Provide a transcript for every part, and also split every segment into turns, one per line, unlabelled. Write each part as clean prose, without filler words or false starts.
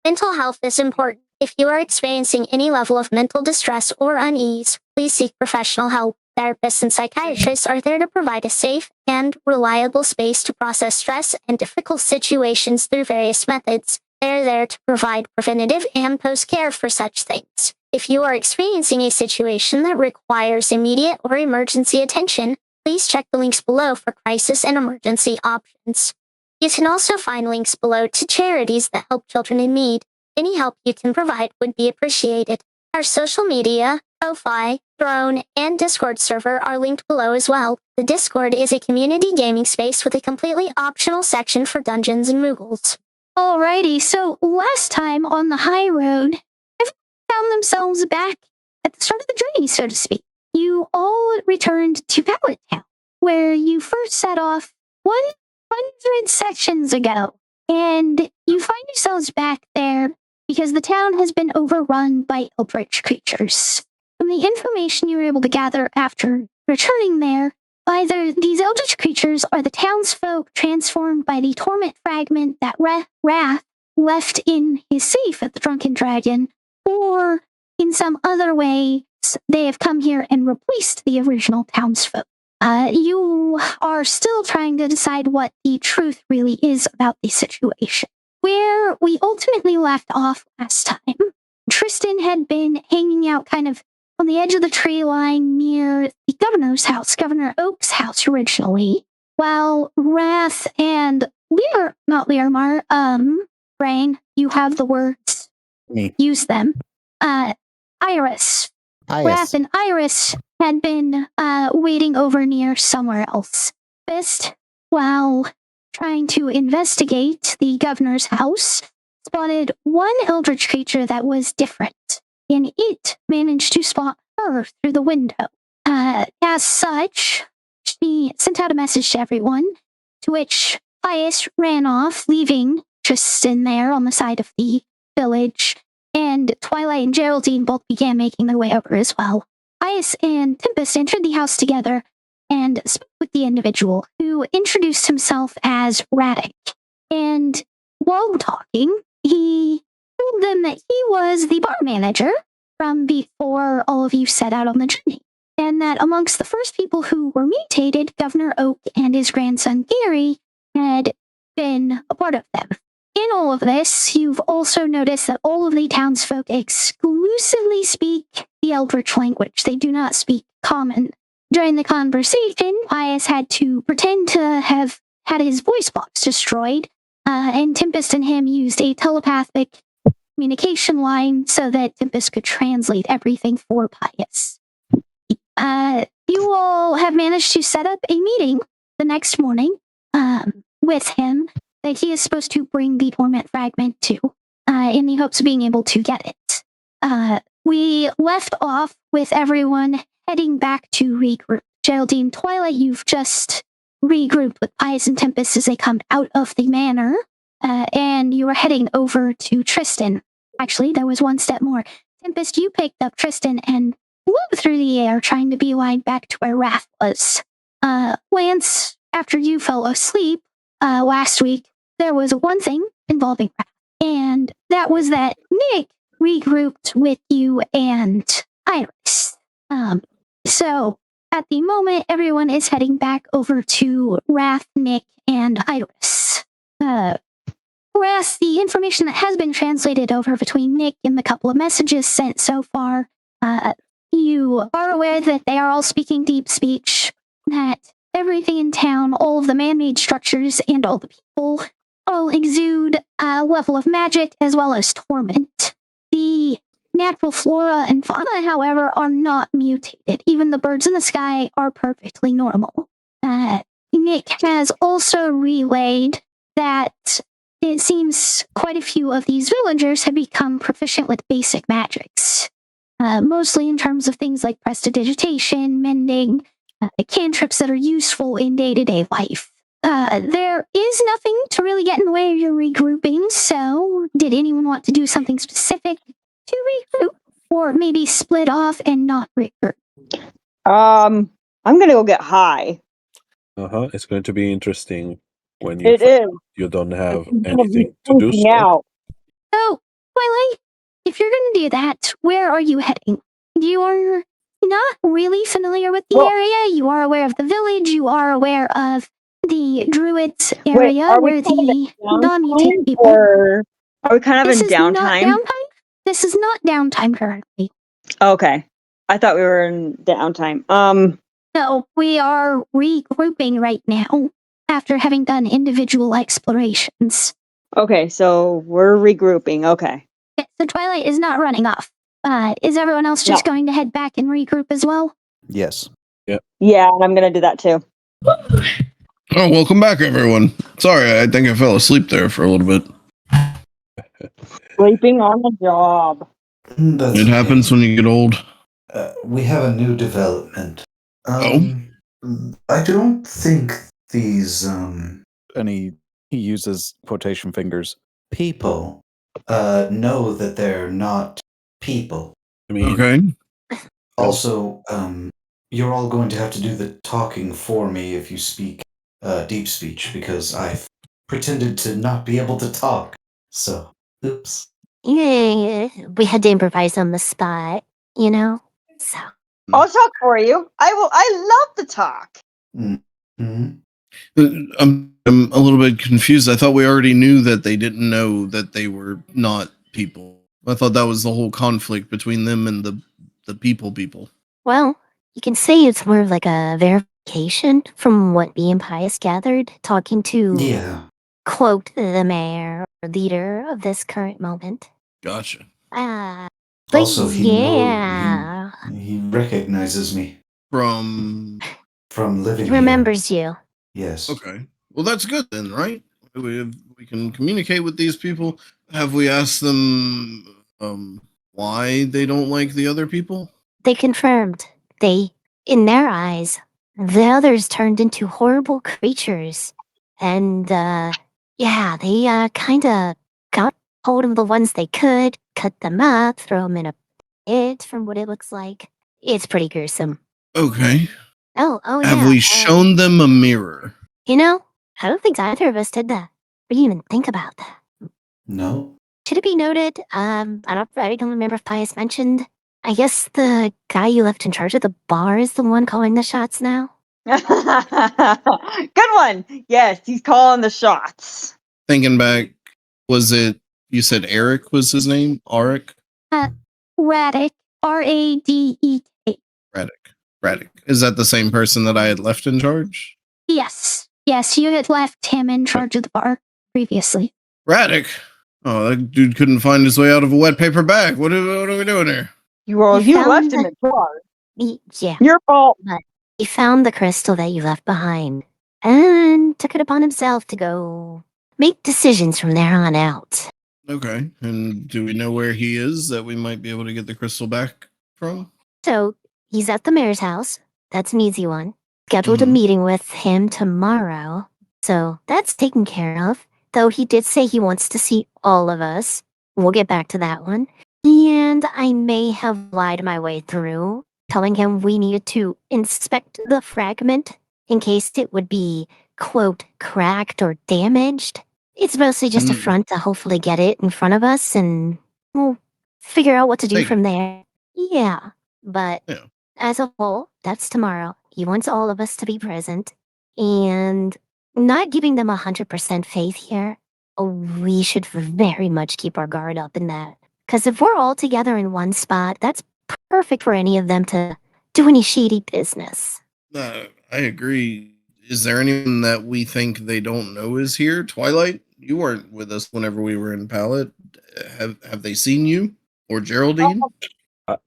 Mental health is important. If you are experiencing any level of mental distress or unease, please seek professional help. Therapists and psychiatrists are there to provide a safe and reliable space to process stress and difficult situations through various methods. They are there to provide preventative and post-care for such things. If you are experiencing a situation that requires immediate or emergency attention, please check the links below for crisis and emergency options. You can also find links below to charities that help children in need. Any help you can provide would be appreciated. Our social media, Ko-Fi, Drone, and Discord server are linked below as well. The Discord is a community gaming space with a completely optional section for Dungeons and Moogles.
Alrighty, so last time on the Highroad, everyone found themselves back at the start of the journey, so to speak. You all returned to Pallet Town, where you first set off 100 sections ago, and you find yourselves back there because the town has been overrun by eldritch creatures. From the information you were able to gather after returning there, either these eldritch creatures are the townsfolk transformed by the Torment Fragment that Wrath left in his safe at the Drunken Dragon, or in some other way they have come here and replaced the original townsfolk. You are still trying to decide what the truth really is about the situation. Where we ultimately left off last time, Tristan had been hanging out kind of on the edge of the tree line near the governor's house, Governor Oak's house originally, while Wrath and Brain, you have the words.
Me.
Use them. Iris. Wrath and Iris had been waiting over near somewhere else. Best, while trying to investigate the governor's house, spotted one eldritch creature that was different, and it managed to spot her through the window. As such, she sent out a message to everyone, to which Pius ran off, leaving Tristan there on the side of the village, and Twilight and Geraldine both began making their way over as well. Pius and Tempest entered the house together and spoke with the individual, who introduced himself as Radek. And while talking, he told them that he was the bar manager from before all of you set out on the journey, and that amongst the first people who were mutated, Governor Oak and his grandson Gary had been a part of them. In all of this, you've also noticed that all of the townsfolk exclusively speak the Eldritch language. They do not speak Common. During the conversation, Pius had to pretend to have had his voice box destroyed, and Tempest and him used a telepathic communication line so that Tempest could translate everything for Pius. You all have managed to set up a meeting the next morning with him that he is supposed to bring the Torment Fragment to, in the hopes of being able to get it. We left off with everyone heading back to regroup. Geraldine, Twilight, you've just regrouped with Pius and Tempest as they come out of the manor, and you are heading over to Tristan. Actually, there was one step more. Tempest, you picked up Tristan and flew through the air, trying to beeline back to where Wrath was. Lance, after you fell asleep last week, there was one thing involving Wrath, and that was that Nick regrouped with you and Iris. So, at the moment, everyone is heading back over to Wrath, Nick, and Iris. Wrath, the information that has been translated over between Nick and the couple of messages sent so far, you are aware that they are all speaking deep speech, that everything in town, all of the man-made structures, and all the people all exude a level of magic as well as torment. The natural flora and fauna, however, are not mutated. Even the birds in the sky are perfectly normal. Nick has also relayed that it seems quite a few of these villagers have become proficient with basic magics. Mostly in terms of things like prestidigitation, mending, cantrips that are useful in day-to-day life. There is nothing to really get in the way of your regrouping, so did anyone want to do something specific to regroup, or maybe split off and not regroup?
I'm gonna go get high.
It's going to be interesting when
you don't have
anything to do so.
Out.
So, Twilight, if you're going to do that, where are you heading? You're not really familiar with the area. You are aware of the village. You are aware of the Druids area
are we
where
kind of
the
in
non-mutant
downtime,
people.
or are we kind of
This
in
is not
downtime?
downtime. This is not downtime currently.
Okay. I thought we were in downtime.
No, we are regrouping right now after having done individual explorations.
Okay, so we're regrouping. Okay.
Okay, so Twilight is not running off. Is everyone else just going to head back and regroup as well?
Yes.
Yeah, and I'm gonna do that too.
Oh, welcome back, everyone. Sorry, I think I fell asleep there for a little bit.
Sleeping on the job.
That's
It happens when you get old.
We have a new development. I don't think these
And he uses quotation fingers.
people know that they're not people.
I mean,
Okay.
Also, you're all going to have to do the talking for me if you speak deep speech, because I've pretended to not be able to talk. So, oops.
Yeah, we had to improvise on the spot, you know? So.
I'll talk for you. I love to talk.
Mm-hmm.
I'm a little bit confused. I thought we already knew that they didn't know that they were not people. I thought that was the whole conflict between them and the people.
Well, you can say it's more of like a verification from what me and Pius gathered, talking to,
Yeah.
quote, the mayor or leader of this current moment.
Gotcha.
But
Also,
yeah.
he recognizes me
From
living
He
here.
remembers you.
Yes.
Okay. Well, that's good then, right? We can communicate with these people. Have we asked them why they don't like the other people?
They confirmed. In their eyes, the others turned into horrible creatures. And, yeah, they, kinda got hold of the ones they could, cut them up, throw them in a pit from what it looks like. It's pretty gruesome.
Okay.
Oh, yeah.
Have we shown them a mirror?
You know, I don't think either of us did that. We didn't even think about that.
No.
Should it be noted, I don't remember if Pius mentioned, I guess the guy you left in charge of the bar is the one calling the shots now?
Good one. Yes, he's calling the shots.
Thinking back, was it, you said Eric was his name? Arik?
Radek. R-A-D-E-K.
Radek. Is that the same person that I had left in charge?
Yes. Yes, you had left him in charge of the bar previously.
Radek? Oh, that dude couldn't find his way out of a wet paper bag. What are we doing here?
You
found
left him in charge.
Yeah.
Your fault.
But he found the crystal that you left behind and took it upon himself to go make decisions from there on out.
Okay. And do we know where he is that we might be able to get the crystal back from?
So he's at the mayor's house. That's an easy one. Scheduled a meeting with him tomorrow. So that's taken care of. Though he did say he wants to see all of us. We'll get back to that one. And I may have lied my way through, telling him we needed to inspect the fragment in case it would be, quote, cracked or damaged. It's mostly just a front to hopefully get it in front of us and we'll figure out what to do from there. Yeah, but as a whole, that's tomorrow. He wants all of us to be present and not giving them 100% faith here. We should very much keep our guard up in that. Because if we're all together in one spot, that's perfect for any of them to do any shady business.
I agree. Is there anyone that we think they don't know is here? Twilight, you weren't with us whenever we were in Pallet. Have they seen you? Or Geraldine?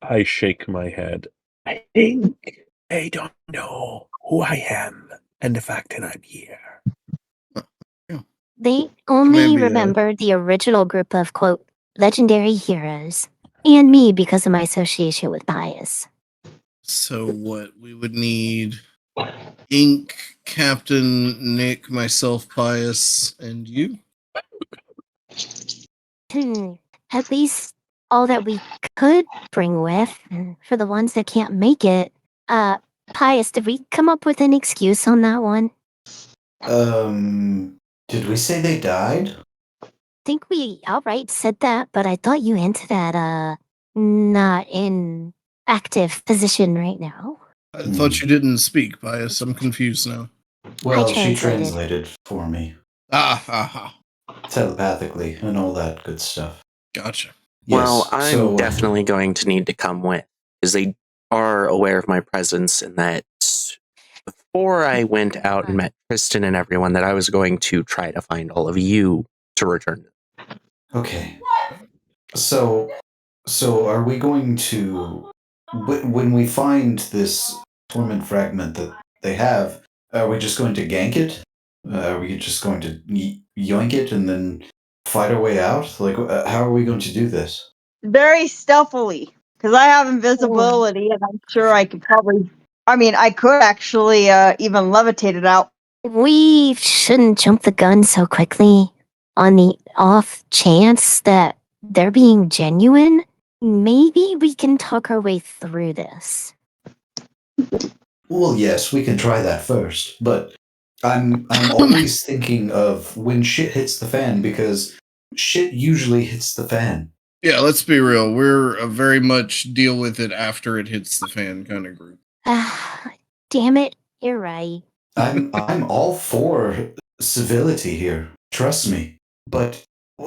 I shake my head. I think they don't know who I am and the fact that I'm here.
They only remember the original group of, quote, legendary heroes, and me because of my association with Pius.
So what? We would need Ink, Captain, Nick, myself, Pius, and you?
At least all that we could bring with, for the ones that can't make it. Pius, did we come up with an excuse on that one?
Did we say they died?
think we outright said that, but I thought you hinted at, not in active position right now.
I thought you didn't speak, Bias. I'm confused now.
Well, she
translated.
translated for me
Ah, ha, ha.
telepathically and all that good stuff.
Gotcha.
Well,
Yes,
I'm
so
definitely going to need to come with, because they are aware of my presence, and that before I went out and met Kristen and everyone, that I was going to try to find all of you to return.
okay. So are we going to when we find this Torment Fragment that they have, are we just going to gank it? Are we just going to yoink it and then fight our way out? Like, how are we going to do this?
Very stealthily, because I have invisibility, and I'm sure I could probably. I mean, I could actually even levitate it out.
We shouldn't jump the gun so quickly. On the off chance that they're being genuine, maybe we can talk our way through this.
Well, yes, we can try that first, but I'm always thinking of when shit hits the fan, because shit usually hits the fan.
Yeah, let's be real. We're a very much deal with it after it hits the fan kind of group.
Damn it, you're right.
I'm all for civility here. Trust me. But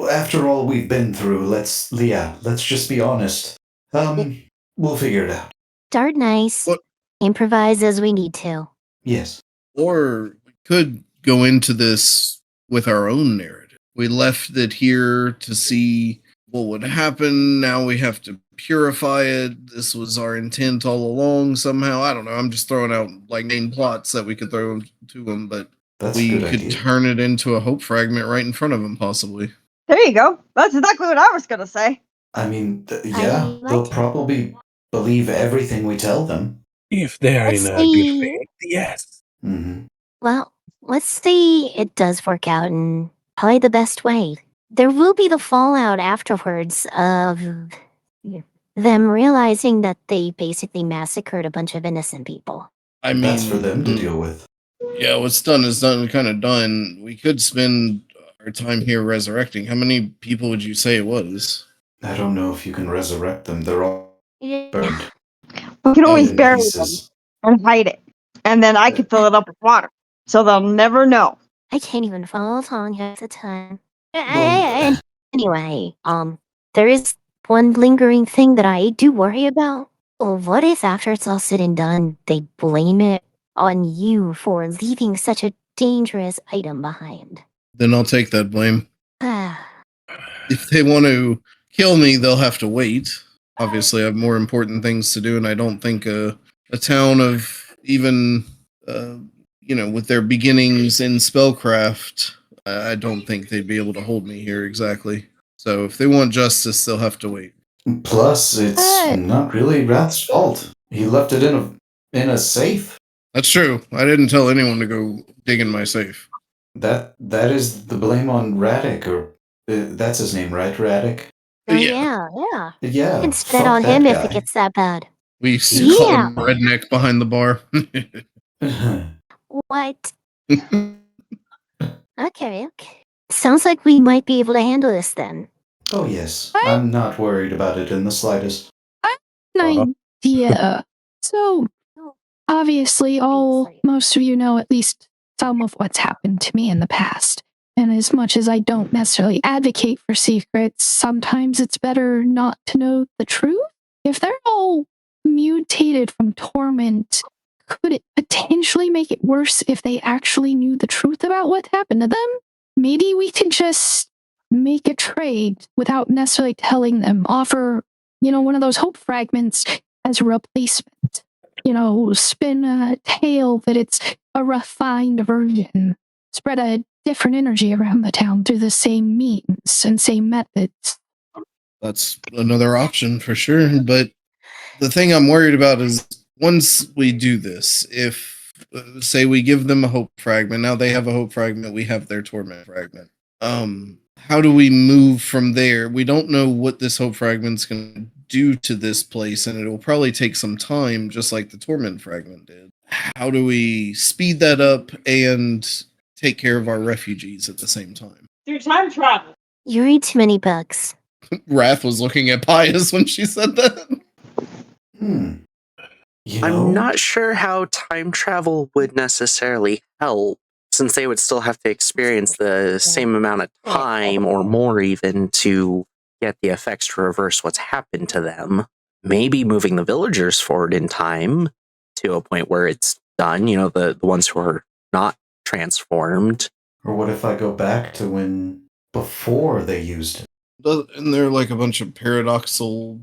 after all we've been through, let's just be honest. We'll figure it out.
Start nice.
What?
Improvise as we need to.
Yes.
Or we could go into this with our own narrative. We left it here to see what would happen. Now we have to purify it. This was our intent all along somehow. I don't know. I'm just throwing out like main plots that we could throw to them, but
That's
we
a good
could
idea.
turn it into a hope fragment right in front of them, possibly.
There you go. That's exactly what I was gonna say.
I mean,
I like
they'll
it.
probably believe everything we tell them.
If they're
Let's
in a good
see.
faith, yes.
Mm-hmm.
Well, let's see it does work out in probably the best way. There will be the fallout afterwards of them realizing that they basically massacred a bunch of innocent people.
I mean,
That's for them to deal with.
Yeah, what's done is done, kind of done. We could spend our time here resurrecting. How many people would you say it was?
I don't know if you can resurrect them. They're all
Yeah.
burned
We can always
in
bury them
pieces.
and hide it, and then I could fill it up with water, so they'll never know.
I can't even follow along half the time.
Well,
Anyway, there is one lingering thing that I do worry about. Well, what if after it's all said and done, they blame it on you for leaving such a dangerous item behind?
Then I'll take that blame.
Ah,
If they want to kill me, they'll have to wait. Obviously, I have more important things to do, and I don't think a town of even, with their beginnings in spellcraft, I don't think they'd be able to hold me here exactly. So if they want justice, they'll have to wait.
plus, it's not really Rath's fault. He left it in a safe.
That's true. I didn't tell anyone to go dig in my safe.
That is the blame on Radek, or that's his name, right? Radek.
oh,
Yeah.
yeah.
Yeah.
You can spit
fuck
on
that
him if it
guy.
gets that bad.
We used to call
Yeah.
him Redneck behind the bar.
What? Okay. Sounds like we might be able to handle this then.
Oh yes, I'm not worried about it in the slightest.
An idea. So, obviously, most of you know at least some of what's happened to me in the past. And as much as I don't necessarily advocate for secrets, sometimes it's better not to know the truth. If they're all mutated from torment, could it potentially make it worse if they actually knew the truth about what happened to them? Maybe we could just make a trade without necessarily telling them, offer, one of those hope fragments as a replacement. Spin a tale that it's a refined version. Spread a different energy around the town through the same means and same methods.
That's another option for sure. But the thing I'm worried about is once we do this, if say we give them a hope fragment, now they have a hope fragment, we have their torment fragment. How do we move from there? We don't know what this hope fragment's going to do to this place, and it will probably take some time, just like the torment fragment did. How do we speed that up and take care of our refugees at the same time?
Through time travel.
You read too many books.
Wrath was looking at Pius when she said that.
You know,
I'm not sure how time travel would necessarily help, since they would still have to experience the same amount of time or more even to get the effects to reverse what's happened to them. Maybe moving the villagers forward in time to a point where it's done, the ones who are not transformed.
Or what if I go back to when before they used it?
Isn't there like a bunch of paradoxical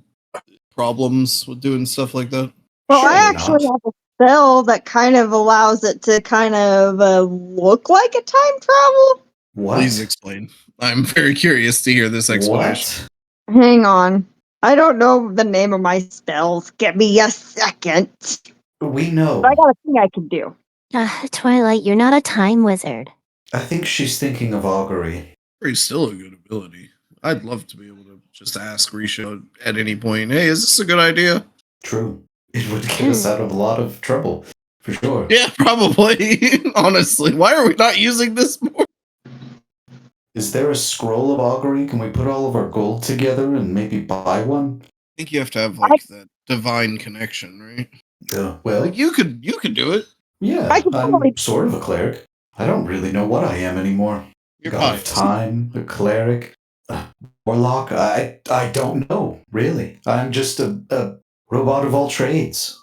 problems with doing stuff like that?
Well, I
Surely
actually
not.
have a spell that kind of allows it to kind of look like a time travel.
What?
Please explain. I'm very curious to hear this explanation.
What?
Hang on. I don't know the name of my spells. Give me a second.
We know.
But I got a thing I can do.
Twilight, you're not a time wizard.
I think she's thinking of augury.
Augury's still a good ability. I'd love to be able to just ask Risha at any point, hey, is this a good idea?
True. It would get us out of a lot of trouble, for sure.
Yeah, probably. Honestly, why are we not using this more?
Is there a scroll of augury? Can we put all of our gold together and maybe buy one?
I think you have to have like that divine connection, right?
Well,
Like you could do it.
yeah,
I could probably-
I'm sort of a cleric. I don't really know what I am anymore.
You're
God of
Pius.
time, a cleric, a warlock. I don't know, really. I'm just a robot of all trades.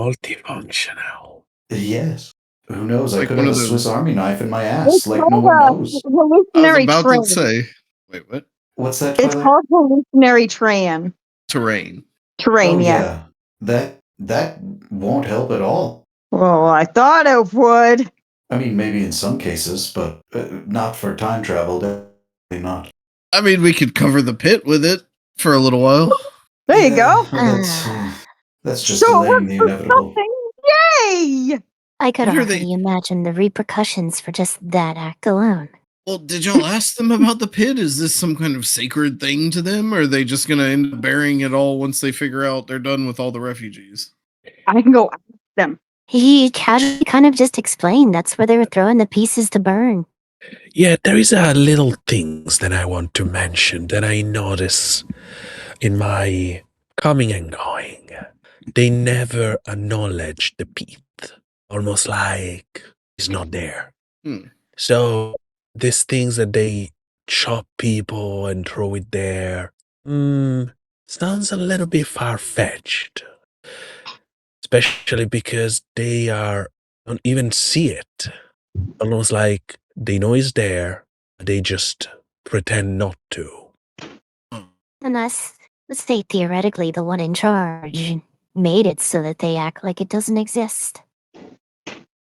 Multifunctional.
Yes. Who knows? I
Like
could
one
have a
of those-
Swiss Army knife in my ass,
It's
like no
called
one
a
knows.
I was
hallucinary
about
train.
to say. Wait, what?
What's that,
It's
Twilight?
called hallucinary train.
Terrain.
Terrain,
Oh,
yeah.
That won't help at all.
Well, I thought it would.
I mean, maybe in some cases, but not for time travel. Definitely not.
I mean, we could cover the pit with it for a little while.
There you go.
That's just
So it
delaying
works
the
for
inevitable.
something. Yay!
I could
What are
already imagine the repercussions for just that act alone.
Well, did y'all ask them about the pit? Is this some kind of sacred thing to them? Or are they just going to end up burying it all once they figure out they're done with all the refugees?
I can go ask them.
He casually kind of just explained that's where they were throwing the pieces to burn.
Yeah, there is a little things that I want to mention that I notice in my coming and going. They never acknowledge the pit, almost like it's not there. So these things that they chop people and throw it there, sounds a little bit far-fetched. Especially because they don't even see it. Almost like they know it's there, they just pretend not to.
Unless, let's say theoretically, the one in charge made it so that they act like it doesn't exist.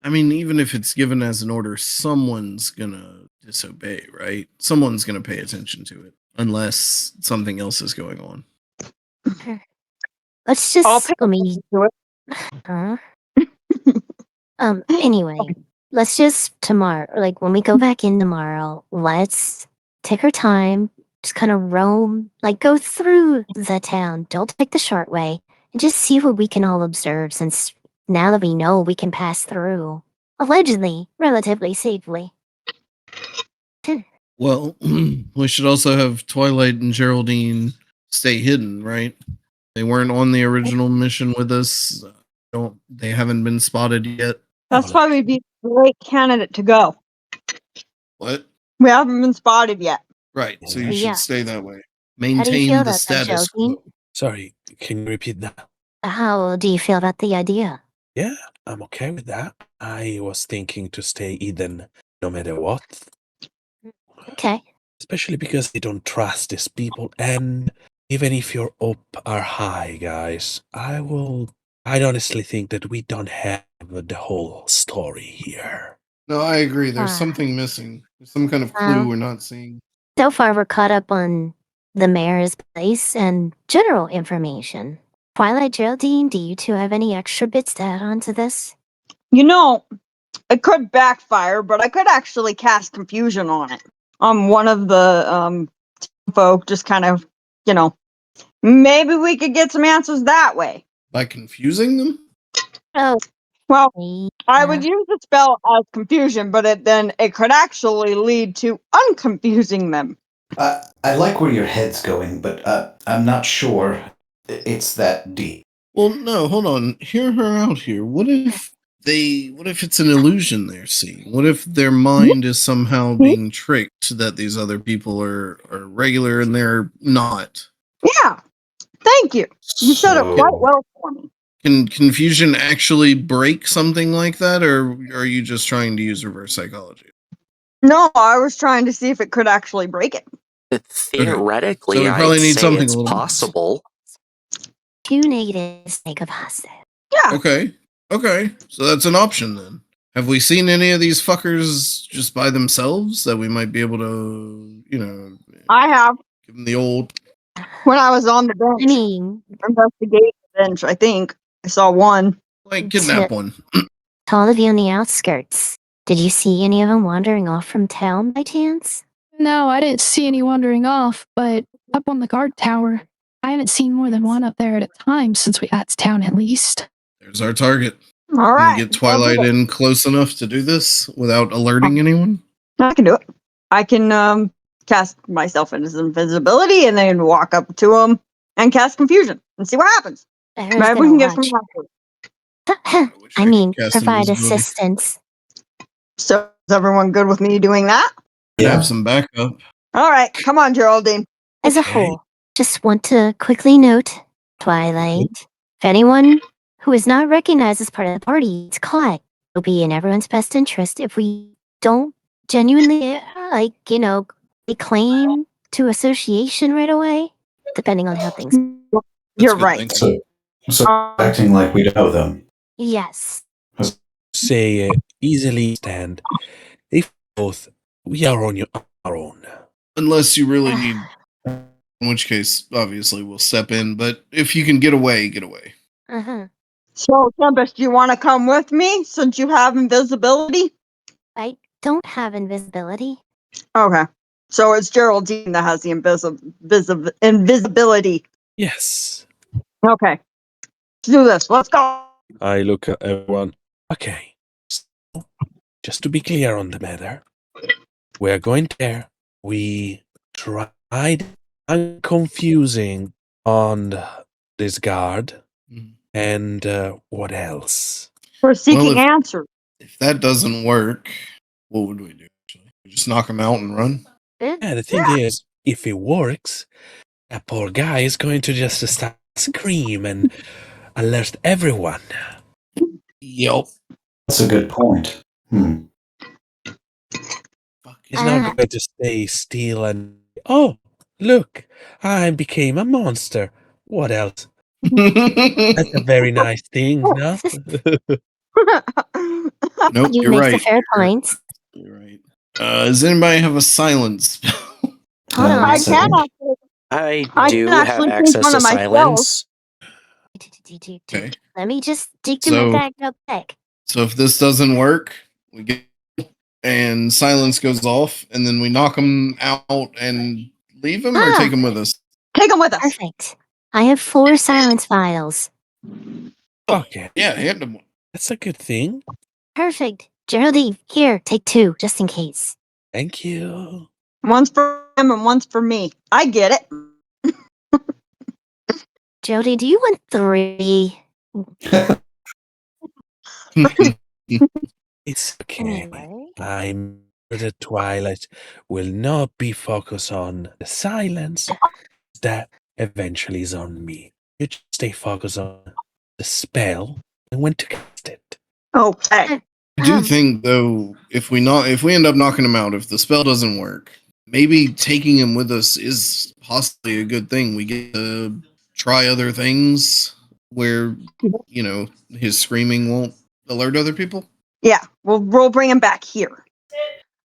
I mean, even if it's given as an order, someone's gonna disobey, right? Someone's gonna pay attention to it, unless something else is going on.
Let's just
I'll pay
let me.
to it.
Huh? Anyway, let's just tomorrow, like when we go back in tomorrow, let's take our time, just kind of roam, like go through the town. Don't take the short way, and just see what we can all observe. Since now that we know we can pass through, allegedly, relatively safely.
Well, we should also have Twilight and Geraldine stay hidden, right? They weren't on the original mission with us. They haven't been spotted yet.
That's why we'd be a great candidate to go.
What?
We haven't been spotted yet.
Right. So you
Yeah.
should stay that way.
How do you
Maintain
feel
the
about that,
status
Geraldine?
quo.
Sorry, can you repeat that?
How do you feel about the idea?
Yeah, I'm okay with that. I was thinking to stay hidden no matter what.
Okay.
Especially because they don't trust these people, and even if your up are high, guys, I'd honestly think that we don't have the whole story here.
No, I agree. There's
Ah.
something missing. There's some kind of clue we're not seeing.
So far, we're caught up on the mayor's place and general information. Twilight, Geraldine, do you two have any extra bits to add on to this?
You know, it could backfire, but I could actually cast confusion on it. One of the folk, just kind of, maybe we could get some answers that way.
By confusing them?
Oh,
Well, I
yeah.
would use the spell as confusion, but it could actually lead to unconfusing them.
I like where your head's going, but I'm not sure it's that deep.
Well, no, hold on. Hear her out here. What if it's an illusion they're seeing? What if their mind is somehow being tricked that these other people are regular and they're not?
Yeah. Thank you. You said it quite well for me.
Can confusion actually break something like that, or are you just trying to use reverse psychology?
No, I was trying to see if it could actually break it.
Theoretically,
So we probably
I'd
need
say
something
it's
a little more.
possible.
2 negatives make a positive.
Yeah.
Okay. So that's an option then. Have we seen any of these fuckers just by themselves that we might be able to,
I have.
give them the old...
When I was on the bench.
I mean,
Investigate the bench, I think. I saw one.
Like, kidnap one.
to all of you on the outskirts, did you see any of them wandering off from town by chance?
No, I didn't see any wandering off, but up on the guard tower, I haven't seen more than one up there at a time since we got to town at least.
There's our target.
All right.
Can get Twilight in close enough to do this without alerting anyone?
I can do it. I can cast myself into invisibility and then walk up to him and cast confusion and see what happens.
Maybe
Maybe we can get some help.
I mean,
cast
provide
invisibility.
assistance.
So is everyone good with me doing that?
Have some backup.
All right. Come on, Geraldine.
As a whole, just want to quickly note, Twilight, if anyone who is not recognized as part of the party is caught, it'll be in everyone's best interest if we don't genuinely, lay claim to association right away, depending on how things...
You're right.
So acting like we know them.
Yes.
Say easily stand. If both, we are on our own.
Unless you really need, in which case, obviously, we'll step in. But if you can get away, get away.
Uh-huh.
So, Tempest, do you want to come with me since you have invisibility?
I don't have invisibility.
Okay. So it's Geraldine that has the invisibility.
Yes.
Okay. Let's do this. Let's go.
I look at everyone. Okay. So, just to be clear on the matter, we're going there. We tried unconfusing on this guard. And what else?
We're seeking answers.
If that doesn't work, what would we do? We just knock him out and run?
Yeah, the thing is, if it works, that poor guy is going to just start scream and alert everyone.
Yep.
That's a good point.
He's not going to stay still and, oh, look, I became a monster. What else? That's a very nice thing, no?
Nope,
You
you're
make
right.
a fair point.
You're right. Does anybody have a silence spell?
Hold on.
I can actually.
I do
can
have
actually take
access
one
to
of my
silence.
Okay.
Let me just dig to my bag real quick.
So if this doesn't work, we get and silence goes off, and then we knock him out and leave him, or take him with us.
Take him with us.
Perfect. I have 4 silence files.
Okay.
Yeah, hand him one.
That's a good thing.
Perfect. Geraldine, here, take 2, just in case.
Thank you.
One's for him and one's for me. I get it.
Jody, do you want 3?
It's okay.
Anyway.
I'm sure the Twilight will not be focused on the silence. That eventually is on me. You just stay focused on the spell and when to cast it.
Okay.
I do think, though, if we end up knocking him out, if the spell doesn't work, maybe taking him with us is possibly a good thing. We get to try other things where, his screaming won't alert other people.
Yeah, we'll bring him back here.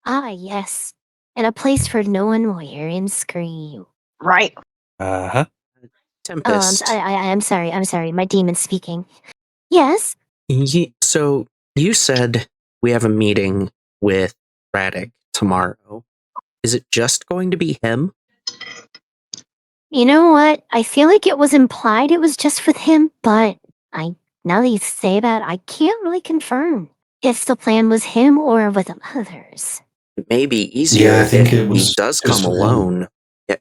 Ah, yes. And a place for no one will hear him scream.
Right.
Uh-huh.
Tempest.
I'm sorry. My demon's speaking. Yes?
So you said we have a meeting with Radek tomorrow. Is it just going to be him?
You know what? I feel like it was implied it was just with him, but now that you say that, I can't really confirm if the plan was him or with others.
It may be easier
Yeah, I think
if
it was
he does
just
come
him.
alone.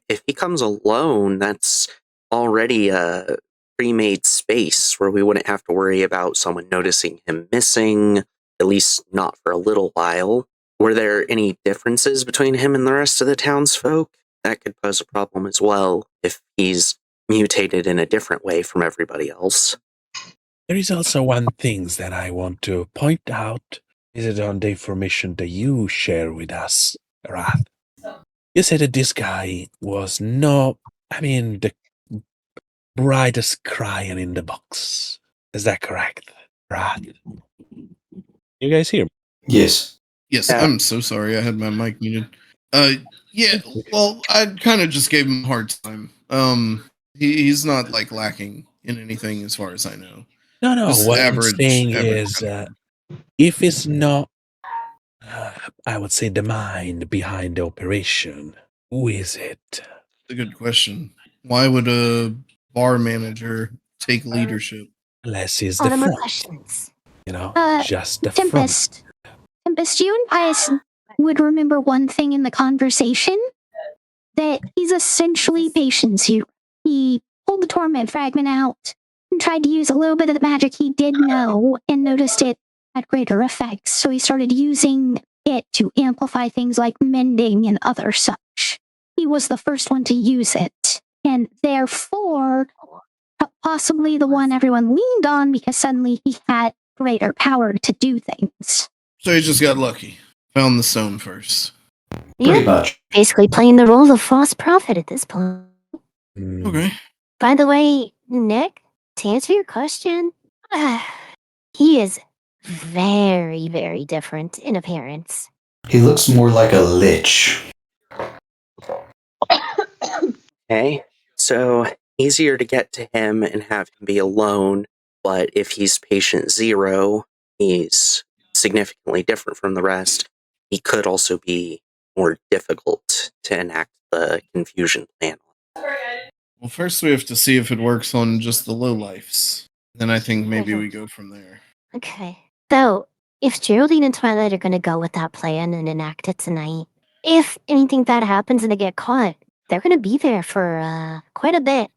if he comes alone, that's already a pre-made space where we wouldn't have to worry about someone noticing him missing, at least not for a little while. Were there any differences between him and the rest of the townsfolk? That could pose a problem as well if he's mutated in a different way from everybody else.
There is also one thing that I want to point out. Is it on the information that you share with us, Wrath? You said that this guy was the brightest crayon in the box. Is that correct, Wrath? You guys hear me?
Yes.
Yes, I'm so sorry. I had my mic muted. Yeah, well, I kind of just gave him a hard time. He's not like lacking in anything as far as I know.
No.
Just
What
average,
I'm saying
average
is,
kind of-
if it's not, I would say, the mind behind the operation, who is it?
That's a good question. Why would a bar manager take leadership?
Unless it's
All
the
the more
front.
questions.
You know, just the
Tempest. Tempest, you and Pius would remember one thing in the conversation, that he's essentially patient zero. He pulled the Torment Fragment out and tried to use a little bit of the magic he did know and noticed it had greater effects. So he started using it to amplify things like mending and other such. He was the first one to use it, and therefore possibly the one everyone leaned on because suddenly he had greater power to do things.
So he just got lucky. Found the stone first.
Pretty
Yeah,
much.
basically playing the role of false prophet at this point.
Okay.
By the way, Nick, to answer your question, he is very, very different in appearance.
He looks more like a lich.
Okay, so easier to get to him and have him be alone, but if he's patient zero, he's significantly different from the rest. He could also be more difficult to enact the confusion plan.
Well, first we have to see if it works on just the lowlifes. Then I think maybe we go from there.
Okay. So, if Geraldine and Twilight are going to go with that plan and enact it tonight, if anything bad happens and they get caught, they're going to be there for quite a bit.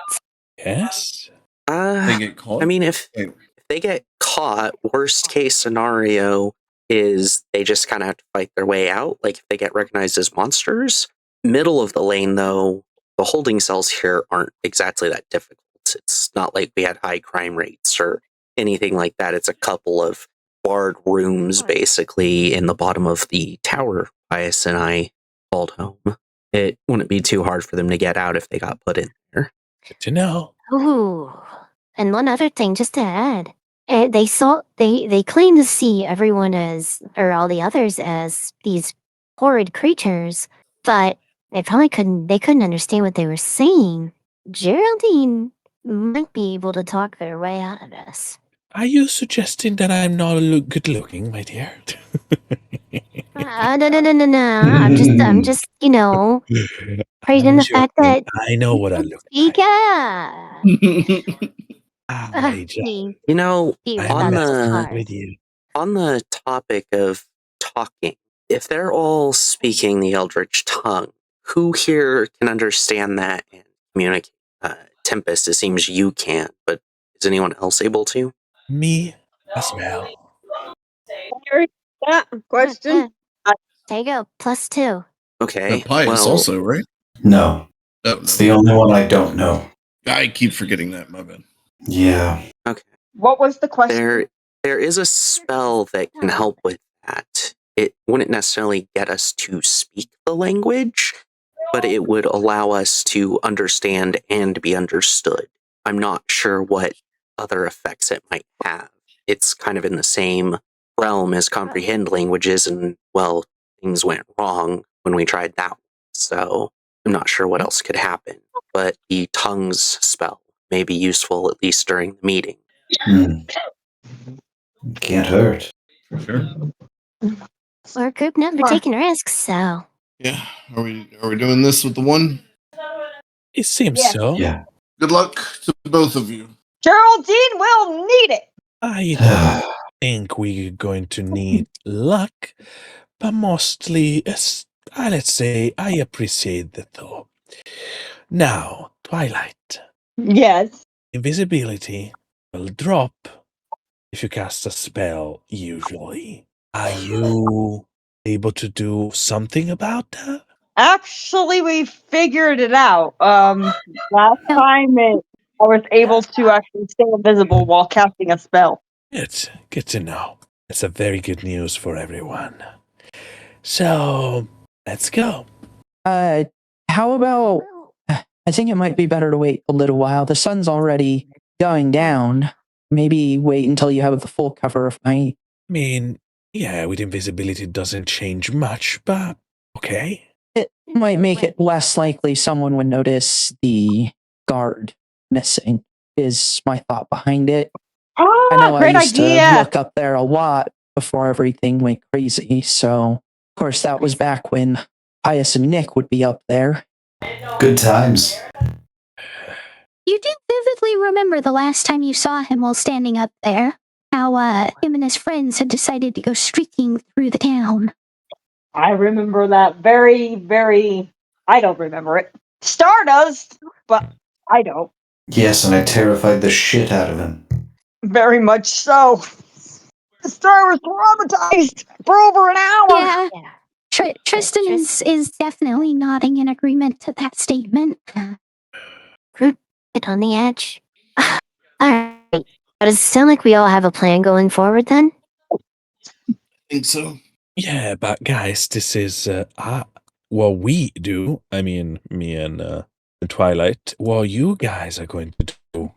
Yes?
They get caught?
I mean, if they get caught, worst case scenario is they just kind of have to fight their way out, like if they get recognized as monsters. Middle of the lane, though, the holding cells here aren't exactly that difficult. It's not like we had high crime rates or anything like that. It's a couple of barred rooms, basically, in the bottom of the tower Pius and I called home. It wouldn't be too hard for them to get out if they got put in there.
Good to know.
Ooh. And one other thing, just to add, they claim to see everyone as, or all the others as these horrid creatures, but they couldn't understand what they were saying. Geraldine might be able to talk their way out of this.
Are you suggesting that I'm not good looking, my dear?
No. I'm just, praising the fact that
I know what I look
like. Yeah.
You know, on
with you.
the topic of talking, if they're all speaking the Eldritch tongue, who here can understand that and communicate? Tempest, it seems you can, but is anyone else able to?
Me as well.
Yeah, question.
There you go, +2.
Okay.
Pius also, right?
No.
Oh,
It's the only one I don't know.
I keep forgetting that, my bad.
Yeah.
Okay.
What was the question?
There is a spell that can help with that. It wouldn't necessarily get us to speak the language, but it would allow us to understand and be understood. I'm not sure what other effects it might have. It's kind of in the same realm as comprehend languages, and, well, things went wrong when we tried that one. So I'm not sure what else could happen, but the tongues spell may be useful, at least during the meeting.
Can't hurt.
For sure.
We're a group number taking risks, so.
Yeah. Are we doing this with the one?
It seems so.
Yeah.
Good luck to both of you.
Geraldine will need it.
I don't think we're going to need luck, but mostly, let's say, I appreciate the thought. Now, Twilight.
Yes.
Invisibility will drop if you cast a spell, usually. Are you able to do something about that?
Actually, we figured it out. Last
Oh.
time I was able to actually stay invisible while casting a spell.
It's good to know. That's a very good news for everyone. So, let's go.
How about... I think it might be better to wait a little while. The sun's already going down. Maybe wait until you have the full cover of night.
I mean, yeah, with invisibility it doesn't change much, but okay.
It might make it less likely someone would notice the guard missing, is my thought behind it. I know
Great
I used
idea.
to look up there a lot before everything went crazy, so of course that was back when Pius and Nick would be up there.
Good times.
You do vividly remember the last time you saw him while standing up there. How him and his friends had decided to go streaking through the town.
I remember that very, very. I don't remember it. Star does, but I don't.
Yes, and I terrified the shit out of him.
Very much so. Star was traumatized for over an hour.
Yeah. Tristan is definitely nodding in agreement to that statement.
Root it on the edge. Alright. Does it sound like we all have a plan going forward then?
I think so.
Yeah, but guys, this is what we do. I mean, me and Twilight. What you guys are going to do.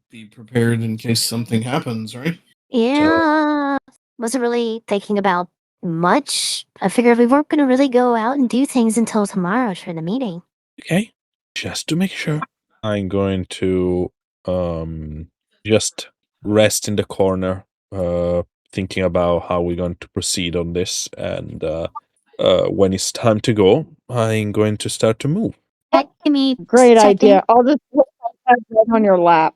Be prepared in case something happens, right?
Yeah. Wasn't really thinking about much. I figured we weren't going to really go out and do things until tomorrow for the meeting.
Okay, just to make sure. I'm going to just rest in the corner, thinking about how we're going to proceed on this, and when it's time to go, I'm going to start to move.
Give me
Great
second.
idea. I'll just put my head on your lap.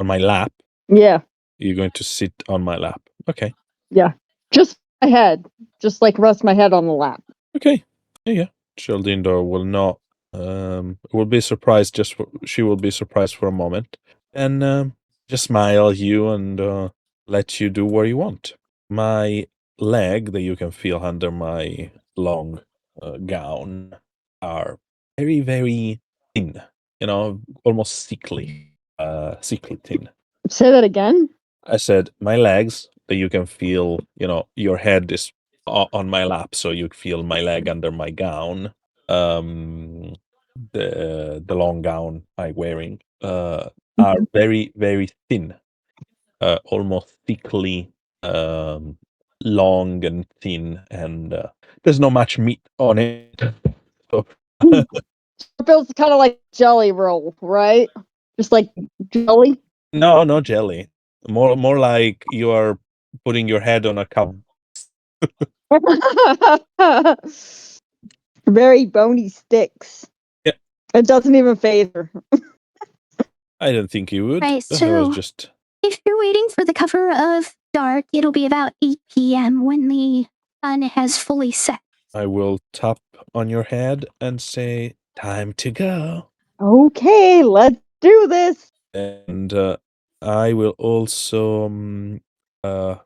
On my lap?
Yeah.
You're going to sit on my lap. Okay.
Yeah. Just my head. Just like rest my head on the lap.
Okay. Yeah. Sheldindor will not will be surprised she will be surprised for a moment. And just smile you and let you do what you want. My leg that you can feel under my long gown are very, very thin. Almost sickly thin.
Say that again.
I said my legs that you can feel, your head is on my lap, so you feel my leg under my gown. The long gown I'm wearing are very, very thin, almost thickly long and thin, and there's not much meat on it. So
It feels kind of like jelly roll, right? Just like jelly.
no, no jelly. More like you are putting your head on a cup.
Very bony sticks.
Yeah.
It doesn't even phase her.
I don't think you would.
Right,
That was
so
just
if you're waiting for the cover of dark, it'll be about 8 p.m. when the sun has fully set.
I will tap on your head and say, "Time to go."
Okay, let's do this.
And I will also. So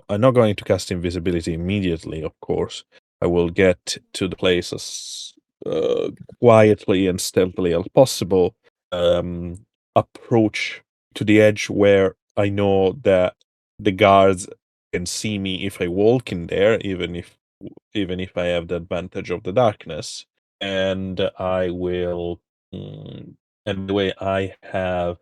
I'm not going to cast invisibility immediately, of course. I will get to the place as quietly and stealthily as possible. Approach to the edge where I know that the guards can see me if I walk in there, even if I have the advantage of the darkness. And I will. And by the way, I have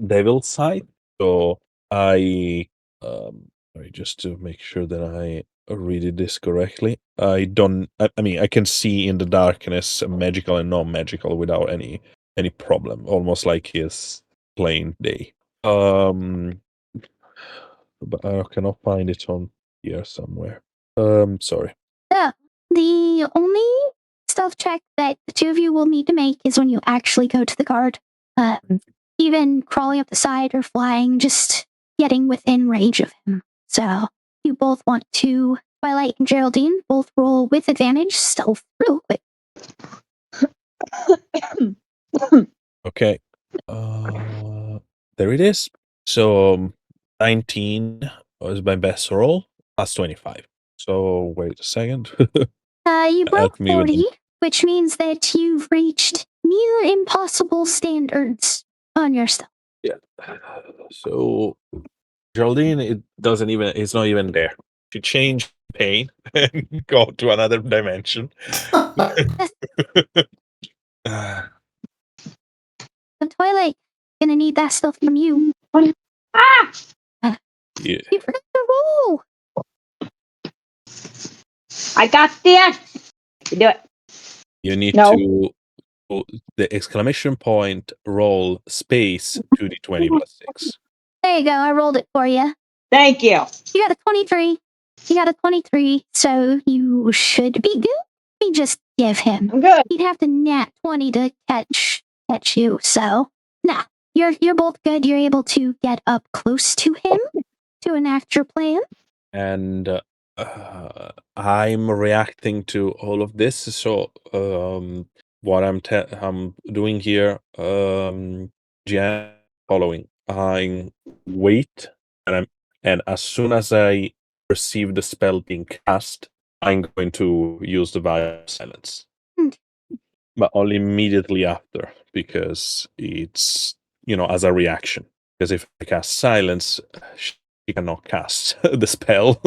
Devil's Sight, so I sorry, just to make sure that I read this correctly. I don't. I mean, I can see in the darkness, magical and non-magical, without any problem, almost like his plain day. But I cannot find it on here somewhere. Sorry.
So, the only stealth check that the two of you will need to make is when you actually go to the guard. Even crawling up the side or flying, just getting within range of him. So, you both want to, Twilight and Geraldine, both roll with advantage, stealth real quick.
Okay. There it is. So 19 was my best roll, plus 25. So wait a second.
You broke
Help me with
40, which means that you've reached near impossible standards on your stuff.
Yeah. So Geraldine, it's not even there. She changed pain and go to another dimension.
The Twilight gonna need that stuff from you.
Ah!
Yeah.
You forgot the roll.
I got this. Do it.
You need
No.
to the exclamation point roll space 2d20 plus 6.
There you go. I rolled it for you.
Thank you.
You got a 23. You got a 23, so you should be good. Let me just give him.
I'm good.
He'd have to nat 20 to catch you. So, nah, you're both good. You're able to get up close to him to enact your plan.
And I'm reacting to all of this. So what I'm doing here, GM following. I wait, and as soon as I perceive the spell being cast, I'm going to use the vial of silence, but only immediately after, because it's as a reaction. Because if I cast silence, she cannot cast the spell.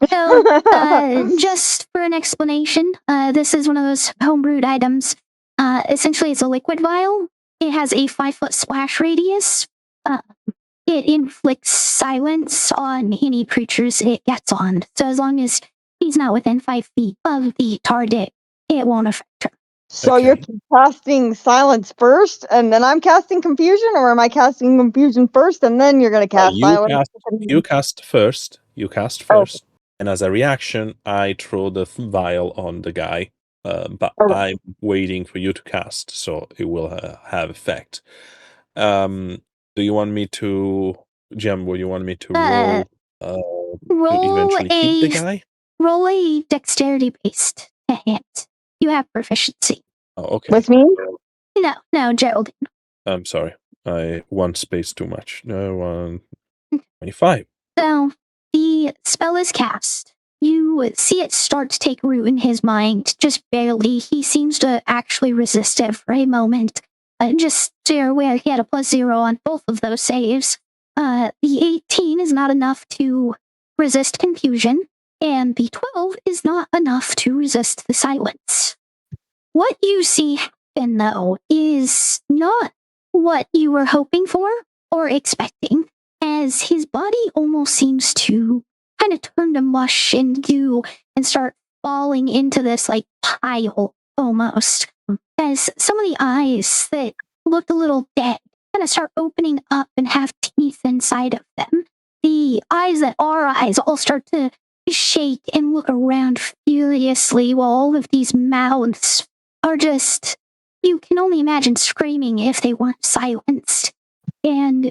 So, just for an explanation, this is one of those homebrewed items. Essentially, it's a liquid vial. It has a 5-foot splash radius. It inflicts silence on any creatures it gets on. So as long as he's not within 5 feet of the target, it won't affect her.
So
Okay.
you're casting silence first, and then I'm casting confusion, or am I casting confusion first, and then you're going to cast silence?
You cast first. And as a reaction, I throw the vial on the guy. But I'm waiting for you to cast, so it will have effect. Do you want me to, Gem? Would you want me to roll to eventually hit the guy?
Roll a dexterity-based to hit. You have proficiency.
Oh, okay.
With me?
No, Geraldine.
I'm sorry. I one space too much. No, 25.
So, the spell is cast. You see it start to take root in his mind, just barely. He seems to actually resist it for a moment. Just so you're aware, he had a +0 on both of those saves. The 18 is not enough to resist confusion, and the 12 is not enough to resist the silence. What you see happen, though, is not what you were hoping for or expecting, as his body almost seems to kind of turn to mush and goo and start falling into this like pile almost. As some of the eyes that looked a little dead kind of start opening up and have teeth inside of them. The eyes that are eyes all start to shake and look around furiously while all of these mouths are just, you can only imagine screaming if they weren't silenced. And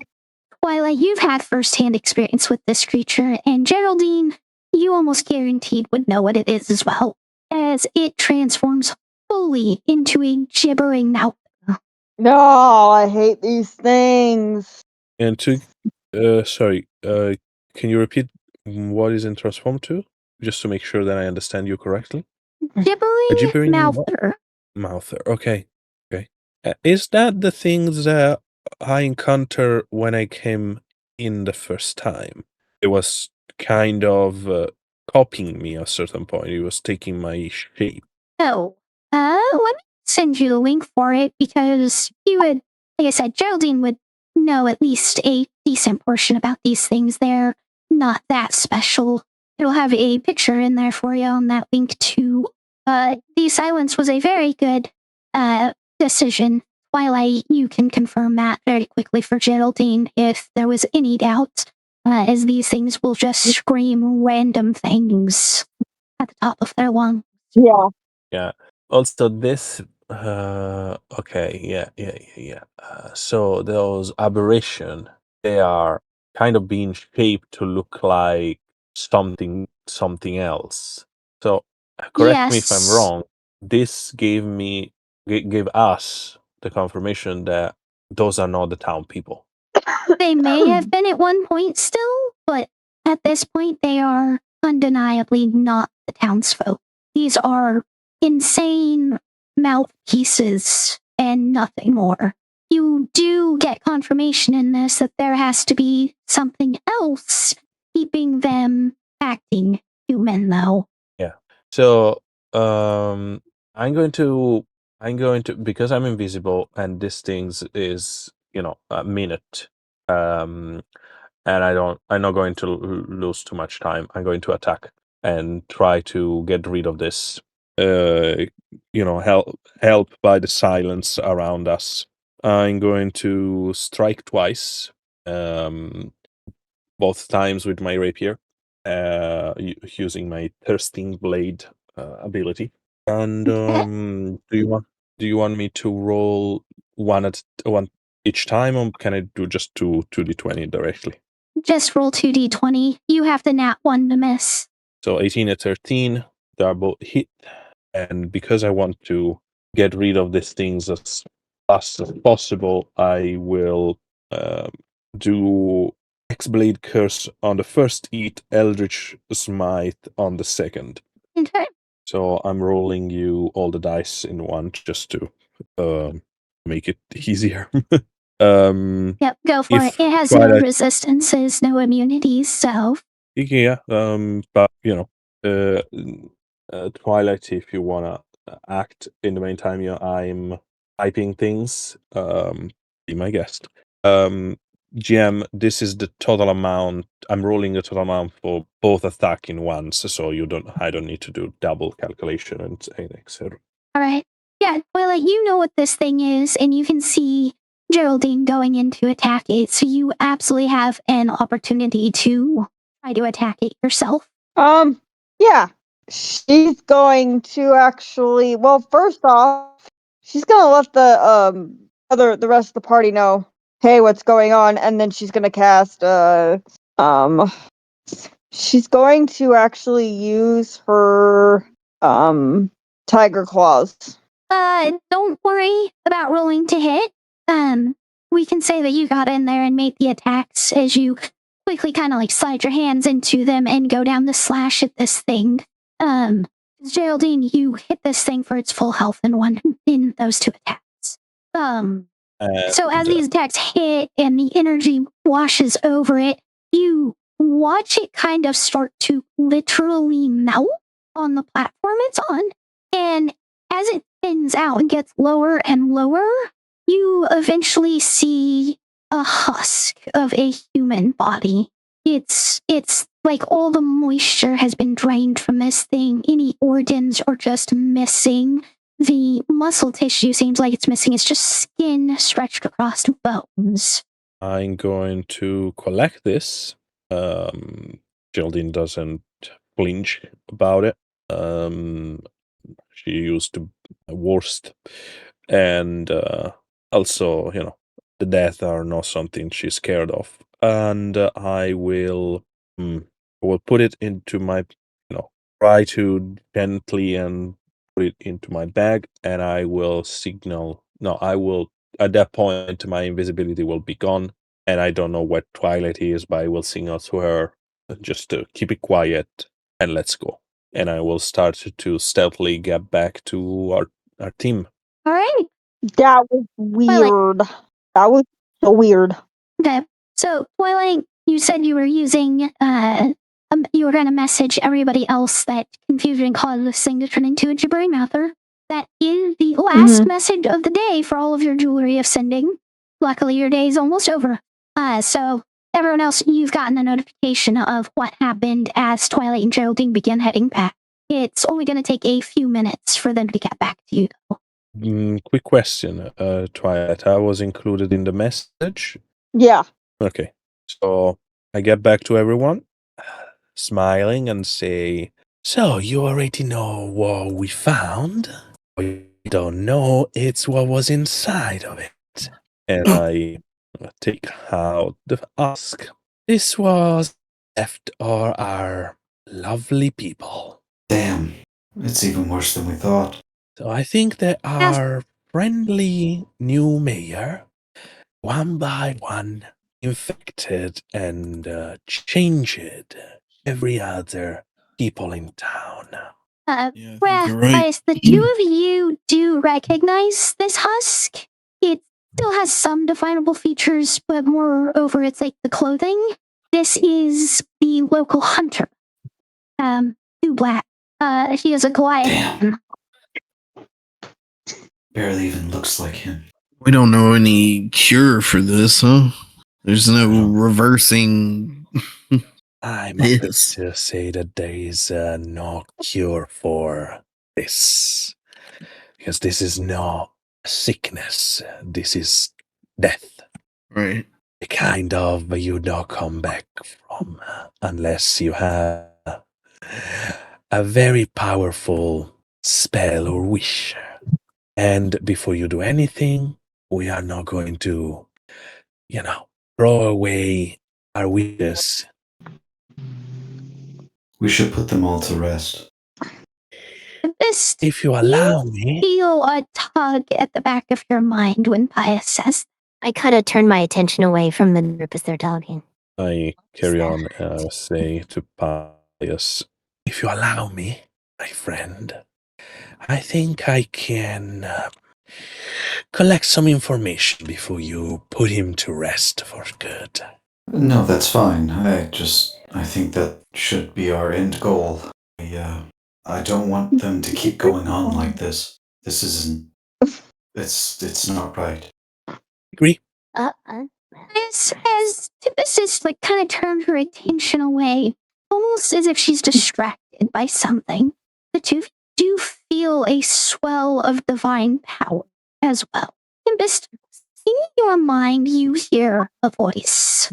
Twilight, you've had first-hand experience with this creature, and Geraldine, you almost guaranteed would know what it is as well, as it transforms fully into a gibbering mouth.
No, I hate these things.
And sorry, can you repeat what is in transform to? Just to make sure that I understand you correctly.
Gibbering mouther.
Mouther. Okay. Is that the things that I encountered when I came in the first time? It was kind of copying me at a certain point. It was taking my shape.
No. Let me send you the link for it, because you would, like I said, Geraldine would know at least a decent portion about these things. They're not that special. It'll have a picture in there for you on that link too. The silence was a very good decision. Twilight, you can confirm that very quickly for Geraldine if there was any doubt, as these things will just scream random things at the top of their lungs.
Yeah.
Also, this. Okay. Yeah. So those aberration, they are kind of being shaped to look like something else. So correct me if I'm
Yes.
wrong. This gave me give us the confirmation that those are not the town people.
They may have been at one point still, but at this point they are undeniably not the townsfolk. These are insane mouthpieces and nothing more. You do get confirmation in this that there has to be something else keeping them acting human, though.
Yeah. So I'm going to because I'm invisible and this thing is a minute. And I'm not going to lose too much time. I'm going to attack and try to get rid of this. Help by the silence around us. I'm going to strike twice. Both times with my rapier, using my thirsting blade ability. And do you want me to roll one each time, or can I do just 2d20 directly?
Just roll 2d20. You have the nat 1 to miss.
So 18 and 13, they are both hit. And because I want to get rid of these things as fast as possible, I will do X-Blade Curse on the first hit, Eldritch Smite on the second.
Okay.
So I'm rolling you all the dice in one just to make it easier.
Yep, go for it. It has no resistances, no immunities, so.
Yeah, but Twilight, if you wanna act in the meantime, I'm typing things. Be my guest. GM, this is the total amount. I'm rolling the total amount for both attack in once, so I don't need to do double calculation and etc.
All right. Yeah, Twilight, you know what this thing is, and you can see Geraldine going in to attack it, so you absolutely have an opportunity to try to attack it yourself.
Yeah. She's going to actually, well, first off, she's gonna let the rest of the party know, hey, what's going on, and then she's gonna cast she's going to actually use her tiger claws.
Don't worry about rolling to hit. We can say that you got in there and made the attacks as you quickly kind of like slide your hands into them and go down to slash at this thing. Geraldine, you hit this thing for its full health in those two attacks. So as these attacks hit and the energy washes over it, you watch it kind of start to literally melt on the platform it's on. And as it thins out and gets lower and lower, you eventually see a husk of a human body. It's like all the moisture has been drained from this thing. Any organs are just missing. The muscle tissue seems like it's missing. It's just skin stretched across bones.
I'm going to collect this. Geraldine doesn't flinch about it. She used the worst, and also, the death are not something she's scared of. And I will put it into my, try to gently and put it into my bag, and I will signal. No, I will. At that point, my invisibility will be gone, and I don't know where Twilight is, but I will signal to her just to keep it quiet and let's go. And I will start to stealthily get back to our team.
All right.
That was weird. That was so weird.
Okay. So, Twilight, you said you were using, you were going to message everybody else that confusion caused this thing to turn into a gibbering mouther. That is the last message of the day for all of your jewelry of sending. Luckily, your day is almost over. So, everyone else, you've gotten a notification of what happened as Twilight and Geraldine begin heading back. It's only going to take a few minutes for them to get back to you, though.
Quick question, Twilight. I was included in the message?
Yeah.
Okay. So, I get back to everyone, smiling, and say, so you already know what we found? We don't know, it's what was inside of it. And I take out the husk. This was left or our lovely people.
Damn, it's even worse than we thought.
So I think there are friendly new mayor, one by one, infected and changed every other people in town.
Yeah, I think
Wrath,
you're right.
Bias, the two of you do recognize this husk. It still has some definable features, but moreover, it's like the clothing. This is the local hunter. Too black. He is a Goliath.
Damn. Barely even looks like him.
We don't know any cure for this, huh? There's no reversing.
I'm afraid to say that there is no cure for this. Because this is not a sickness. This is death.
Right.
The kind of you don't come back from unless you have a very powerful spell or wish. And before you do anything, we are not going to, throw away our wishes.
We should put them all to rest.
This,
If you allow me.
Feel a tug at the back of your mind when Pius says.
I kind of turn my attention away from the group as they're talking.
I carry on, say to Pius, if you allow me, my friend, I think I can collect some information before you put him to rest for good.
No, that's fine. I think that should be our end goal. I don't want them to keep going on like this. This isn't. It's not right.
Agree. As Typus like kind of turned her attention away, almost as if she's distracted by something, the two do feel a swell of divine power as well. Tempest, in your mind, you hear a voice.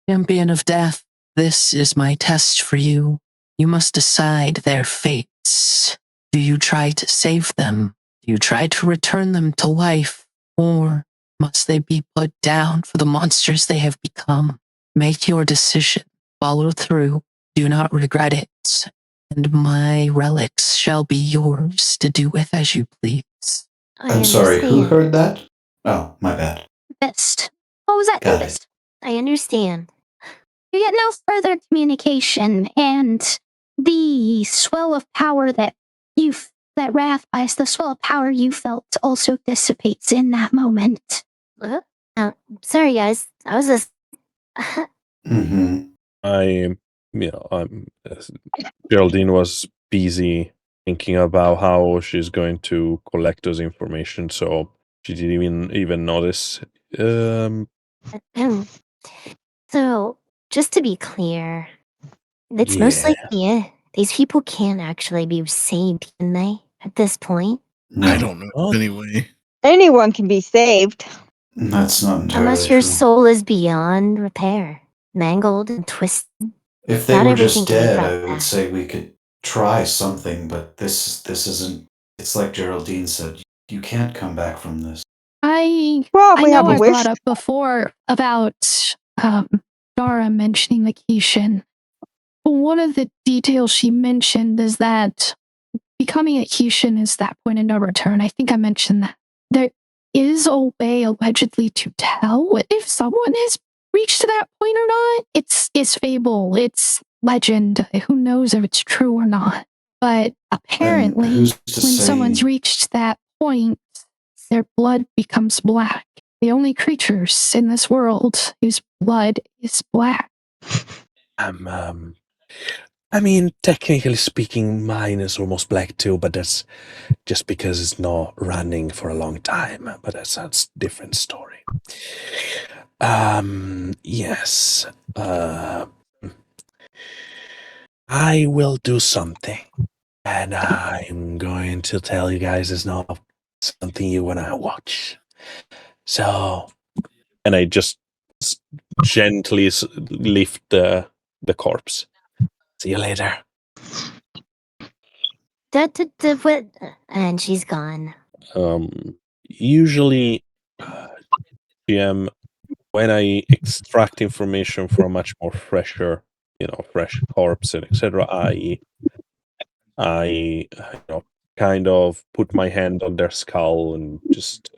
Champion of Death, this is my test for you. You must decide their fates. Do you try to save them? Do you try to return them to life? Or must they be put down for the monsters they have become? Make your decision. Follow through. Do not regret it. And my relics shall be yours to do with as you please.
I'm sorry, who heard that? Oh, my bad.
Best. What was that?
Got
Best?
I understand.
You get no further communication, and the swell of power that Wrath Bias, the swell of power you felt also dissipates in that moment.
Sorry guys, I was just...
Geraldine was busy thinking about how she's going to collect those information, so she didn't even notice.
So, just to be clear, it's most likely it. These people can't actually be saved, can they, at this point?
No.
I don't know anyway.
Anyone can be saved.
That's not entirely
Unless your
true.
soul is beyond repair, mangled and twisted.
If they
Not
were just
everything can be
dead,
brought
I would
back.
say we could try something, but this isn't. It's like Geraldine said, you can't come back from this.
I
we
know
have a
I
wish.
brought up before about Dara mentioning the Kishin. But one of the details she mentioned is that becoming a Kishin is that point of no return. I think I mentioned that. There is a way allegedly to tell if someone has reached to that point or not. It's fable, it's legend. Who knows if it's true or not? But apparently, when someone's reached that point, their blood becomes black. The only creatures in this world whose blood is black.
I mean, technically speaking, mine is almost black too, but that's just because it's not running for a long time. But that's a different story. Yes. I will do something. And I'm going to tell you guys it's not something you want to watch. So, and I just gently lift the corpse. See you later.
And she's gone.
Usually, GM, when I extract information from a much more fresher, fresh corpse and etc., I kind of put my hand on their skull and just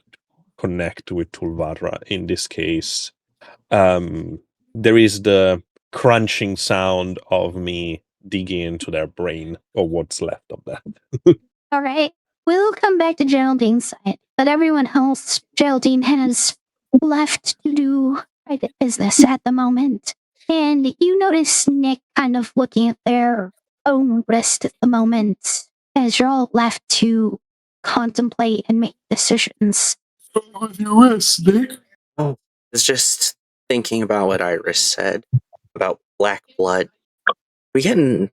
connect with Tulvara in this case. There is the crunching sound of me digging into their brain, or what's left of that.
All right. We'll come back to Geraldine's side, but everyone else, Geraldine has left to do private business at the moment. And you notice Nick kind of looking at their own wrist at the moment as you're all left to contemplate and make decisions.
With your wrist, Nick.
Oh, I was just thinking about what Iris said about black blood. We've been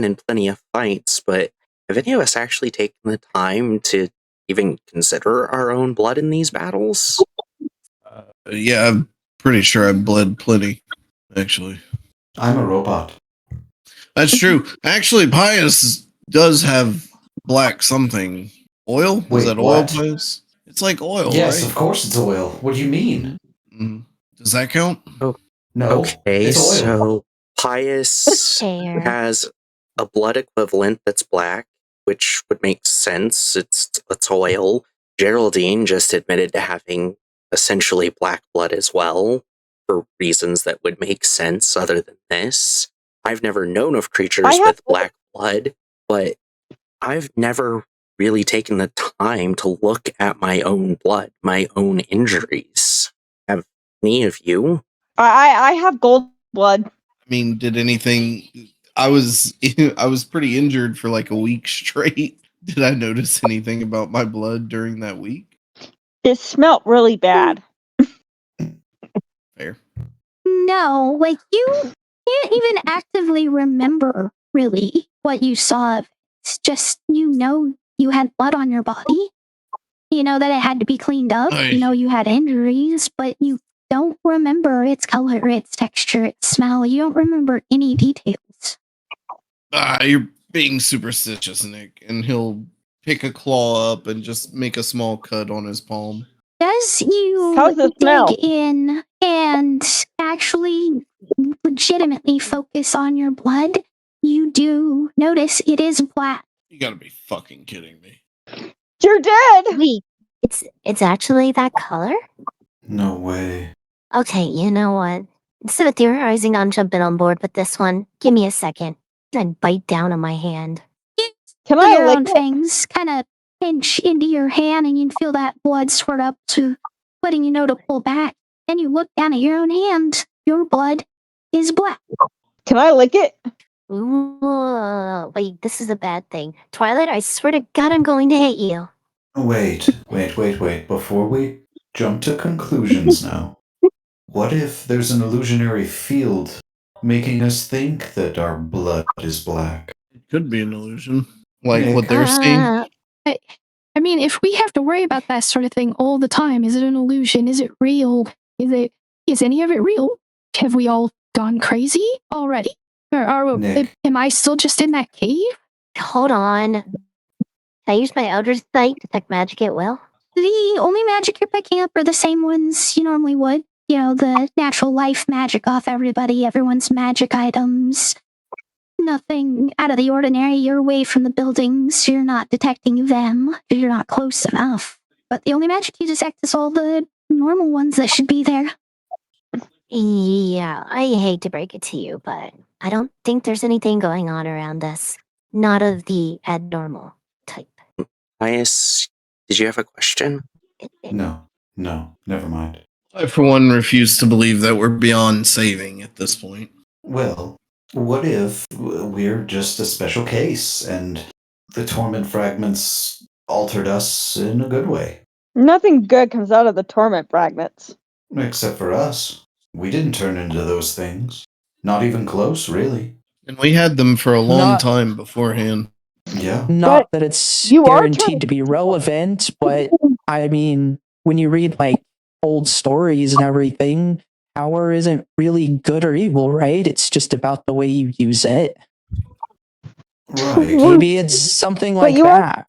in plenty of fights, but have any of us actually taken the time to even consider our own blood in these battles?
Yeah, I'm pretty sure I bled plenty, actually.
I'm a robot.
That's true. Actually, Pius does have black something. Oil? Was
Wait,
that oil,
what?
Pius? It's like oil,
Yes,
right?
of course it's oil. What do you mean?
Does that count?
Oh,
No,
okay,
it's oil.
so Pius
Fair.
has a blood equivalent that's black, which would make sense. It's oil. Geraldine just admitted to having essentially black blood as well, for reasons that would make sense other than this. I've never known of creatures with black blood, but I've never really taken the time to look at my own blood, my own injuries. Have any of you?
I have gold blood.
I mean, did anything? I was pretty injured for like a week straight. Did I notice anything about my blood during that week?
It smelled really bad.
Fair.
No, like you can't even actively remember really what you saw. It's just you had blood on your body. You know that it had to be cleaned up.
Aye.
You know you had injuries, but you don't remember its color, its texture, its smell. You don't remember any details.
You're being superstitious, Nick. And he'll pick a claw up and just make a small cut on his palm.
As you
How's it smell?
dig in and actually legitimately focus on your blood, you do notice it is black.
You gotta be fucking kidding me.
You're dead.
Wait, it's actually that color?
No way.
Okay, you know what? Instead of theorizing on jumping on board with this one, give me a second. I'd bite down on my hand.
Can
Your
I
own
lick it?
fangs kind of pinch into your hand, and you can feel that blood swirl up to letting you know to pull back. Then you look down at your own hand. Your blood is black.
Can I lick it?
Ooh, wait, this is a bad thing. Twilight, I swear to God I'm going to hate you.
Wait. Before we jump to conclusions now, what if there's an illusionary field making us think that our blood is black?
It could be an illusion. Like
Nick.
what they're seeing.
I mean, if we have to worry about that sort of thing all the time, is it an illusion? Is it real? Is any of it real? Have we all gone crazy already? Or
Nick.
am I still just in that cave?
Hold on. Can I use my Eldritch Sight to detect magic at will?
The only magic you're picking up are the same ones you normally would. You know, the natural life magic off everyone's magic items. Nothing out of the ordinary. You're away from the buildings. You're not detecting them. You're not close enough. But the only magic you detect is all the normal ones that should be there.
Yeah, I hate to break it to you, but I don't think there's anything going on around us. Not of the abnormal type.
Pius, did you have a question?
No, never mind.
I, for one, refuse to believe that we're beyond saving at this point.
Well, what if we're just a special case and the Torment Fragments altered us in a good way?
Nothing good comes out of the Torment Fragments.
Except for us. We didn't turn into those things. Not even close, really.
And we had them for a long
Not-
time beforehand.
Yeah.
Not that it's
you are
guaranteed to be relevant, but I mean, when you read like old stories and everything, power isn't really good or evil, right? It's just about the way you use it.
Right.
Maybe it's something
But
like
you are-
that.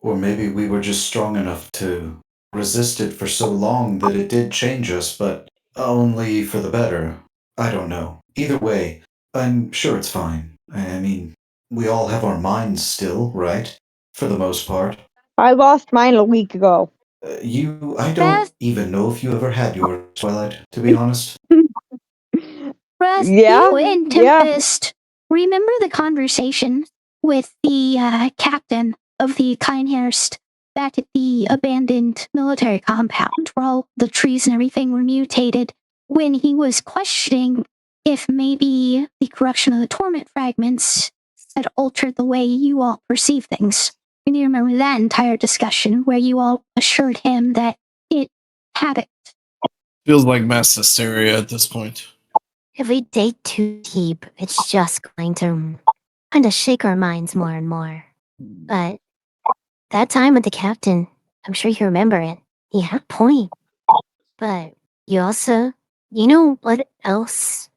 Or maybe we were just strong enough to resist it for so long that it did change us, but only for the better. I don't know. Either way, I'm sure it's fine. I mean, we all have our minds still, right? For the most part.
I lost mine a week ago.
I don't even know if you ever had yours, Twilight, to be honest.
Wrath,
Yeah,
you and
yeah.
Tempest, remember the conversation with the captain of the Kinehurst back at the abandoned military compound where all the trees and everything were mutated when he was questioning if maybe the corruption of the Torment Fragments had altered the way you all perceive things? And you remember that entire discussion where you all assured him that it hadn't.
Feels like mass hysteria at this point.
If we dig too deep, it's just going to kind of shake our minds more and more. But that time with the captain, I'm sure you remember it. He had a point. But you know what else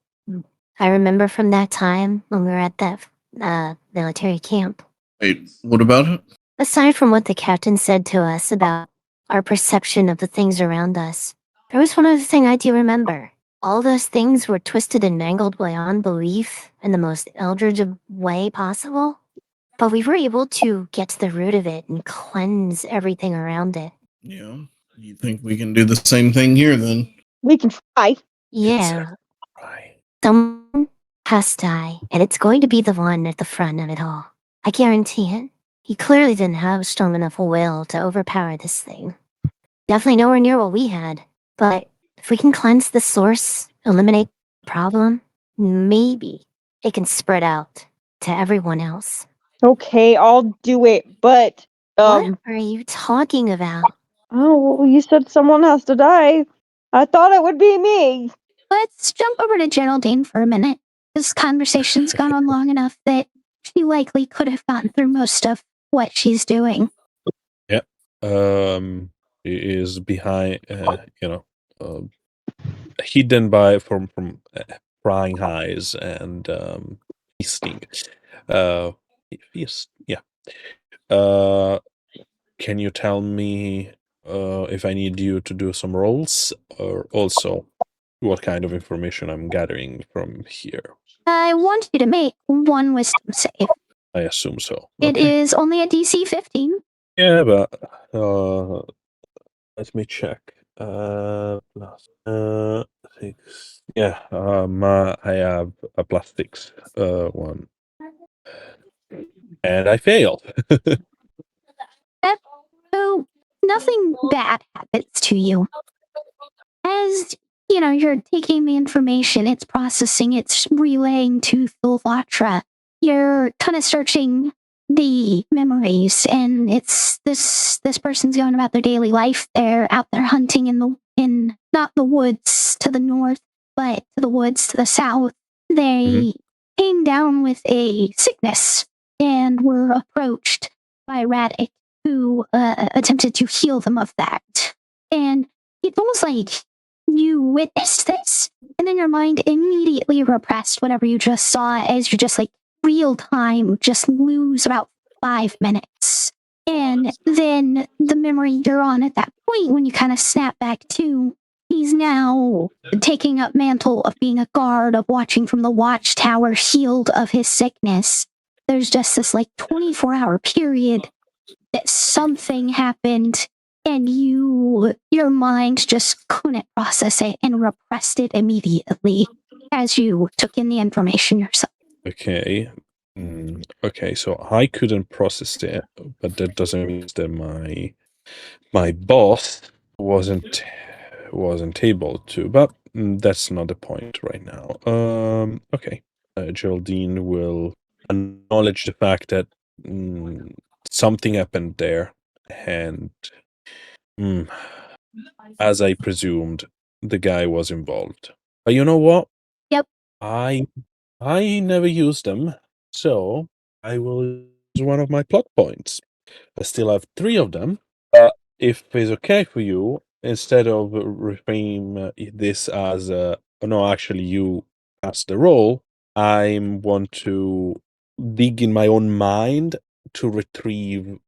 I remember from that time when we were at that military camp?
Wait, what about it?
Aside from what the captain said to us about our perception of the things around us, there was one other thing I do remember. All those things were twisted and mangled beyond belief in the most eldritch way possible. But we were able to get to the root of it and cleanse everything around it.
Yeah. You think we can do the same thing here then?
We can try.
Yeah.
Right.
Someone has to die, and it's going to be the one at the front of it all. I guarantee it. He clearly didn't have a strong enough will to overpower this thing. Definitely nowhere near what we had. But if we can cleanse the source, eliminate the problem, maybe it can spread out to everyone else.
Okay, I'll do it, but
What are you talking about?
oh, well, you said someone has to die. I thought it would be me.
Let's jump over to Geraldine for a minute. This conversation's gone on long enough that she likely could have gotten through most of what she's doing.
Yep. He is behind, hidden by from frying eyes and feasting. Feast. Yeah. Can you tell me if I need you to do some rolls, or also what kind of information I'm gathering from here?
I want you to make one wisdom save.
I assume so.
It is only a DC 15.
Yeah, but let me check. Plus 6. Yeah, I have a plus 6 one, and I failed.
So nothing bad happens to you. As you know, you're taking the information, it's processing, it's relaying to Thulvatra. You're kind of searching the memories, and it's this person's going about their daily life. They're out there hunting in not the woods to the north, but to the woods to the south. They came down with a sickness and were approached by Radek, who attempted to heal them of that. And it's almost like you witnessed this, and then your mind immediately repressed whatever you just saw as you just like real time just lose about 5 minutes. And then the memory you're on at that point when you kind of snap back to, he's now taking up mantle of being a guard, of watching from the watchtower, healed of his sickness. There's just this like 24-hour period that something happened and your mind just couldn't process it and repressed it immediately as you took in the information yourself.
Okay. Okay, so I couldn't process it, but that doesn't mean that my boss wasn't able to. But that's not the point right now. Okay. Geraldine will acknowledge the fact that something happened there, and as I presumed, the guy was involved. But you know what?
Yep.
I never used them, so I will use one of my plot points. I still have 3 of them. If it's okay for you, instead of reframe this as no, actually you cast the role, I want to dig in my own mind to retrieve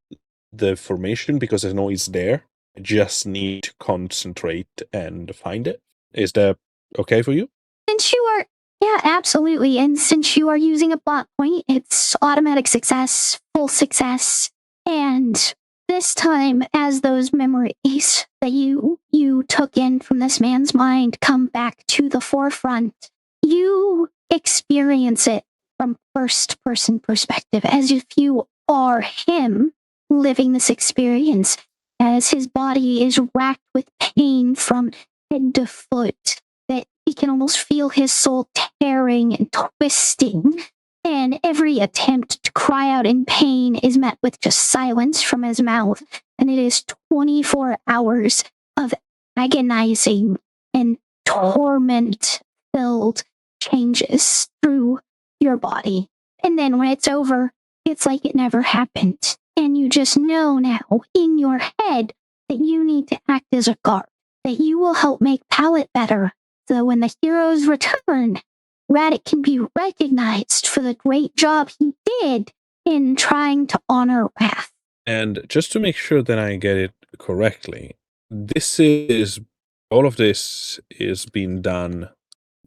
the information because I know it's there. I just need to concentrate and find it. Is that okay for you?
Since you are Yeah, absolutely. And since you are using a plot point, it's automatic success, full success. And this time, as those memories that you took in from this man's mind come back to the forefront, you experience it from first person perspective, as if you are him living this experience, as his body is racked with pain from head to foot, that he can almost feel his soul tearing and twisting. And every attempt to cry out in pain is met with just silence from his mouth. And it is 24 hours of agonizing and torment filled changes through your body. And then when it's over, it's like it never happened. And you just know now in your head that you need to act as a guard, that you will help make Pallet better. So when the heroes return, Radek can be recognized for the great job he did in trying to honor Wrath.
And just to make sure that I get it correctly, all of this is being done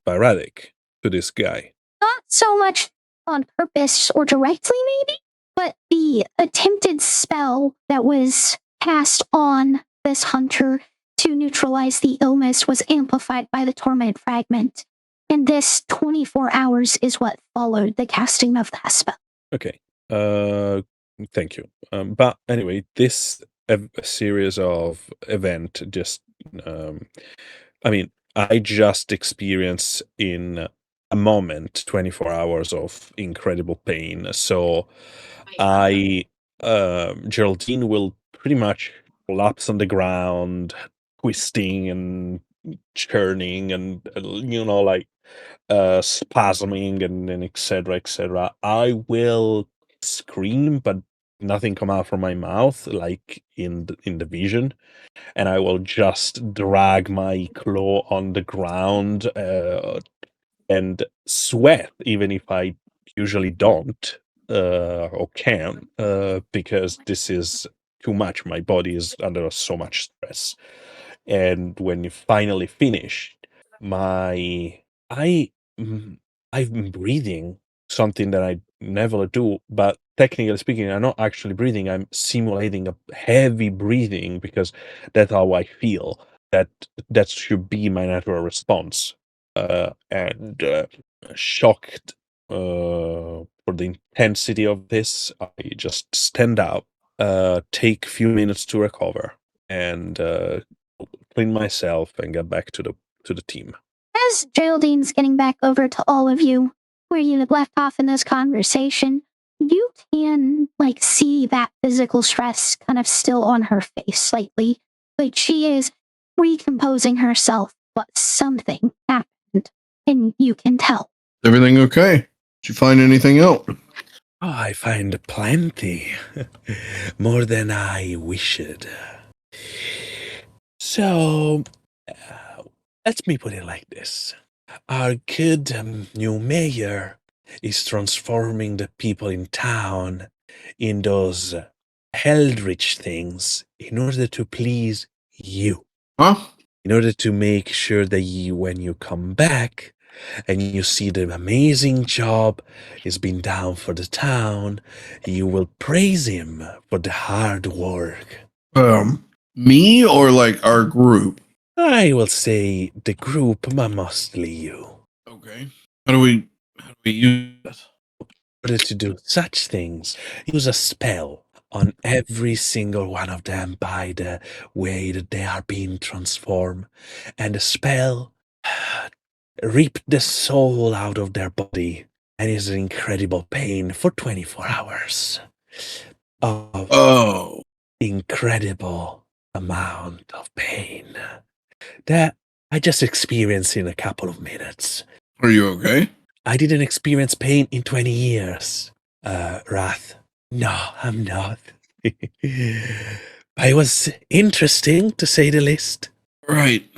by Radek to this guy.
Not so much on purpose or directly, maybe, but the attempted spell that was cast on this hunter to neutralize the illness was amplified by the Torment Fragment. And this 24 hours is what followed the casting of that spell.
Okay. Thank you. But anyway, this series of event just, I just experienced in a moment 24 hours of incredible pain. So Geraldine will pretty much collapse on the ground, twisting and churning and, spasming and etc. etc. I will scream, but nothing come out from my mouth, like in the vision, and I will just drag my claw on the ground and sweat, even if I usually don't or can, because this is too much. My body is under so much stress, and when you finally finish, I've been breathing, something that I never do, but technically speaking, I'm not actually breathing. I'm simulating a heavy breathing because that's how I feel. That should be my natural response. And shocked for the intensity of this, I just stand up, take a few minutes to recover, and clean myself and get back to the team.
As Geraldine's getting back over to all of you, where you had left off in this conversation, you can see that physical stress kind of still on her face slightly. But she is recomposing herself, but something happened, and you can tell.
Everything okay? Did you find anything out?
Oh, I find plenty. More than I wished. So, let me put it like this. Our good new mayor is transforming the people in town in those Eldritch things in order to please you.
Huh?
In order to make sure that when you come back and you see the amazing job he's been done for the town, you will praise him for the hard work.
Me or our group?
I will say the group, but mostly you.
Okay. How do we use that?
In order to do such things, use a spell on every single one of them by the way that they are being transformed. And the spell rip the soul out of their body, and is an incredible pain for 24 hours.
Oh.
Incredible amount of pain that I just experienced in a couple of minutes.
Are you okay?
I didn't experience pain in 20 years, Wrath. No, I'm not. But it was interesting, to say the least.
Right.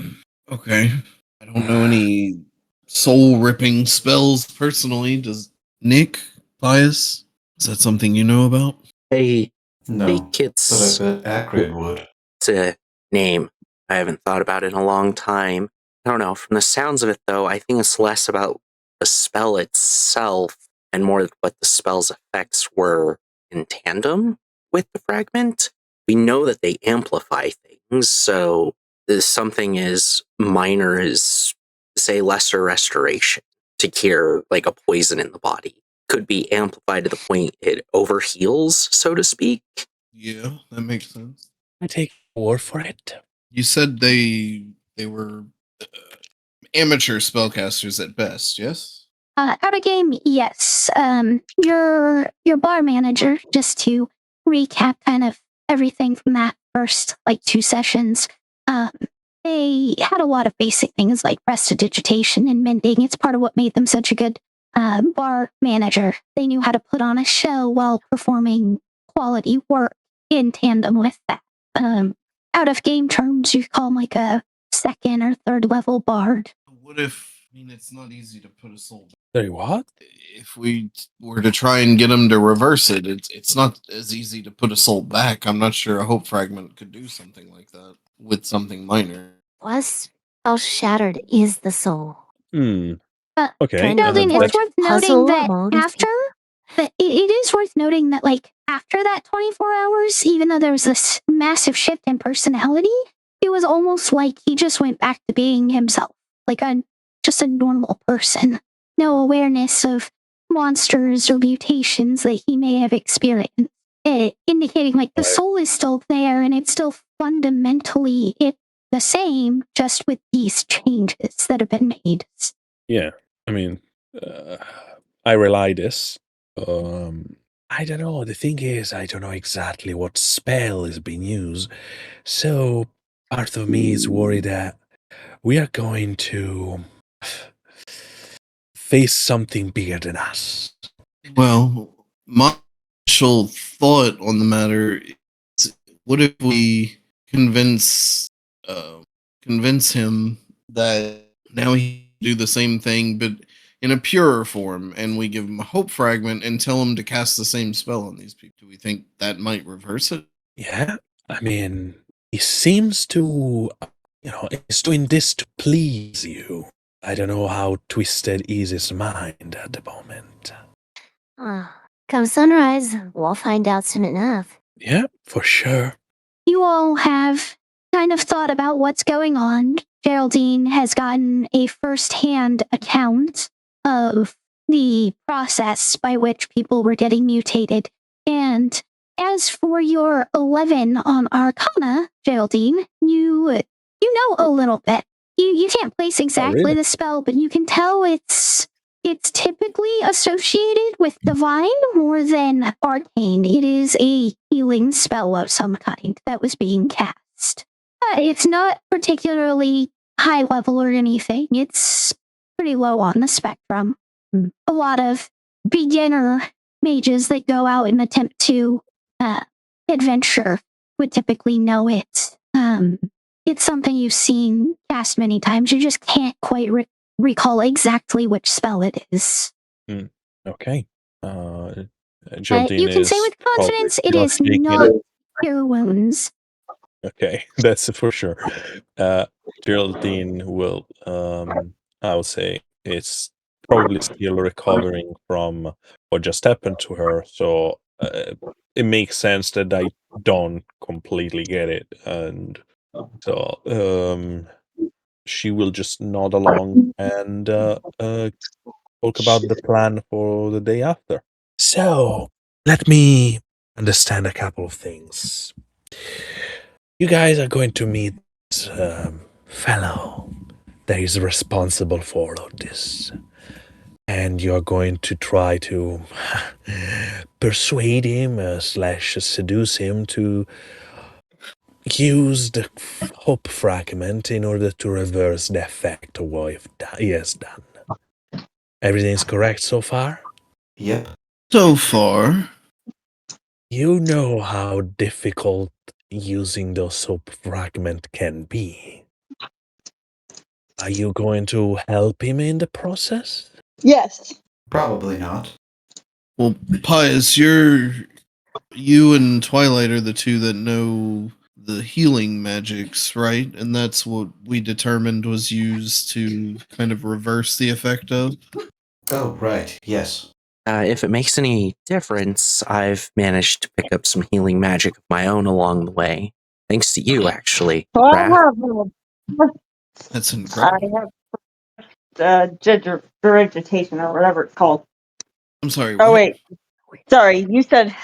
Okay. I don't know any soul-ripping spells personally. Does Nick, Pius, is that something you know about?
I
No,
think it's
but I bet Acrid would.
It's a name I haven't thought about in a long time. I don't know. From the sounds of it, though, I think it's less about the spell itself and more what the spell's effects were in tandem with the fragment. We know that they amplify things, so something as minor as, say, lesser restoration to cure like a poison in the body could be amplified to the point it overheals, so to speak.
Yeah, that makes sense.
I take war for it.
You said they were amateur spellcasters at best, yes?
Out of game, yes. Your bar manager, just to recap kind of everything from that first like 2 sessions, they had a lot of basic things like prestidigitation and mending. It's part of what made them such a good bar manager. They knew how to put on a show while performing quality work in tandem with that. Out of game terms, you call them like a 2nd or 3rd level bard.
What if, I mean, it's not easy to put a soul.
Sorry, what?
If we were to try and get them to reverse it, it's not as easy to put a soul back. I'm not sure a hope fragment could do something like that with something minor.
Plus, how shattered is the soul?
Okay.
Geraldine, it's worth noting that it is worth noting that, like, after that 24 hours, even though there was this massive shift in personality, it was almost like he just went back to being himself, like just a normal person. No awareness of monsters or mutations that he may have experienced, indicating like the soul is still there and it's still fundamentally the same, just with these changes that have been made.
Yeah, I mean, I rely this. I don't know. The thing is, I don't know exactly what spell is being used. So part of me is worried that we are going to face something bigger than us.
Well, my initial thought on the matter is, what if we convince him that now he can do the same thing, but in a purer form, and we give him a hope fragment and tell him to cast the same spell on these people? Do we think that might reverse it?
Yeah, I mean, he seems to, he's doing this to please you. I don't know how twisted is his mind at the moment.
Come sunrise, we'll find out soon enough.
Yeah, for sure.
You all have kind of thought about what's going on. Geraldine has gotten a first-hand account of the process by which people were getting mutated. And as for your 11 on Arcana, Geraldine, you know a little bit. You can't place exactly the spell, but you can tell it's typically associated with divine more than arcane. It is a healing spell of some kind that was being cast. It's not particularly high level or anything. It's pretty low on the spectrum. A lot of beginner mages that go out and attempt to adventure would typically know it. It's something you've seen cast many times. You just can't quite recall exactly which spell it is.
Okay.
Geraldine, you can say with confidence it is not Cure Wounds.
Okay, that's for sure. Geraldine will, I would say, is probably still recovering from what just happened to her, so it makes sense that I don't completely get it, and so she will just nod along and talk about the plan for the day after. So, let me understand a couple of things. You guys are going to meet this fellow that is responsible for all of this. And you're going to try to persuade him / seduce him to use the hope fragment in order to reverse the effect of what he has done. Everything's correct so far?
Yep.
So far.
You know how difficult using those hope fragment can be. Are you going to help him in the process?
Yes.
Probably not.
Well, Pius, you and Twilight are the two that know the healing magics, right? And that's what we determined was used to kind of reverse the effect of.
Oh, right. Yes.
If it makes any difference, I've managed to pick up some healing magic of my own along the way. Thanks to you, actually.
So I
Wrath.
have,
That's
I
incredible.
have vegetation or whatever it's called.
I'm sorry.
Oh
What?
wait, sorry. You said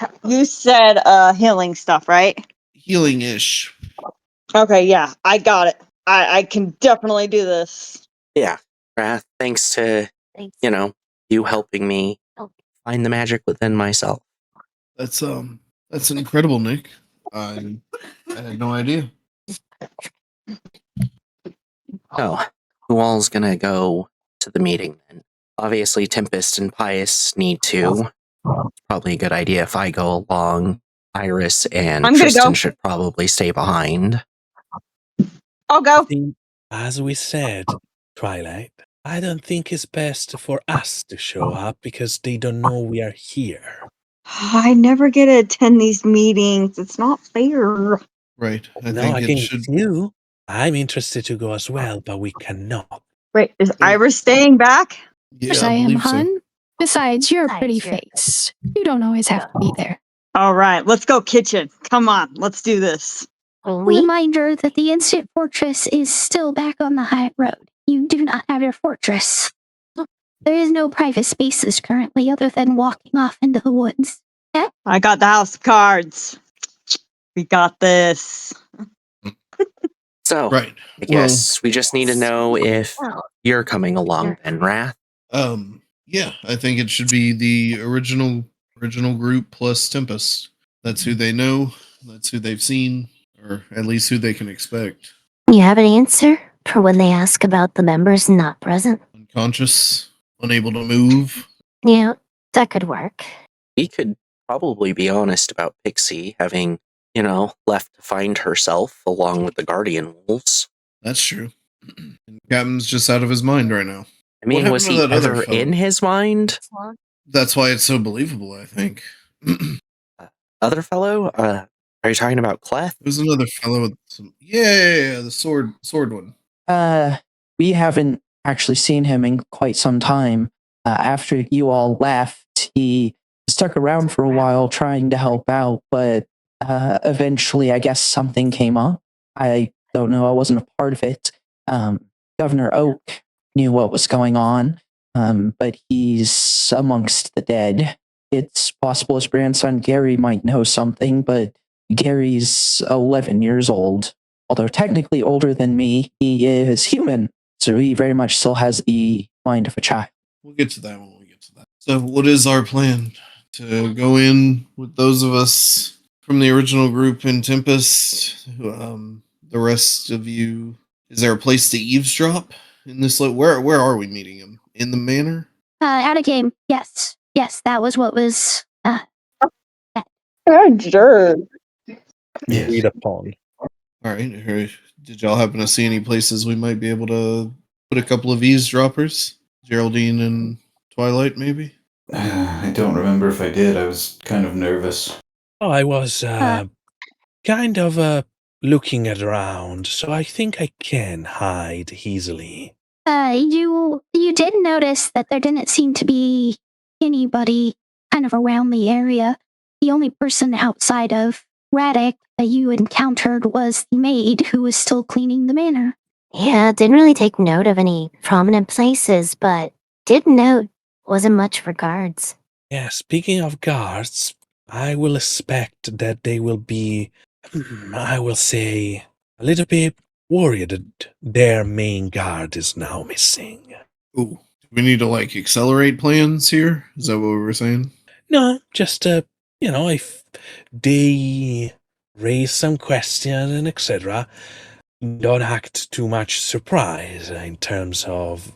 healing stuff, right?
Healing-ish.
Okay, yeah, I got it. I can definitely do this.
Yeah, Wrath, thanks to, you helping me find the magic within myself.
That's incredible, Nick. I had no idea.
Oh, who all's gonna go to the meeting then? Obviously, Tempest and Pius need to. It's probably a good idea if I go along. Iris and
I'm gonna
Tristan
go.
should probably stay behind.
I'll go.
As we said, Twilight, I don't think it's best for us to show up because they don't know we are here.
I never get to attend these meetings. It's not fair.
Right. I
I
think
think
should.
it's you. I'm interested to go as well, but we cannot.
Wait, is Iris staying back?
Yeah,
Yes,
I
I am,
believe so.
hun. Besides, you're a pretty face. You don't always have to be there.
All right, let's go kitchen. Come on, let's do this.
Reminder that the ancient fortress is still back on the high road. You do not have your fortress. There is no private spaces currently other than walking off into the woods.
I got the house of cards. We got this.
So,
Right.
I guess we just need to know if you're coming along then, Wrath.
Yeah, I think it should be the original group plus Tempest. That's who they know. That's who they've seen, or at least who they can expect.
You have an answer for when they ask about the members not present?
Unconscious, unable to move.
Yeah, that could work.
We could probably be honest about Pixie having, left to find herself along with the Guardian Wolves.
That's true. Captain's just out of his mind right now.
I mean, was he ever in his mind?
That's why it's so believable, I think.
Other fellow? Are you talking about Cleth?
There's another fellow with some... Yeah, the sword one.
We haven't actually seen him in quite some time. After you all left, he stuck around for a while trying to help out, but eventually I guess something came up. I don't know, I wasn't a part of it. Governor Oak knew what was going on, but he's amongst the dead. It's possible his grandson Gary might know something, but Gary's 11 years old. Although technically older than me, he is human, so he very much still has the mind of a child.
We'll get to that when we get to that. So what is our plan? To go in with those of us from the original group in Tempest? The rest of you... Is there a place to eavesdrop in this? Where are we meeting him? In the manor?
Out of game. Yes, that was what was.
Jerk.
Agreed upon.
All right. Did y'all happen to see any places we might be able to put a couple of eavesdroppers? Geraldine and Twilight, maybe?
I don't remember if I did. I was kind of nervous.
Oh, I was kind of looking around, so I think I can hide easily.
You did notice that there didn't seem to be anybody kind of around the area. The only person outside of Radek that you encountered was the maid who was still cleaning the manor.
Yeah, didn't really take note of any prominent places, but did note wasn't much for guards.
Yeah, speaking of guards, I will expect that they will be, I will say, a little bit worried that their main guard is now missing.
Ooh. Do we need to, accelerate plans here? Is that what we were saying?
No, just, if they raise some question and etc., don't act too much surprise in terms of...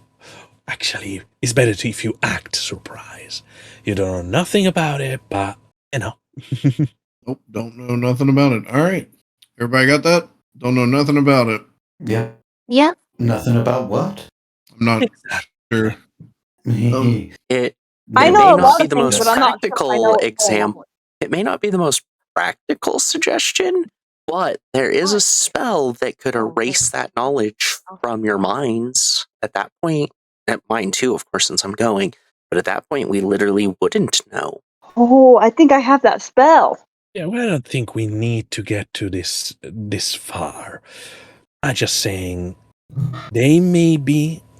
Actually, it's better if you act surprised. You don't know nothing about it, but,
Nope, don't know nothing about it. All right. Everybody got that? Don't know nothing about it.
Yep.
Yep.
Nothing about what?
I'm not sure.
It
I
may
know a
not
lot
be
of
the
things,
most
but I'm not sure if I know
practical
it all.
example. It may not be the most practical suggestion, but there is a spell that could erase that knowledge from your minds at that point. At mine too, of course, since I'm going. But at that point, we literally wouldn't know.
Oh, I think I have that spell.
Yeah, well, I don't think we need to get to this far. I'm just saying they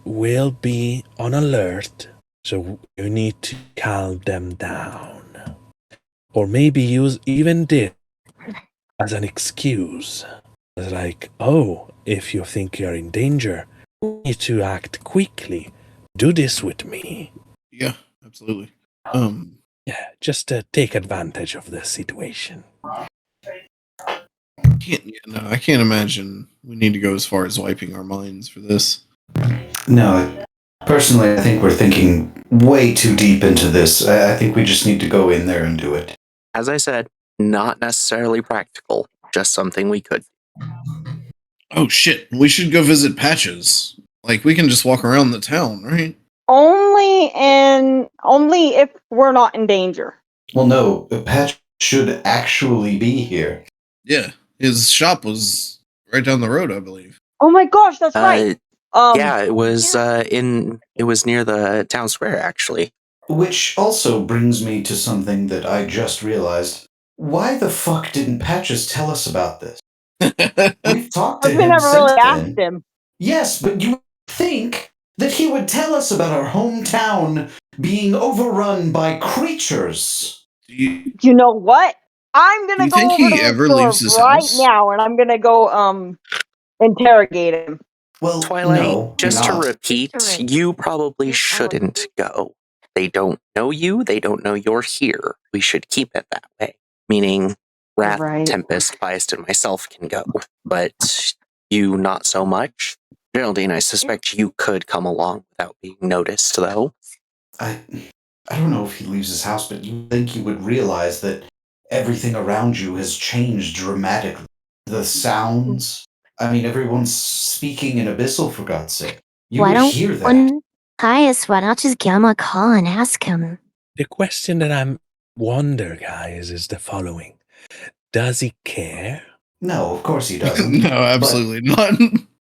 will be on alert, so you need to calm them down. Or maybe use even this as an excuse. It's like, oh, if you think you're in danger, you need to act quickly. Do this with me.
Yeah, absolutely.
Yeah, just to take advantage of the situation.
I can't imagine we need to go as far as wiping our minds for this.
No, personally, I think we're thinking way too deep into this. I think we just need to go in there and do it.
As I said, not necessarily practical, just something we could.
Oh shit, we should go visit Patches. Like, we can just walk around the town, right?
Only if we're not in danger.
Well, no, Patch should actually be here.
Yeah, his shop was right down the road, I believe.
Oh my gosh, that's right.
Yeah, it was near the town square, actually.
Which also brings me to something that I just realized. Why the fuck didn't Patches tell us about this? We've talked to
We
him
never
since
really
then.
asked him.
Yes, but you think that he would tell us about our hometown being overrun by creatures.
You know what? I'm gonna go over to the store right now, and I'm gonna go interrogate him.
Well,
Twilight,
no,
just
you're
to
not.
repeat, you probably shouldn't go. They don't know you. They don't know you're here. We should keep it that way. Meaning, Wrath, Tempest, Biased, and myself can go, but you not so much. Geraldine, I suspect you could come along without being noticed, though.
I don't know if he leaves his house, but you think he would realize that everything around you has changed dramatically. The sounds. I mean, everyone's speaking in Abyssal, for God's sake. You
Why
would
don't
hear that.
Caius, why not just give him a call and ask him?
The question that I wonder, guys, is the following. Does he care?
No, of course he doesn't.
No, absolutely not.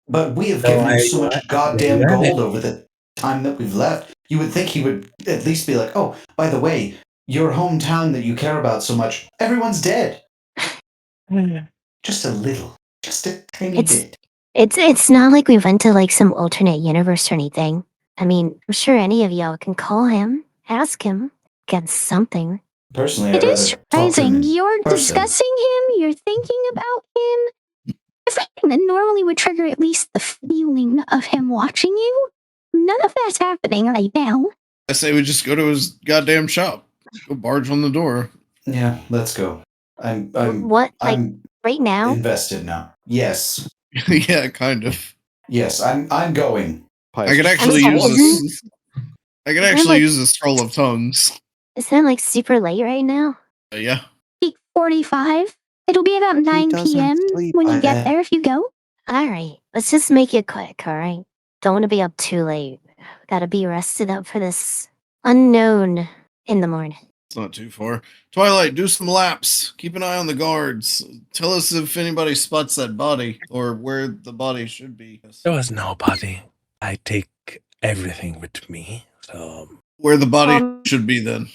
But we have given him so much goddamn gold over the time that we've left. You would think he would at least be like, oh, by the way, your hometown that you care about so much, everyone's dead. Just a little. Just a tiny bit.
It's not like we went to like some alternate universe or anything. I mean, I'm sure any of y'all can call him, ask him, get something.
Personally,
It is surprising. You're discussing him, you're thinking about him. Everything that normally would trigger at least the feeling of him watching you, none of that's happening right now.
I say we just go to his goddamn shop. Go barge on the door.
Yeah, let's go. I'm
right now?
Invested now. Yes.
Yeah, kind of.
Yes, I'm going.
I could actually use use a scroll of tongues.
Is that like super late right now?
Yeah.
8:45. It'll be about 9 p.m. when you get there if you go.
All right, let's just make it quick, all right? Don't want to be up too late. Gotta be rested up for this unknown in the morning.
It's not too far. Twilight, do some laps. Keep an eye on the guards. Tell us if anybody spots that body or where the body should be.
There was nobody. I take everything with me, so...
Where the body should be, then.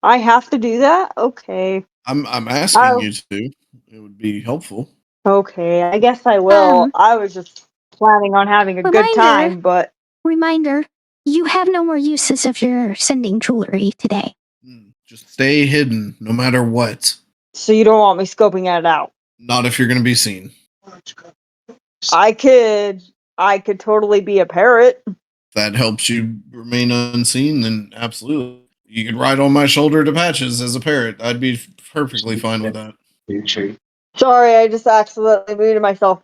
I have to do that? Okay.
I'm asking you to. It would be helpful.
Okay, I guess I will. I was just planning on having a good time, but...
Reminder, you have no more uses of your sending jewelry today.
Just stay hidden, no matter what.
So you don't want me scoping it out?
Not if you're going to be seen.
I could totally be a parrot.
If that helps you remain unseen, then absolutely. You could ride on my shoulder to Patches as a parrot. I'd be perfectly fine with that.
Sorry, I just accidentally muted myself.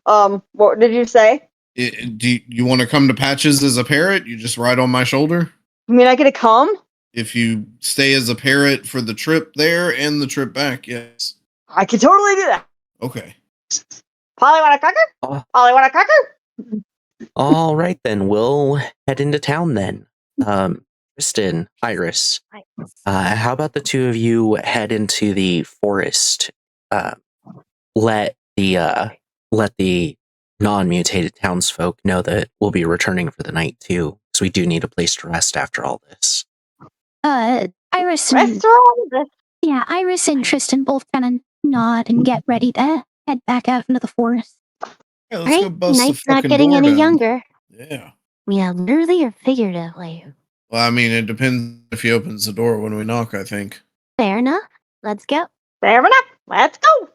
What did you say?
Do you want to come to Patches as a parrot? You just ride on my shoulder?
You mean I get to come?
If you stay as a parrot for the trip there and the trip back, yes.
I can totally do that.
Okay.
Polly, want a cracker? Polly, want a cracker?
All right, then. We'll head into town, then. Kristen, Iris, how about the two of you head into the forest? Let the non-mutated townsfolk know that we'll be returning for the night, too, because we do need a place to rest after all this.
Iris and
Restaurant?
yeah, Iris and Tristan both kind of nod and get ready to head back out into the forest.
Yeah, let's go
Right?
bust the
Night's not
fucking
getting
door
any
down.
younger.
Yeah.
Yeah, literally or figuratively.
Well, I mean, it depends if he opens the door when we knock, I think.
Fair enough. Let's go.
Fair enough. Let's go.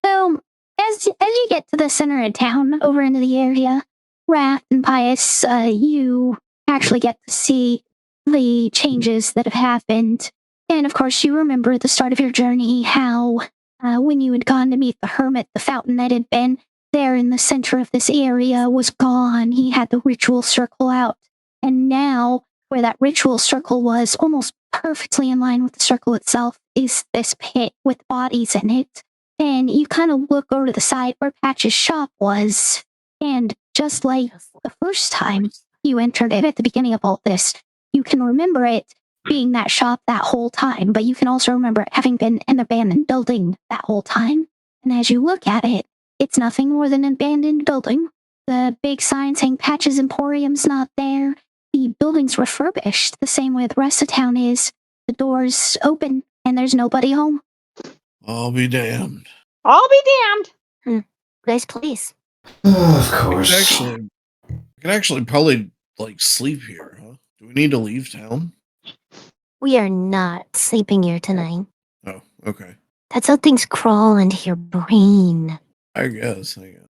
So, as you get to the center of town, over into the area, Wrath and Pius, you actually get to see the changes that have happened. And of course, you remember at the start of your journey how, when you had gone to meet the hermit, the fountain that had been there in the center of this area was gone. He had the ritual circle out. And now, where that ritual circle was, almost perfectly in line with the circle itself, is this pit with bodies in it. And you kind of look over to the side where Patch's shop was. And just like the first time you entered it at the beginning of all this, you can remember it being that shop that whole time, but you can also remember it having been an abandoned building that whole time. And as you look at it, it's nothing more than an abandoned building. The big sign saying Patch's Emporium's not there. The building's refurbished the same way the rest of town is. The door's open and there's nobody home.
I'll be damned.
I'll be damned.
Nice place.
Of course.
I could actually probably like sleep here, huh? Do we need to leave town?
We are not sleeping here tonight.
Oh, okay.
That's how things crawl into your brain.
I guess.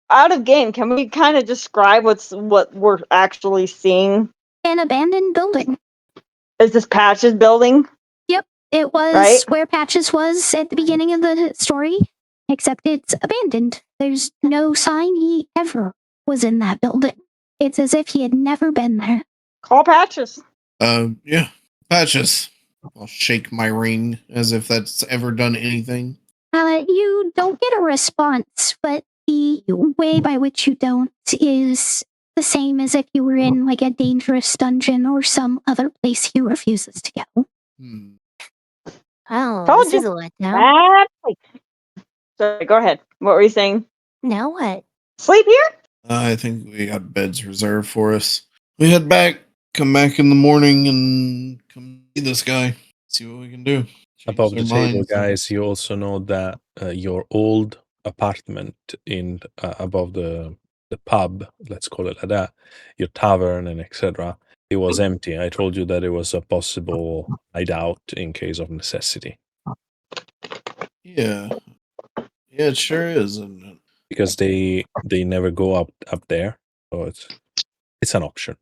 Out of game, can we kind of describe what we're actually seeing?
An abandoned building.
Is this Patch's building?
Yep, it was
Right?
where Patches was at the beginning of the story, except it's abandoned. There's no sign he ever was in that building. It's as if he had never been there.
Call Patches.
Yeah. Patches. I'll shake my ring as if that's ever done anything.
You don't get a response, but the way by which you don't is the same as if you were in like a dangerous dungeon or some other place he refuses to go.
Oh,
Told
this
you.
is a letdown.
Bad place. Sorry, go ahead. What were you saying?
Now what?
Sleep here?
I think we got beds reserved for us. We head back, come back in the morning, and come see this guy. See what we can do.
Above the
Change their
table,
minds.
guys, you also know that your old apartment in above the pub, let's call it like that, your tavern and etc., it was empty. I told you that it was a possible hideout in case of necessity.
Yeah. Yeah, it sure is, isn't it?
Because they never go up there, so it's an option.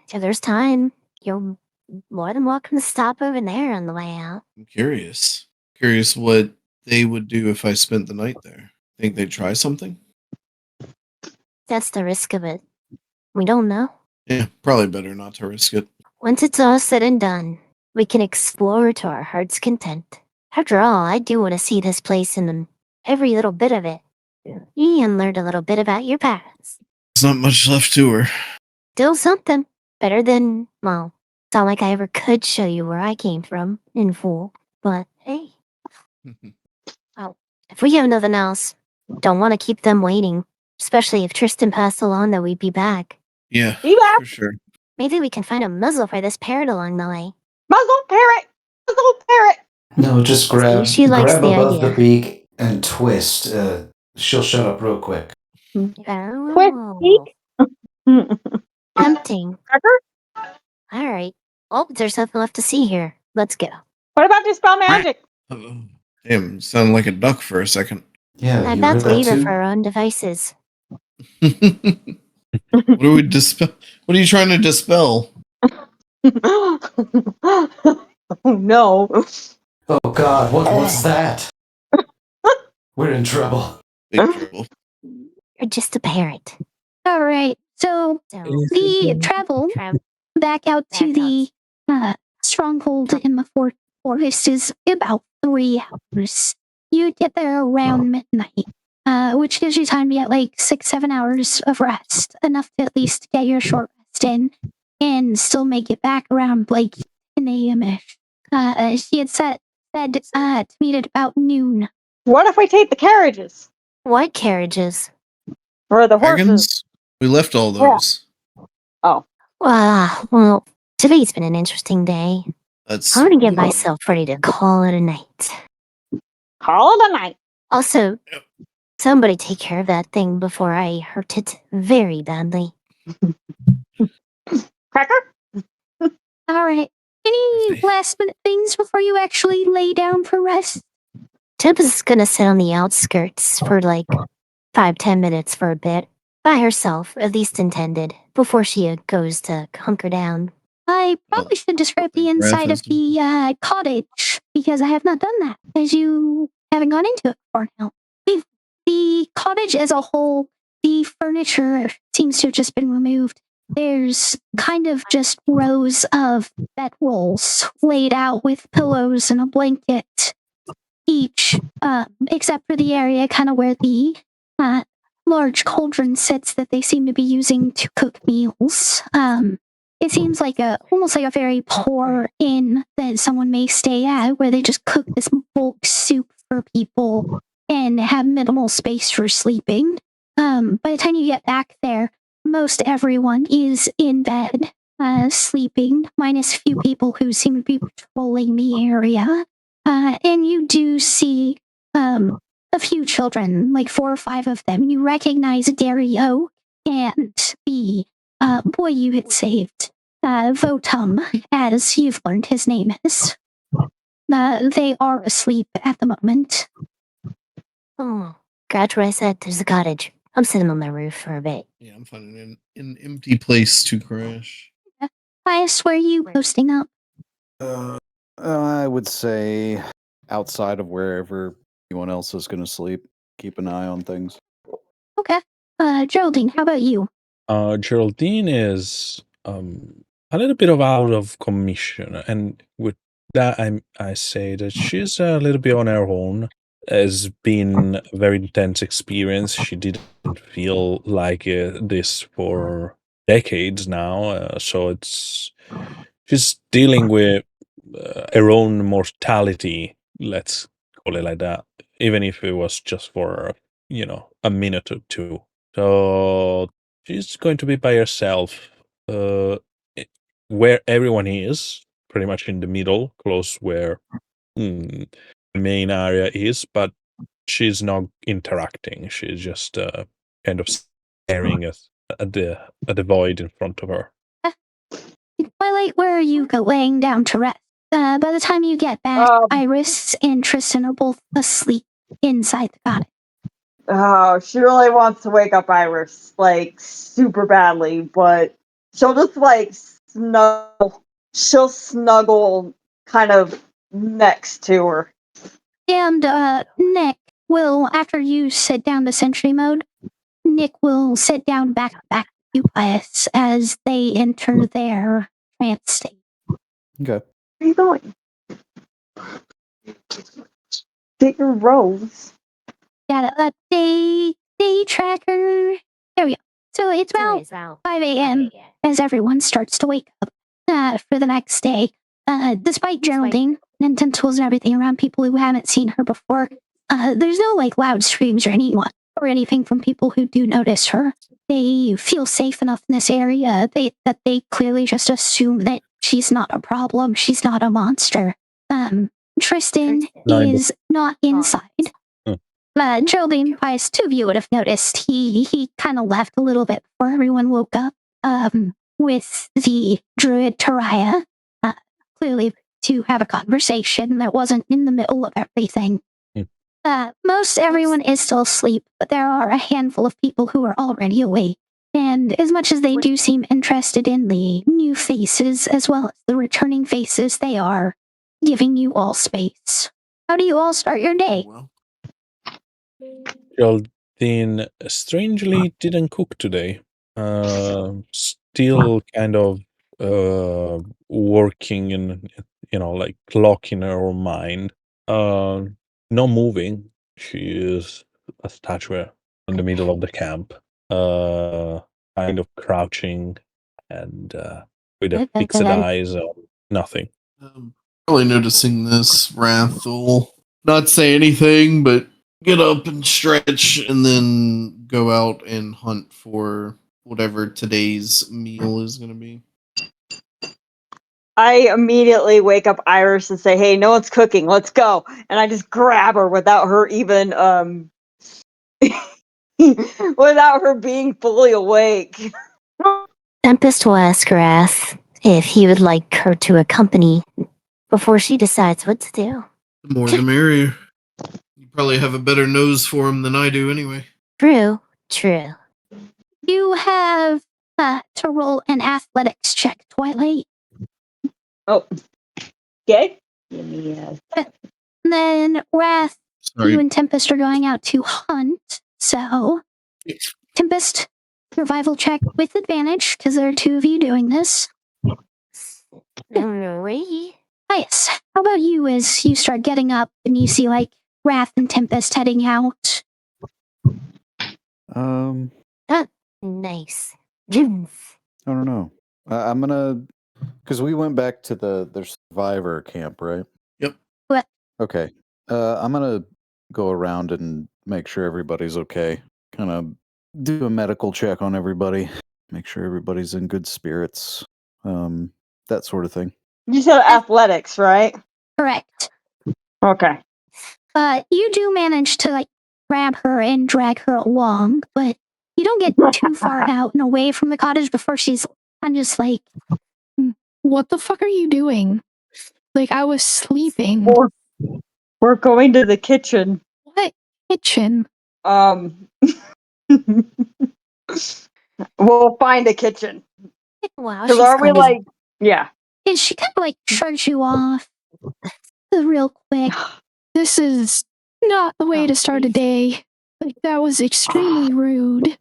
So there's time. You're more than welcome to stop over there on the way out.
I'm curious. Curious what they would do if I spent the night there. Think they'd try something?
That's the risk of it. We don't know.
Yeah, probably better not to risk it.
Once it's all said and done, we can explore to our heart's content. After all, I do want to see this place and every little bit of it. And learned a little bit about your past.
There's not much left to her.
Still something. Better than, well, it's not like I ever could show you where I came from in full. But hey. Well, if we have nothing else, don't want to keep them waiting. Especially if Tristan passed along that we'd be back.
Yeah,
Be back.
for sure.
Maybe we can find a muzzle for this parrot along the way.
Muzzle parrot. Muzzle parrot.
No, just grab
She likes
grab
the
above
idea.
the beak and twist. She'll shut up real quick.
Oh, tempting.
Cracker?
All right. Oh, there's nothing left to see here. Let's go.
What about dispel magic?
Damn, sounded like a duck for a second.
Yeah,
I'm
you
about
heard
to
that
leave her
too?
for our own devices.
What do we dispel? What are you trying to dispel?
Oh no.
Oh God, what was that? We're in trouble.
Big trouble.
You're just a parrot.
All right, so
So,
we travel back out to the stronghold in the forest is about 3 hours. You get there around midnight, which gives you time to get like 6-7 hours of rest, enough to at least get your short rest in, and still make it back around like 10 a.m.-ish. She had said to meet at about noon.
What if we take the carriages?
what carriages?
Or the horses?
Wagons? We left all those.
Oh.
Well, today's been an interesting day.
That's
I'm gonna get myself ready to call it a night.
Call it a night.
Also, somebody take care of that thing before I hurt it very badly.
Cracker?
All right. Any last minute things before you actually lay down for rest?
Tibbs is gonna sit on the outskirts for like 5-10 minutes for a bit. By herself, at least intended, before she goes to hunker down.
I probably should describe the inside of the cottage, because I have not done that, as you haven't gone into it before now. The cottage as a whole, the furniture seems to have just been removed. There's kind of just rows of bedrolls laid out with pillows and a blanket each, except for the area kind of where the large cauldron sits that they seem to be using to cook meals. It seems like almost like a very poor inn that someone may stay at, where they just cook this bulk soup for people and have minimal space for sleeping. By the time you get back there, most everyone is in bed, sleeping, minus a few people who seem to be patrolling the area. And you do see a few children, like 4 or 5 of them. You recognize Dario and the boy you had saved, Votum, as you've learned his name is. They are asleep at the moment.
Oh, Gratch, I said there's a cottage. I'm sitting on my roof for a bit.
Yeah, I'm finding an empty place to crash.
Pius, where are you posting up?
I would say outside of wherever anyone else is going to sleep. Keep an eye on things.
Okay. Geraldine, how about you?
Geraldine is a little bit out of commission, and with that, I say that she's a little bit on her own. Has been a very intense experience. She didn't feel like this for decades now, so she's dealing with her own mortality. Let's call it like that, even if it was just for a minute or two. So she's going to be by herself, where everyone is, pretty much in the middle, close where the main area is, but she's not interacting. She's just kind of staring at the void in front of her.
Twilight, where are you laying down to rest? By the time you get back, Iris and Tristan are both asleep inside the cottage.
Oh, she really wants to wake up Iris, like, super badly, but she'll just, like, snuggle. She'll snuggle kind of next to her.
And, Nick will, after you sit down to sentry mode, Nick will sit down back to you guys as they enter their trance state.
Okay.
Where are you going? Get your rose.
Got a day tracker. There we go. So it's about 5 a.m. as everyone starts to wake up for the next day. Despite Geraldine and tentacles and everything around people who haven't seen her before, there's no like loud screams or anything from people who do notice her. They feel safe enough in this area that they clearly just assume that she's not a problem. She's not a monster. Tristan is not inside. Geraldine, Pius, 2 of you would have noticed he kind of left a little bit before everyone woke up with the druid Taraya, clearly to have a conversation that wasn't in the middle of everything. Most everyone is still asleep, but there are a handful of people who are already awake. And as much as they do seem interested in the new faces as well as the returning faces, they are giving you all space. How do you all start your day?
Geraldine strangely didn't cook today. Still kind of working and like clocking her own mind. Not moving. She is a statue in the middle of the camp, kind of crouching and with a fixed eyes on nothing.
Probably noticing this, Wrath will not say anything, but get up and stretch and then go out and hunt for whatever today's meal is going to be.
I immediately wake up Iris and say, "Hey, no one's cooking. Let's go!" And I just grab her without her even without her being fully awake.
Tempest will ask Wrath if he would like her to accompany before she decides what to do.
The more the merrier. You probably have a better nose for him than I do anyway.
True.
You have to roll an athletics check, Twilight.
Oh. Okay. Give me
Then Wrath,
Sorry.
you and Tempest are going out to hunt. So, Tempest, survival check with advantage, because there are two of you doing this. Nice. How about you as you start getting up and you see, like, Wrath and Tempest heading out?
Nice.
I don't know. I'm gonna, because we went back to their survivor camp, right?
Yep.
What?
Okay. I'm gonna go around and make sure everybody's okay. Kind of do a medical check on everybody. Make sure everybody's in good spirits. That sort of thing.
You said athletics, right?
Correct.
Okay.
You do manage to, like, grab her and drag her along, but you don't get too far out and away from the cottage before she's kind of just like,
What the fuck are you doing? Like, I was sleeping.
We're going to the kitchen.
What kitchen?
We'll find a kitchen.
Wow,
Because are we like, yeah.
and she kind of like shrugs you off real quick.
This is not the way to start a day. Like, that was extremely rude.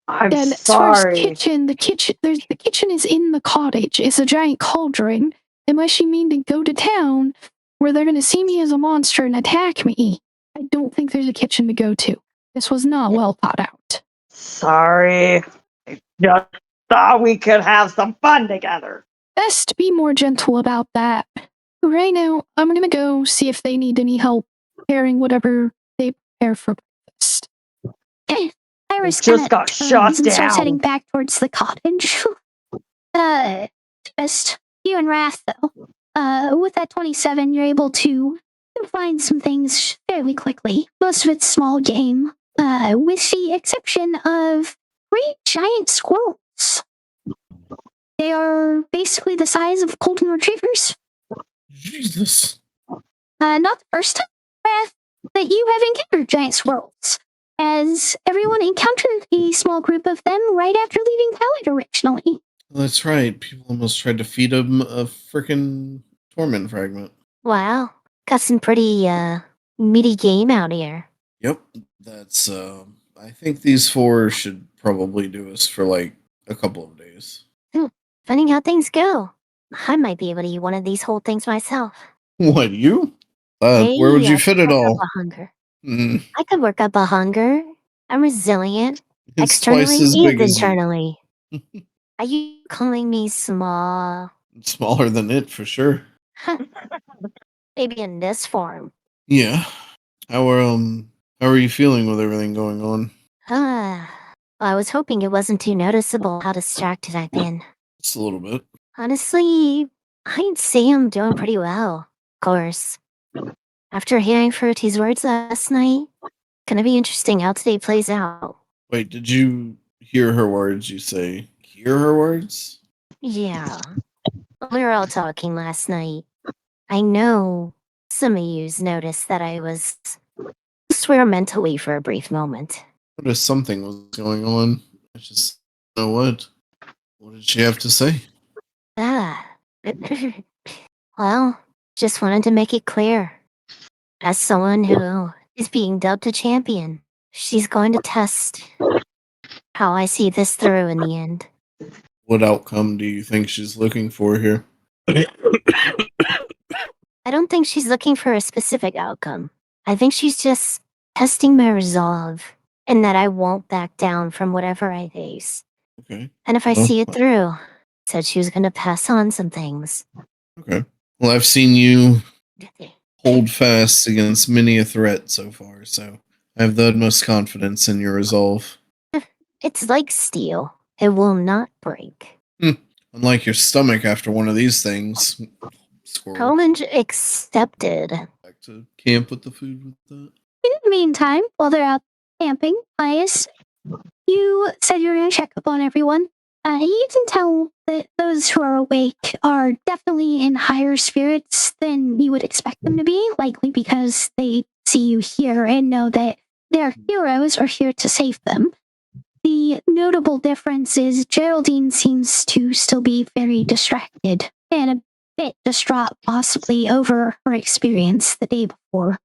I'm
and as far as kitchen, the kitchen is in the cottage. It's a giant cauldron. Unless she mean to go to town where they're gonna see me as a monster and attack me. I don't think there's a kitchen to go to. This was not well thought out.
Sorry. I just thought we could have some fun together.
Best be more gentle about that. Right now, I'm gonna go see if they need any help preparing whatever they prepare for breakfast.
Iris
just got shot
and starts
down.
heading back towards the cottage. Best you and Wrath though. With that 27, you're able to find some things fairly quickly. Most of it's small game, with the exception of 3 giant squirrels. They are basically the size of golden retrievers.
Jesus.
Not the first time, Wrath, that you have encountered giant squirrels, as everyone encountered a small group of them right after leaving Pallet originally.
That's right. People almost tried to feed him a frickin' Torment Fragment.
Wow. Got some pretty, meaty game out here.
Yep. That's, I think these 4 should probably do us for like a couple of days.
Finding how things go. I might be able to eat one of these whole things myself.
What, you? Where would you fit it all?
Hunger.
Mm.
I could work up a hunger. I'm resilient.
It's
externally
twice as
and
big as you.
internally. Are you calling me small?
Smaller than it, for sure.
Maybe in this form.
Yeah. How are you feeling with everything going on?
I was hoping it wasn't too noticeable how distracted I've been.
Just a little bit.
Honestly, I'd say I'm doing pretty well. Of course. After hearing Fruity's words last night, gonna be interesting how today plays out.
Wait, did you hear her words? You say, hear her words?
Yeah. We were all talking last night. I know some of yous noticed that I was mentally for a brief moment.
Noticed something was going on. I just don't know what. What did she have to say?
Well, just wanted to make it clear. As someone who is being dubbed a champion, she's going to test how I see this through in the end.
What outcome do you think she's looking for here?
I don't think she's looking for a specific outcome. I think she's just testing my resolve and that I won't back down from whatever I face.
Okay.
And if I see it through, said she was going to pass on some things.
Okay. Well, I've seen you hold fast against many a threat so far, so I have the utmost confidence in your resolve.
It's like steel. It will not break.
Well, Unlike your stomach after one of these things. Squirrel.
Challenge accepted.
Back to camp with the food with that.
In the meantime, while they're out camping, Pius, you said you were going to check up on everyone. You can tell that those who are awake are definitely in higher spirits than you would expect them to be, likely because they see you here and know that their heroes are here to save them. The notable difference is Geraldine seems to still be very distracted and a bit distraught, possibly over her experience the day before.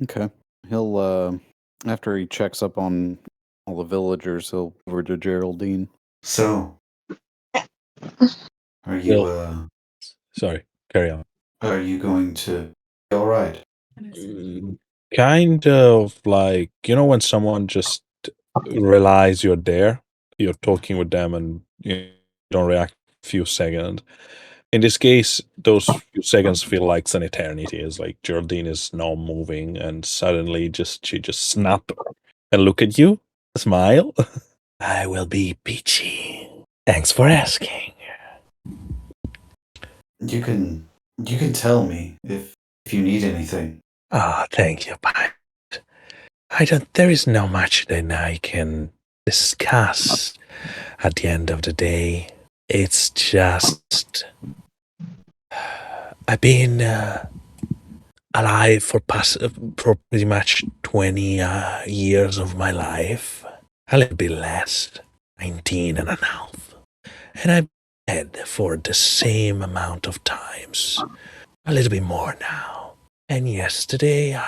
Okay. He'll, after he checks up on all the villagers, he'll go over to Geraldine.
So, are you,
Sorry, carry on.
are you going to be alright?
Kind of like, when someone just realize you're there, you're talking with them and you don't react a few seconds. In this case, those few seconds feel like an eternity. It's like Geraldine is now moving and suddenly she just snap and look at you, smile. I will be peachy. Thanks for asking.
You can tell me if you need anything.
Ah, thank you, Pat. There is no much that I can discuss at the end of the day. It's just, I've been alive for pretty much 20 years of my life. A little bit less, 19 and a half. And I've been dead for the same amount of times. A little bit more now. And yesterday,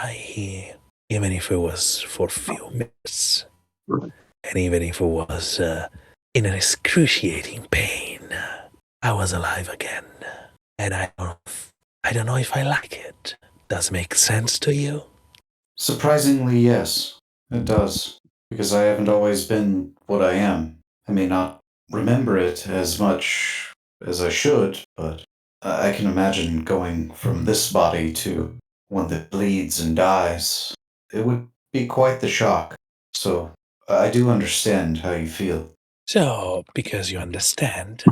even if it was for a few minutes, and even if it was in an excruciating pain, I was alive again. And I don't know if I like it. Does it make sense to you?
Surprisingly, yes, it does. Because I haven't always been what I am. I may not remember it as much as I should, but I can imagine going from this body to one that bleeds and dies. It would be quite the shock. So, I do understand how you feel.
So, because you understand,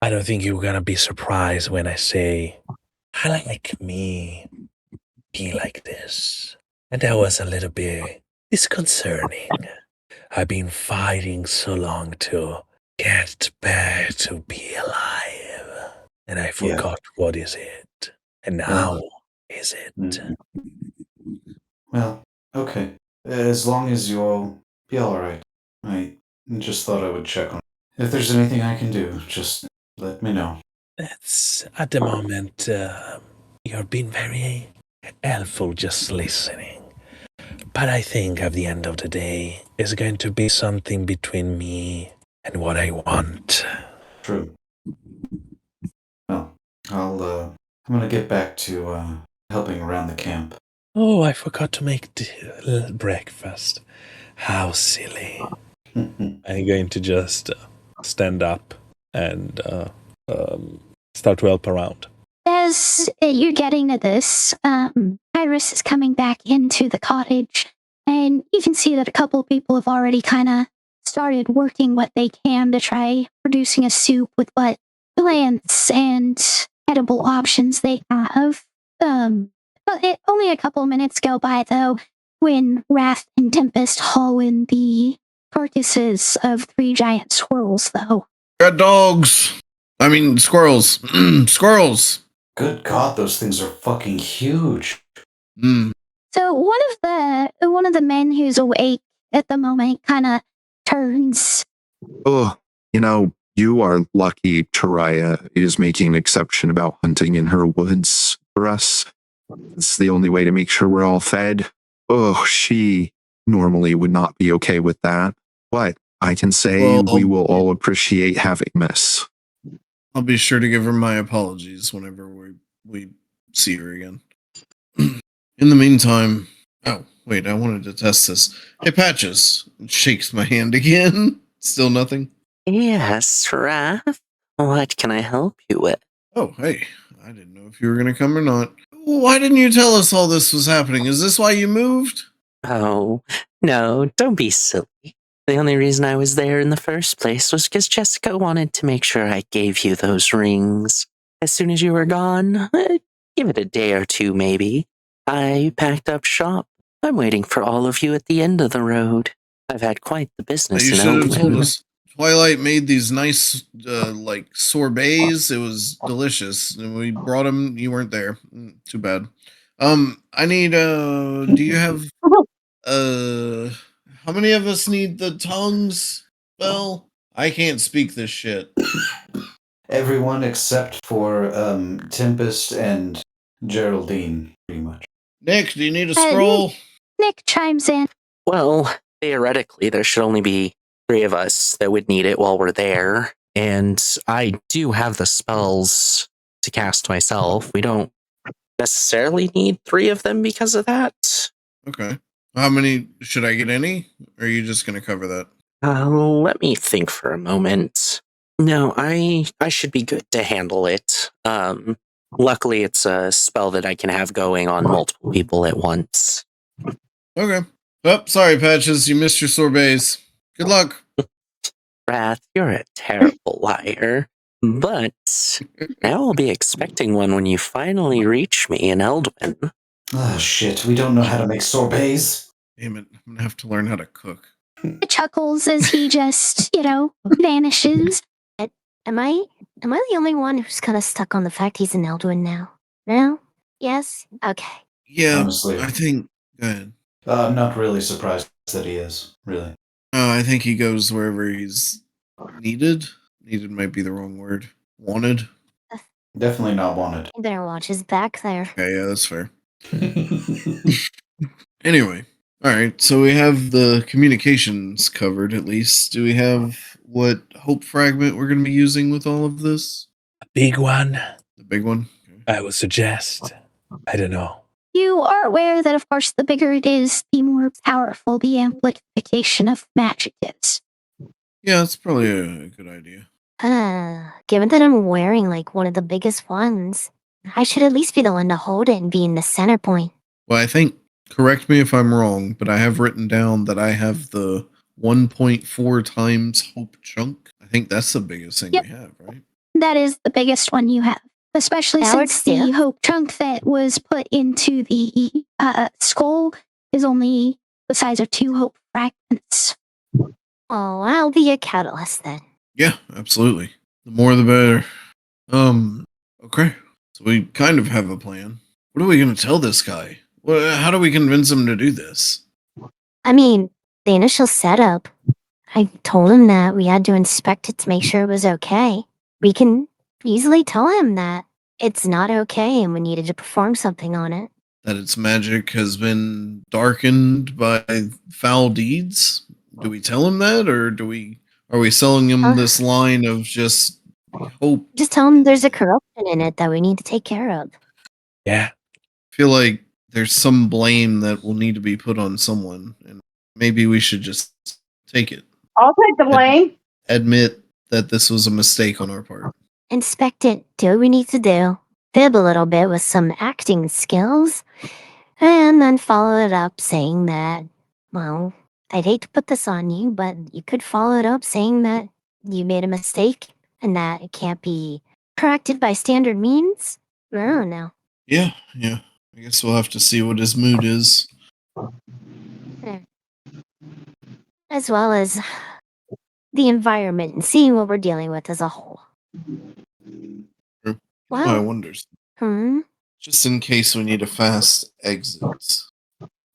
I don't think you're gonna be surprised when I say, I like me be like this. And that was a little bit disconcerting. I've been fighting so long to get back to be alive. And I forgot what is it. And how is it?
Well, okay. As long as you'll be alright. I just thought I would check on. If there's anything I can do, just let me know.
That's, at the moment, you're being very helpful just listening. But I think at the end of the day, it's going to be something between me and what I want.
True. Well, I'm gonna get back to helping around the camp.
Oh, I forgot to make the breakfast. How silly. I'm going to just stand up and start to help around.
As you're getting to this, Iris is coming back into the cottage, and you can see that a couple of people have already kind of started working what they can to try producing a soup with what plants and edible options they have. But only a couple of minutes go by, though, when Wrath and Tempest haul in the carcasses of 3 giant squirrels, though.
Got dogs! I mean, squirrels. Squirrels!
Good God, those things are fucking huge.
So one of the men who's awake at the moment kind of turns.
Oh, you are lucky Chariah is making an exception about hunting in her woods for us. It's the only way to make sure we're all fed. Oh, she normally would not be okay with that. But I can say we will all appreciate having this.
I'll be sure to give her my apologies whenever we see her again. In the meantime, oh, wait, I wanted to test this. Hey, Patches. Shakes my hand again. Still nothing?
Yes, Raph. What can I help you with?
Oh, hey. I didn't know if you were going to come or not. Why didn't you tell us all this was happening? Is this why you moved?
Oh, no, don't be silly. The only reason I was there in the first place was because Jessica wanted to make sure I gave you those rings. As soon as you were gone, give it a day or two maybe, I packed up shop. I'm waiting for all of you at the end of the road. I've had quite the business
You
in
should have told
Eldwin.
us. Twilight made these nice, like sorbets. It was delicious, and we brought them. You weren't there. Too bad. I need. Do you have? How many of us need the tongues spell? I can't speak this shit.
Everyone except for Tempest and Geraldine, pretty much.
Nick, do you need a scroll?
Nick chimes in.
Well, theoretically, there should only be 3 of us that would need it while we're there. And I do have the spells to cast myself. We don't necessarily need 3 of them because of that.
Okay. How many? Should I get any? Or are you just going to cover that?
Let me think for a moment. No, I should be good to handle it. Luckily, it's a spell that I can have going on multiple people at once.
Okay. Oh, sorry, Patches. You missed your sorbets. Good luck.
Wrath, you're a terrible liar. But now I'll be expecting one when you finally reach me in Eldwin.
Oh, shit. We don't know how to make sorbets.
Damn it. I'm going to have to learn how to cook.
Chuckles as he just, vanishes.
Am I the only one who's kind of stuck on the fact he's in Eldwin now? No? Yes? Okay.
Yeah,
Honestly.
I think. Go ahead.
I'm not really surprised that he is, really.
I think he goes wherever he's needed. Needed might be the wrong word. Wanted.
Definitely not wanted.
You better watch his back there.
Okay, yeah, that's fair. Anyway, all right. So we have the communications covered at least. Do we have what hope fragment we're going to be using with all of this?
A big one.
The big one.
I would suggest. I don't know.
You are aware that, of course, the bigger it is, the more powerful the amplification of magic is.
Yeah, that's probably a good idea.
Given that I'm wearing like one of the biggest ones, I should at least be the one to hold it and be in the center point.
Well, I think, correct me if I'm wrong, but I have written down that I have the 1.4 times hope chunk. I think that's the biggest thing we have, right?
That is the biggest one you have. Especially since the hope chunk that was put into the skull is only the size of 2 hope fragments.
Oh, I'll be a catalyst then.
Yeah, absolutely. The more the better. Okay. So we kind of have a plan. What are we going to tell this guy? How do we convince him to do this?
I mean, the initial setup, I told him that we had to inspect it to make sure it was okay. We can easily tell him that it's not okay and we needed to perform something on it.
That its magic has been darkened by foul deeds? Do we tell him that, or are we selling him this line of just hope?
Just tell him there's a corruption in it that we need to take care of.
Yeah.
I feel like there's some blame that will need to be put on someone, and maybe we should just take it.
I'll take the blame.
Admit that this was a mistake on our part.
Inspect it, do what we need to do, fib a little bit with some acting skills, and then follow it up saying that, well, I'd hate to put this on you, but you could follow it up saying that you made a mistake and that it can't be corrected by standard means. I don't know.
Yeah. I guess we'll have to see what his mood is.
As well as the environment and seeing what we're dealing with as a whole.
Wow. I wonder.
Hmm?
Just in case we need a fast exit.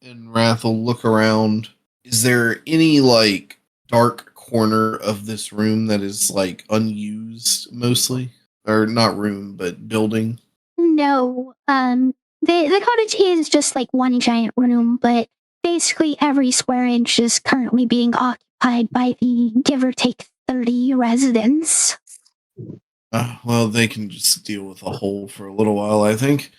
And Wrath will look around. Is there any, like, dark corner of this room that is, like, unused mostly? Or not room, but building?
No. The cottage is just like one giant room, but basically every square inch is currently being occupied by the give or take 30 residents.
Well, they can just deal with a hole for a little while, I think.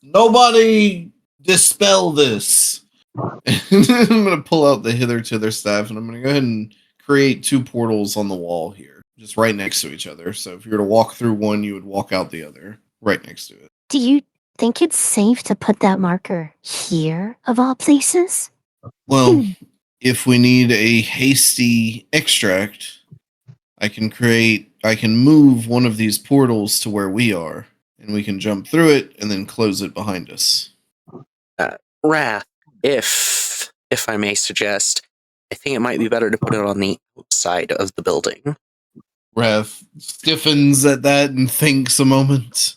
Nobody dispel this. I'm going to pull out the hither staff, and I'm going to go ahead and create 2 portals on the wall here, just right next to each other. So if you were to walk through one, you would walk out the other, right next to it.
Do you think it's safe to put that marker here, of all places?
Well, if we need a hasty extract, I can move one of these portals to where we are, and we can jump through it and then close it behind us.
Wrath, if I may suggest, I think it might be better to put it on the outside of the building.
Wrath stiffens at that and thinks a moment.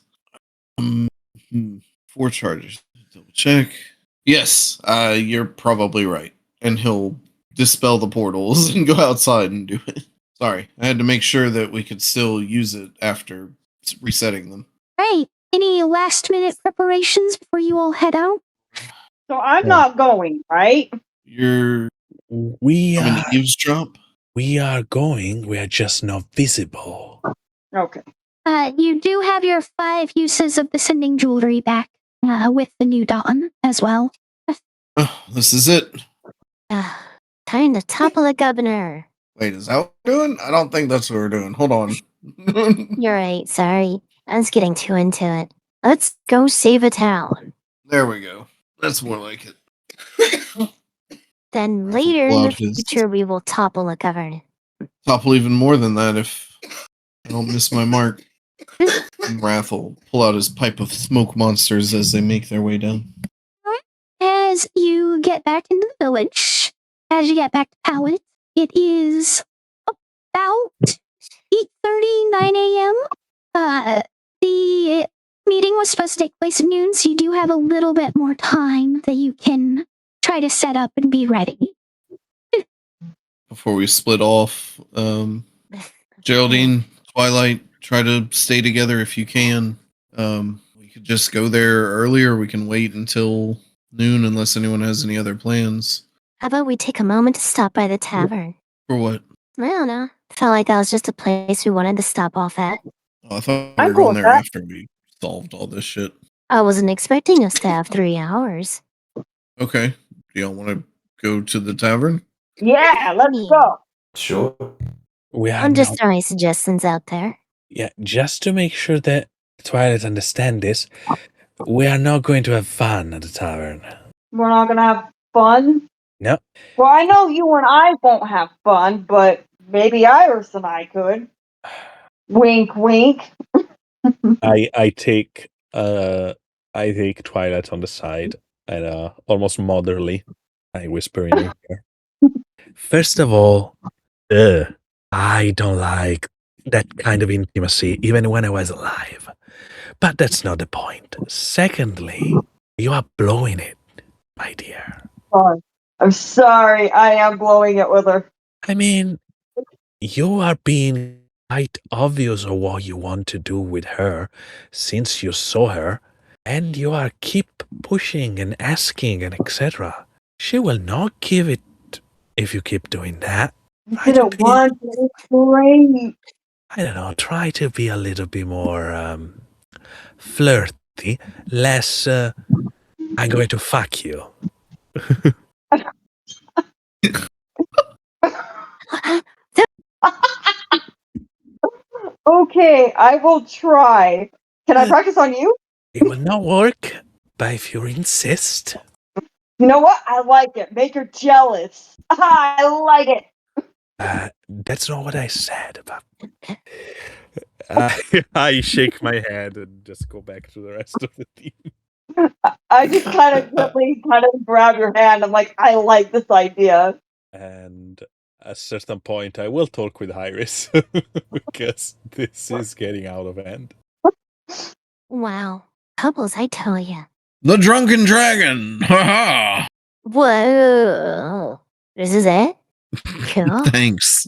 4 charges. Double check. Yes, you're probably right. And he'll dispel the portals and go outside and do it. Sorry, I had to make sure that we could still use it after resetting them.
Right. Any last minute preparations before you all head out?
So I'm not going, right?
We
I'm
are
an eavesdrop.
we are going. We are just not visible.
Okay.
You do have your 5 uses of the sending jewelry back with the new dawn as well.
Oh, this is it.
Time to topple the governor.
Wait, is that what we're doing? I don't think that's what we're doing. Hold on.
You're right, sorry. I was getting too into it. Let's go save a town.
There we go. That's more like it.
Then later in the future, we will topple a governor.
Topple even more than that if I don't miss my mark. Wrath will pull out his pipe of smoke monsters as they make their way down.
As you get back into the village, as you get back to Pallet, it is about 8:30, 9 a.m. The meeting was supposed to take place at noon, so you do have a little bit more time that you can try to set up and be ready.
Before we split off, Geraldine, Twilight, try to stay together if you can. We could just go there early, or we can wait until noon unless anyone has any other plans.
How about we take a moment to stop by the tavern?
For what?
I don't know. Felt like that was just a place we wanted to stop off at.
Oh, I thought we were going there after we solved all this shit.
I wasn't expecting us to have 3 hours.
Okay. Do y'all want to go to the tavern?
Yeah, let's go.
Sure.
I'm just throwing suggestions out there.
Yeah, just to make sure that Twilight understand this, we are not going to have fun at the tavern.
We're not gonna have fun?
No.
Well, I know you and I won't have fun, but maybe Iris and I could. Wink, wink.
I take Twilight on the side and almost motherly, I whisper in her ear. First of all, I don't like that kind of intimacy, even when I was alive. But that's not the point. Secondly, you are blowing it, my dear.
Sorry. I'm sorry, I am blowing it with her.
I mean, you are being quite obvious of what you want to do with her since you saw her, and you are keep pushing and asking and etc. She will not give it if you keep doing that.
You didn't want to. It's great.
I don't know, try to be a little bit more flirty, less I'm going to fuck you.
Okay, I will try. Can I practice on you?
It will not work, but if you insist.
You know what? I like it. Make her jealous. I like it.
That's not what I said, but I shake my head and just go back to the rest of the team.
I just kind of gently grab your hand. I'm like, I like this idea.
And at a certain point, I will talk with Iris because this is getting out of hand.
Wow. Couples, I tell you.
The Drunken Dragon! Ha ha!
Whoa. This is it? Cool.
Thanks.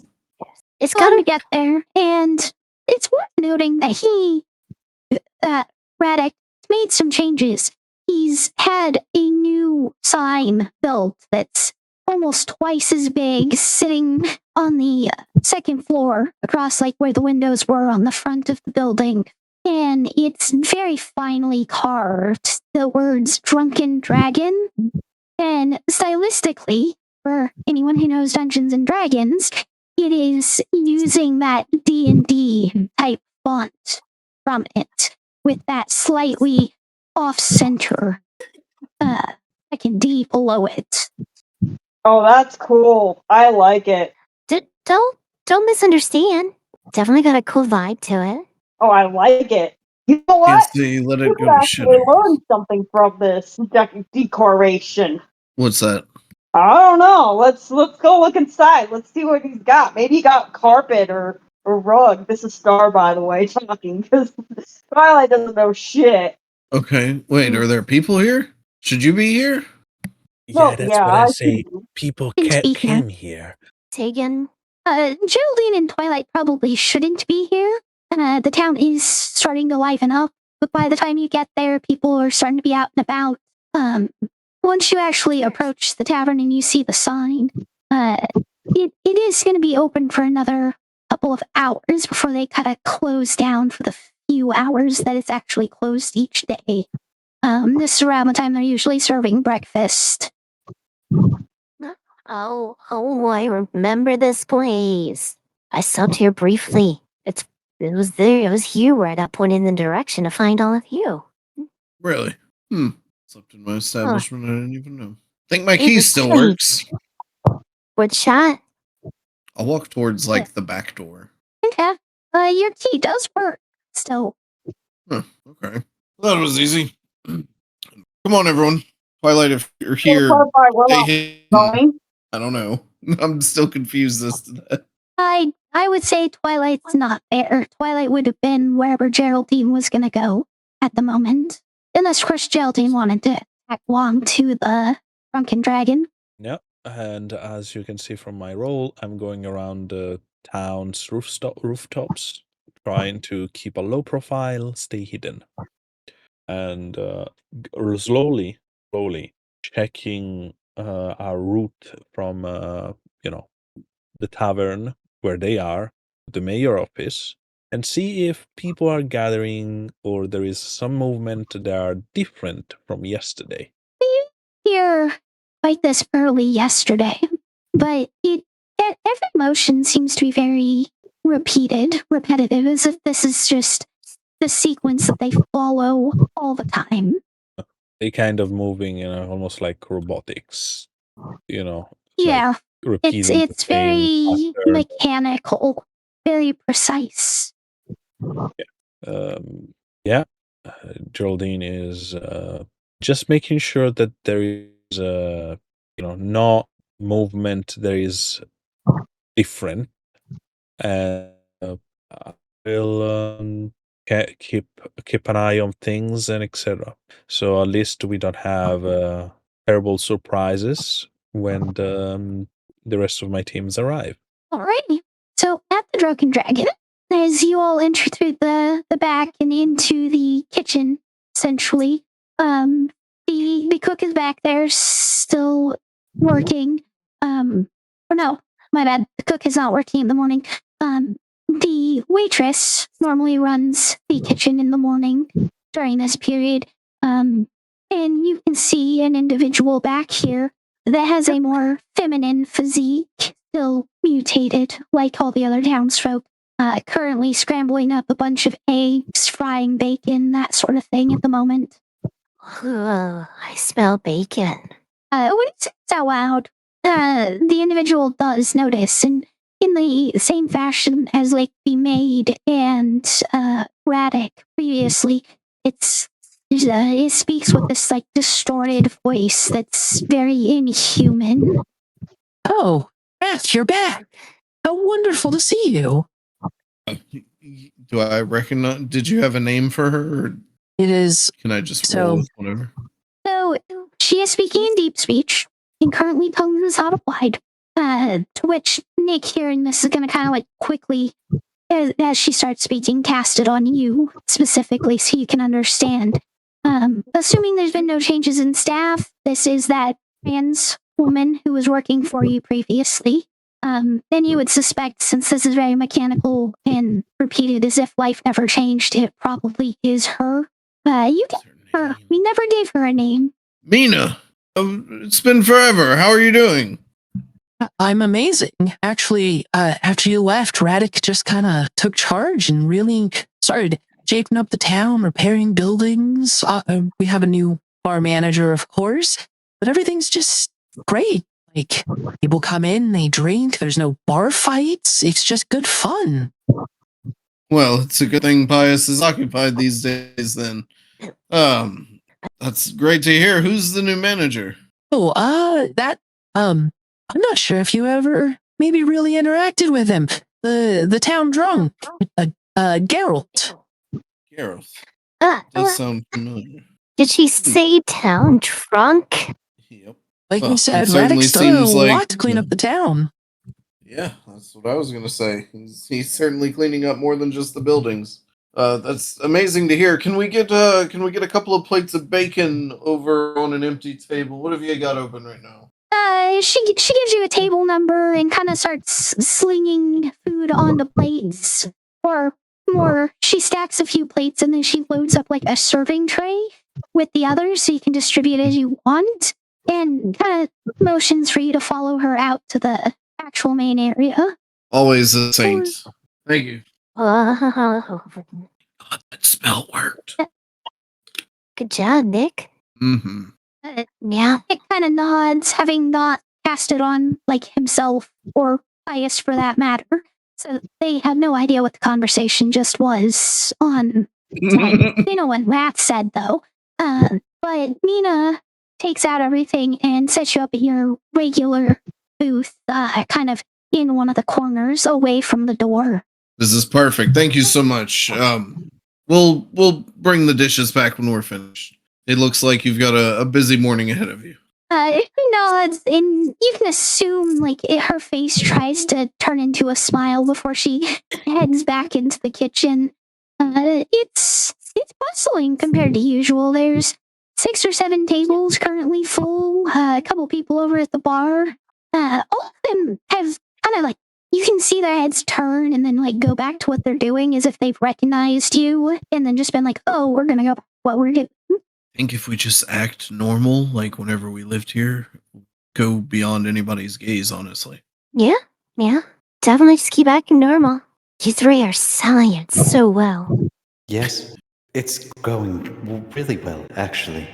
It's gotta get there, and it's worth noting that Radek made some changes. He's had a new sign built that's almost twice as big, sitting on the second floor, across like where the windows were on the front of the building. And it's very finely carved. The words Drunken Dragon. And stylistically, for anyone who knows Dungeons and Dragons, it is using that D&D type font from it, with that slightly off-center second D below it.
Oh, that's cool. I like it.
Don't misunderstand. Definitely got a cool vibe to it.
Oh, I like it. You know
Can't
what?
say let
You
it
could
go to shit.
actually learn something from this decoration.
What's that?
I don't know. Let's go look inside. Let's see what he's got. Maybe he got carpet or rug. This is Star, by the way, talking because Twilight doesn't know shit.
Okay, wait, are there people here? Should you be here?
Yeah, that's what I say.
should-
People
Shouldn't be
came here.
Tegan,
Geraldine and Twilight probably shouldn't be here. The town is starting to liven up, but by the time you get there, people are starting to be out and about. Once you actually approach the tavern and you see the sign, it is going to be open for another couple of hours before they kind of close down for the few hours that it's actually closed each day. This is around the time they're usually serving breakfast.
oh, I remember this place. I stopped here briefly. It was here where I got pointed in the direction to find all of you.
Really? Slept in my establishment, I didn't even know. Think my
It
key
was
still
strange.
works.
What shot?
I'll walk towards, like, the back door.
Okay. Your key does work. So,
Huh, okay. Well, that was easy. Come on, everyone. Twilight, if you're here, stay hidden. I don't know. I'm still confused as to that.
I would say Twilight's not there. Twilight would have been wherever Geraldine was going to go at the moment. Unless, of course, Geraldine wanted to tag along to the Drunken Dragon.
Yep. And as you can see from my role, I'm going around the town's rooftops, trying to keep a low profile, stay hidden, and slowly checking our route from the tavern where they are, the mayor office, and see if people are gathering or there is some movement that are different from yesterday.
Here, quite this early yesterday, but every motion seems to be very repetitive, as if this is just the sequence that they follow all the time.
They kind of moving in almost like robotics,
Yeah,
repeating
it's
the same
very
pattern.
mechanical, very precise.
Geraldine is just making sure that there is no movement, there is different, and I will keep an eye on things and etc. So at least we don't have terrible surprises when the rest of my teams arrive.
Alrighty. So at the Drunken Dragon, as you all enter through the back and into the kitchen, essentially, the cook is back there still working. Or no, my bad. The cook is not working in the morning. The waitress normally runs the kitchen in the morning during this period. And you can see an individual back here that has a more feminine physique, still mutated like all the other townsfolk, currently scrambling up a bunch of eggs, frying bacon, that sort of thing at the moment.
I smell bacon.
When it says out loud, the individual does notice, and in the same fashion as like the maid and Radek previously, it speaks with this like distorted voice that's very inhuman.
Oh, Beth, you're back. How wonderful to see you.
Do I recognize? Did you have a name for her? Or
It is.
can I just
So-
roll with whatever?
So she is speaking in deep speech and currently tongues is not applied. To which Nick, hearing this, is going to kind of like quickly, as she starts speaking, cast it on you specifically so you can understand. Assuming there's been no changes in staff, this is that trans woman who was working for you previously. Then you would suspect, since this is very mechanical and repeated as if life never changed, it probably is her. You gave her. We never gave her a name.
Mina, it's been forever. How are you doing?
I'm amazing. Actually, after you left, Radek just kind of took charge and really started shaping up the town, repairing buildings. We have a new bar manager, of course, but everything's just great. Like, people come in, they drink, there's no bar fights, it's just good fun.
Well, it's a good thing Pius is occupied these days then. That's great to hear. Who's the new manager?
Oh, I'm not sure if you ever maybe really interacted with him. The town drunk, Geralt.
Gareth.
Does
sound familiar.
Did she say town drunk?
Yep.
Like
Well,
you said,
it certainly
Radek's done a
seems like-
lot to clean up the town.
Yeah, that's what I was gonna say. He's certainly cleaning up more than just the buildings. That's amazing to hear. Can we get a couple of plates of bacon over on an empty table? What have you got open right now?
She gives you a table number and kind of starts slinging food onto plates. Or more, she stacks a few plates and then she loads up like a serving tray with the others so you can distribute as you want. And kind of motions for you to follow her out to the actual main area.
Always a saint. Thank you.
God,
that spell worked.
Good job, Nick.
Mm-hmm.
Yeah.
It kind of nods, having not cast it on like himself or Pius for that matter. So they have no idea what the conversation just was on. They know what Matt said though. But Nina takes out everything and sets you up at your regular booth, kind of in one of the corners away from the door.
This is perfect. Thank you so much. We'll bring the dishes back when we're finished. It looks like you've got a busy morning ahead of you.
Nods, and you can assume like her face tries to turn into a smile before she heads back into the kitchen. It's bustling compared to usual. There's 6 or 7 tables currently full. A couple people over at the bar. All of them have kind of like, you can see their heads turn and then like go back to what they're doing as if they've recognized you and then just been like, oh, we're gonna go back to what we're doing.
I think if we just act normal, like whenever we lived here, go beyond anybody's gaze, honestly.
Yeah. Definitely just keep acting normal. You 3 are selling it so well.
Yes, it's going really well, actually.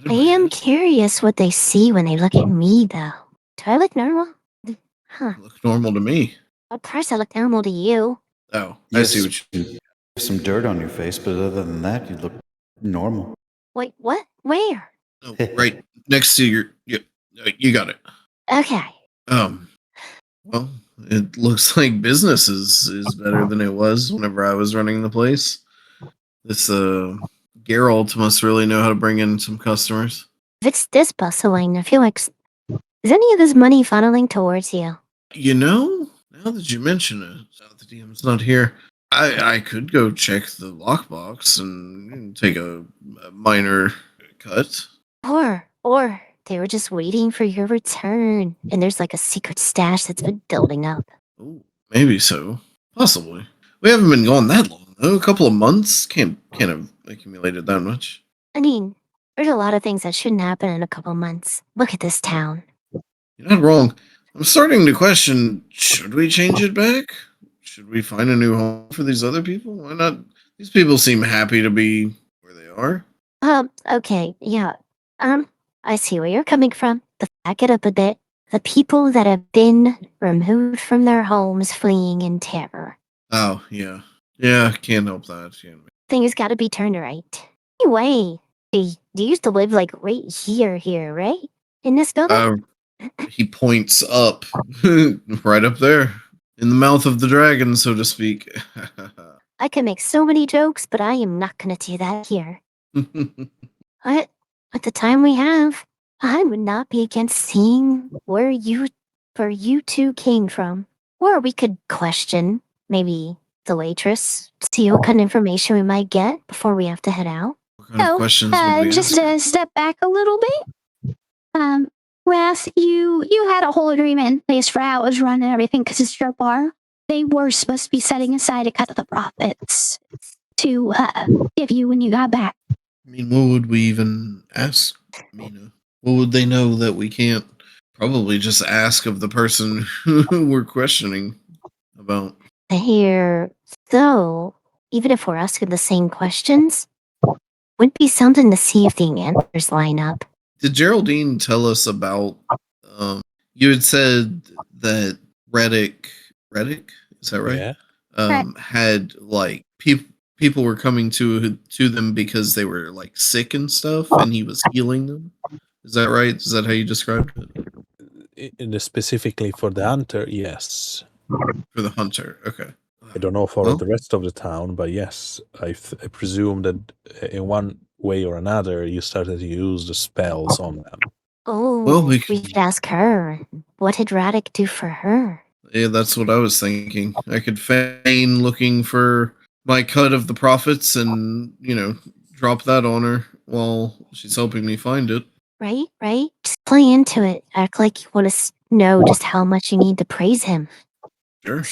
I am curious what they see when they look at me, though. Do I look normal? Huh.
Look normal to me.
Of course I look normal to you.
Oh, I see what you
You have some dirt on your face, but other than that, you look normal.
Wait, what? Where?
Oh, right next to your... You got it.
Okay.
Well, it looks like business is better than it was whenever I was running the place. This, Geralt must really know how to bring in some customers.
If it's this bustling, I feel like... Is any of this money funneling towards you?
You know, now that you mention it, now that the DM's not here, I could go check the lockbox and take a minor cut.
Or they were just waiting for your return, and there's like a secret stash that's been building up.
Oh, maybe so. Possibly. We haven't been gone that long, though. A couple of months. Can't have accumulated that much.
I mean, there's a lot of things that shouldn't happen in a couple months. Look at this town.
You're not wrong. I'm starting to question, should we change it back? Should we find a new home for these other people? Why not? These people seem happy to be where they are.
Okay, yeah. I see where you're coming from. Let's back it up a bit. The people that have been removed from their homes fleeing in terror.
Oh, yeah. Yeah, can't help that.
Things gotta be turned right. Anyway, you used to live like right here, right? In this building?
He points up. Right up there. In the mouth of the dragon, so to speak.
I can make so many jokes, but I am not gonna do that here. At the time we have, I would not be against seeing where you two came from. Or we could question, maybe, the waitress, see what kind of information we might get before we have to head out.
What kind of questions would we
just
ask?
to step back a little bit. Wrath, you had a whole agreement in place for how it was run and everything because it's your bar. They were supposed to be setting aside a cut of the profits to give you when you got back.
I mean, what would we even ask, Mina? What would they know that we can't? Probably just ask of the person who we're questioning about.
Here, so, even if we're asking the same questions, wouldn't be something to see if the answers line up.
Did Geraldine tell us about, you had said that Radek, is that right?
Yeah.
Had like people were coming to them because they were like sick and stuff, and he was healing them. Is that right? Is that how you described it?
Specifically for the hunter, yes.
For the hunter, okay.
I don't know for
Well,
the rest of the town, but yes, I presume that in one way or another, you started to use the spells on them.
Oh,
well,
we could ask her. What did Radek do for her?
Yeah, that's what I was thinking. I could feign looking for my cut of the profits and, drop that on her while she's helping me find it.
Right? Just play into it. Act like you want to know just how much you need to praise him.
Sure.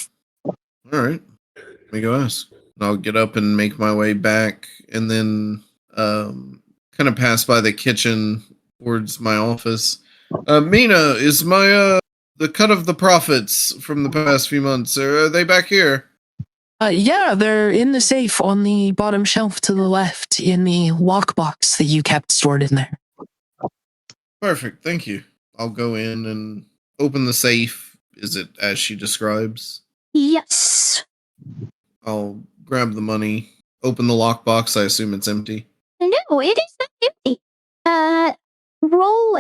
All right. Let me go ask. I'll get up and make my way back and then kind of pass by the kitchen towards my office. Mina, is my the cut of the profits from the past few months, are they back here?
Yeah, they're in the safe on the bottom shelf to the left in the lockbox that you kept stored in there.
Perfect, thank you. I'll go in and open the safe. Is it as she describes?
Yes.
I'll grab the money, open the lockbox. I assume it's empty.
No, it is not empty. Roll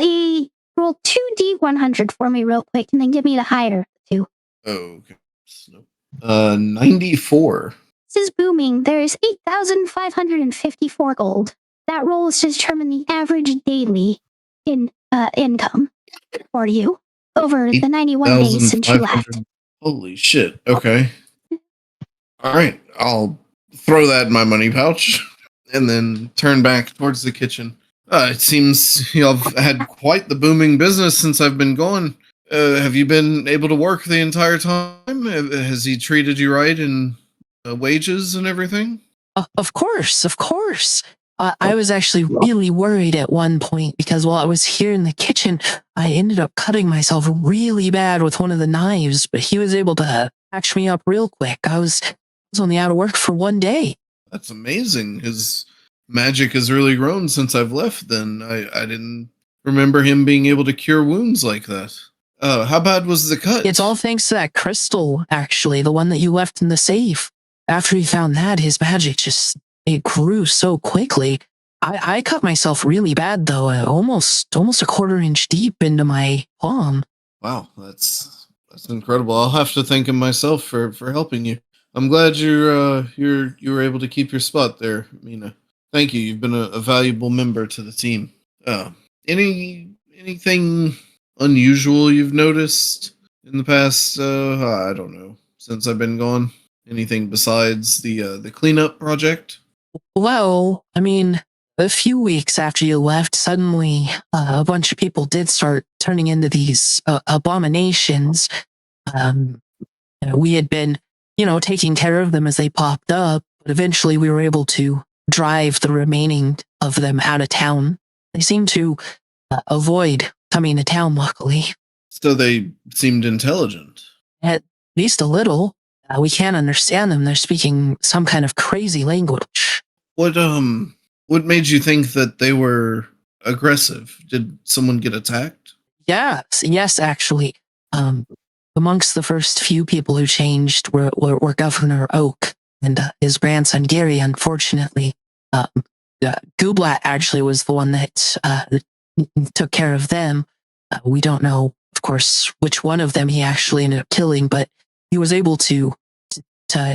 2d100 for me real quick, and then give me the higher two.
Oh, okay. 94.
This is booming. There's 8,554 gold. That roll is to determine the average daily income for you over the 91 days since you left.
Holy shit. Okay. All right. I'll throw that in my money pouch and then turn back towards the kitchen. It seems y'all have had quite the booming business since I've been gone. Have you been able to work the entire time? Has he treated you right in wages and everything?
Of course. I was actually really worried at one point because while I was here in the kitchen, I ended up cutting myself really bad with one of the knives, but he was able to patch me up real quick. I was only out of work for 1 day.
That's amazing. His magic has really grown since I've left then. I didn't remember him being able to cure wounds like that. How bad was the cut?
It's all thanks to that crystal, actually, the one that you left in the safe. After he found that, his magic it grew so quickly. I cut myself really bad, though, almost a 1/4 inch deep into my palm.
Wow, that's incredible. I'll have to thank him myself for helping you. I'm glad you were able to keep your spot there, Mina. Thank you. You've been a valuable member to the team. Anything unusual you've noticed in the past? I don't know, since I've been gone. Anything besides the cleanup project?
Well, I mean, a few weeks after you left, suddenly a bunch of people did start turning into these abominations. We had been, taking care of them as they popped up, but eventually we were able to drive the remaining of them out of town. They seemed to avoid coming to town, luckily.
So they seemed intelligent.
At least a little. We can't understand them. They're speaking some kind of crazy language.
What made you think that they were aggressive? Did someone get attacked?
Yes, actually. Amongst the first few people who changed were Governor Oak and his grandson Gary, unfortunately. Gublat actually was the one that took care of them. We don't know, of course, which one of them he actually ended up killing, but he was able to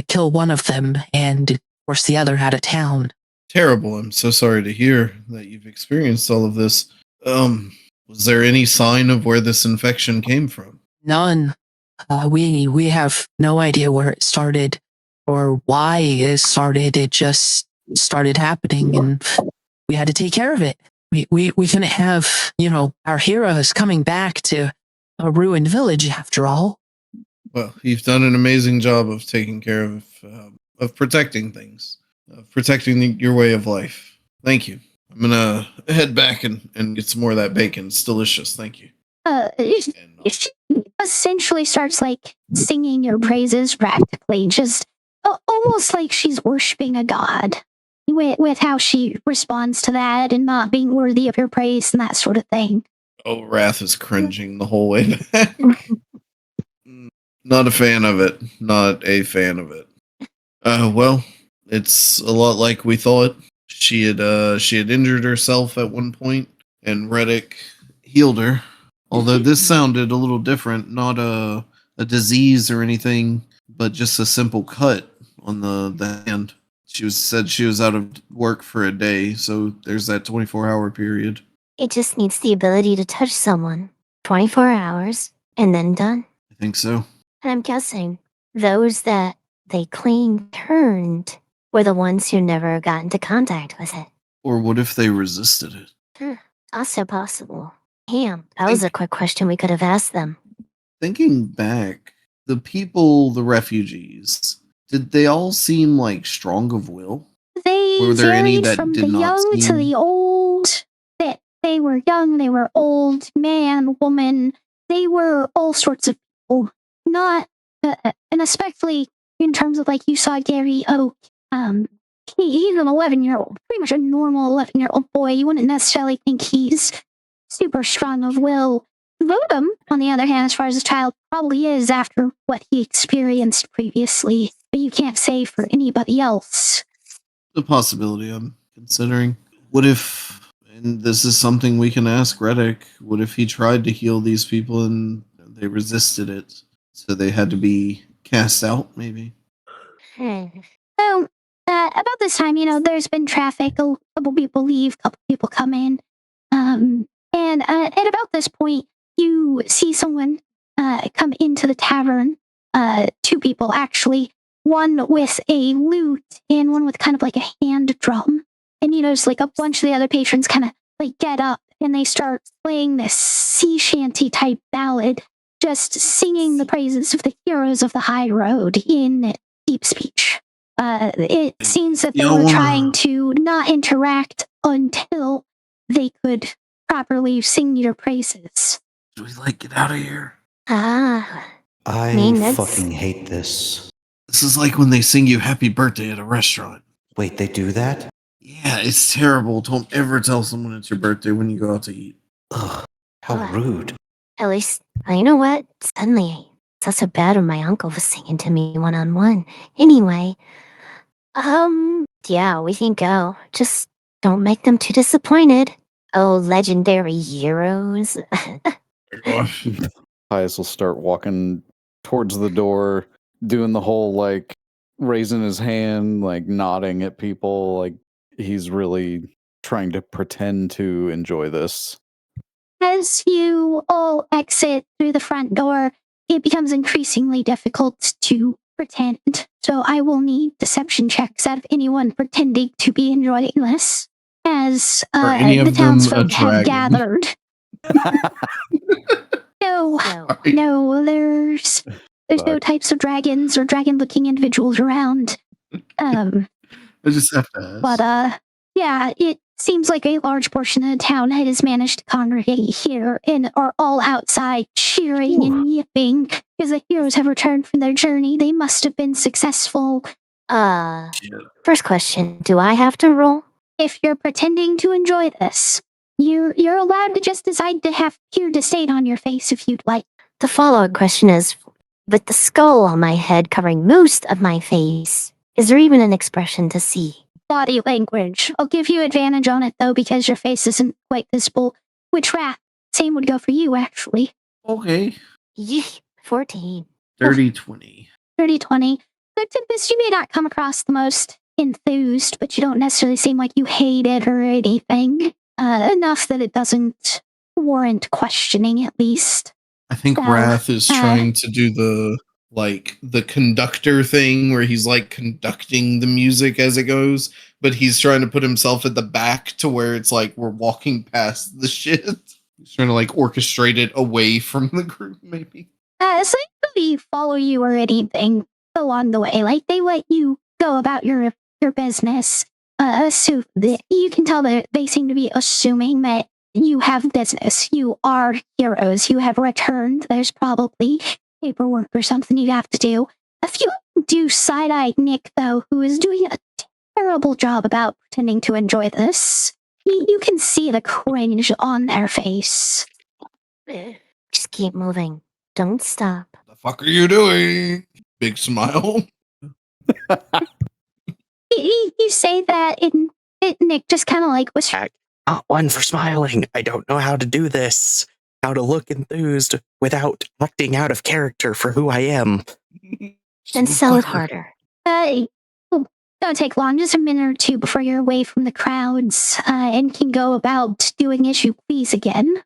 kill one of them and, of course, the other out of town.
Terrible. I'm so sorry to hear that you've experienced all of this. Was there any sign of where this infection came from?
None. We have no idea where it started or why it started. It just started happening and we had to take care of it. We couldn't have, our heroes coming back to a ruined village after all.
Well, you've done an amazing job of taking care of protecting things, of protecting your way of life. Thank you. I'm gonna head back and get some more of that bacon. It's delicious. Thank you.
She essentially starts singing your praises practically, just almost like she's worshiping a god with how she responds to that and not being worthy of your praise and that sort of thing.
Oh, Wrath is cringing the whole way back. Not a fan of it. Not a fan of it. Well, it's a lot like we thought. She had injured herself at one point, and Radek healed her. Although this sounded a little different, not a disease or anything, but just a simple cut on the hand. Said she was out of work for a day, so there's that 24-hour period.
It just needs the ability to touch someone. 24 hours, and then done.
I think so.
And I'm guessing those that they clean turned were the ones who never got into contact with it.
Or what if they resisted it?
Also possible. Damn, that was a quick question we could have asked them.
Thinking back, the people, the refugees, did they all seem like strong of will?
They
there any
varied
that
from
did
the
not
young to
seem-
the old. They were young, they were old, man, woman. They were all sorts of people. Not, and especially in terms of like you saw Gary Oak. He's an 11-year-old, pretty much a normal 11-year-old boy. You wouldn't necessarily think he's super strong of will. Vodum, on the other hand, as far as a child, probably is after what he experienced previously. But you can't say for anybody else.
The possibility I'm considering. What if, and this is something we can ask Radek, what if he tried to heal these people and they resisted it? So they had to be cast out, maybe?
So, about this time, there's been traffic. A couple people leave, a couple people come in. And at about this point, you see someone come into the tavern. Two people, actually. One with a lute and one with kind of like a hand drum. And you notice like a bunch of the other patrons kind of like get up and they start playing this sea shanty type ballad, just singing the praises of the heroes of the Highroad in deep speech. It seems that they were trying to not interact until they could properly sing your praises.
Do we get out of here?
I
Maintenance.
fucking hate this.
This is like when they sing you happy birthday at a restaurant.
Wait, they do that?
Yeah, it's terrible. Don't ever tell someone it's your birthday when you go out to eat.
Ugh, how rude.
At least, you know what? Suddenly, it's not so bad when my uncle was singing to me one-on-one. Anyway, yeah, we can go. Just don't make them too disappointed. Oh, legendary heroes.
Pius will start walking towards the door, doing the whole raising his hand, nodding at people, he's really trying to pretend to enjoy this.
As you all exit through the front door, it becomes increasingly difficult to pretend. So I will need deception checks out of anyone pretending to be enjoying this, as the townsfolk have gathered. No, there's no types of dragons or dragon-looking individuals around.
I just have to ask.
But yeah, it seems like a large portion of the town has managed to congregate here and are all outside cheering and yipping because the heroes have returned from their journey. They must have been successful.
First question, do I have to roll?
If you're pretending to enjoy this, you're allowed to just decide to have pure disdain on your face if you'd like.
The follow-up question is, with the skull on my head covering most of my face, is there even an expression to see?
Body language. I'll give you advantage on it, though, because your face isn't quite visible. Which Wrath? Same would go for you, actually.
Okay.
14.
Dirty 20.
Dirty 20. So, Tempest, you may not come across the most enthused, but you don't necessarily seem like you hate it or anything. Enough that it doesn't warrant questioning, at least.
I think Wrath is trying to do the conductor thing where he's conducting the music as it goes, but he's trying to put himself at the back to where it's we're walking past the shit. He's trying to orchestrate it away from the group, maybe.
So they really follow you or anything along the way. They let you go about your business. So you can tell that they seem to be assuming that you have business. You are heroes. You have returned. There's probably paperwork or something you have to do. If you do side-eyed Nick, though, who is doing a terrible job about pretending to enjoy this, you can see the cringe on their face.
Just keep moving. Don't stop.
The fuck are you doing? Big smile.
You say that, and Nick just kind of like was.
Not one for smiling. I don't know how to do this. How to look enthused without acting out of character for who I am.
Then sell it harder.
Don't take long, just a minute or two before you're away from the crowds, and can go about doing as you please again.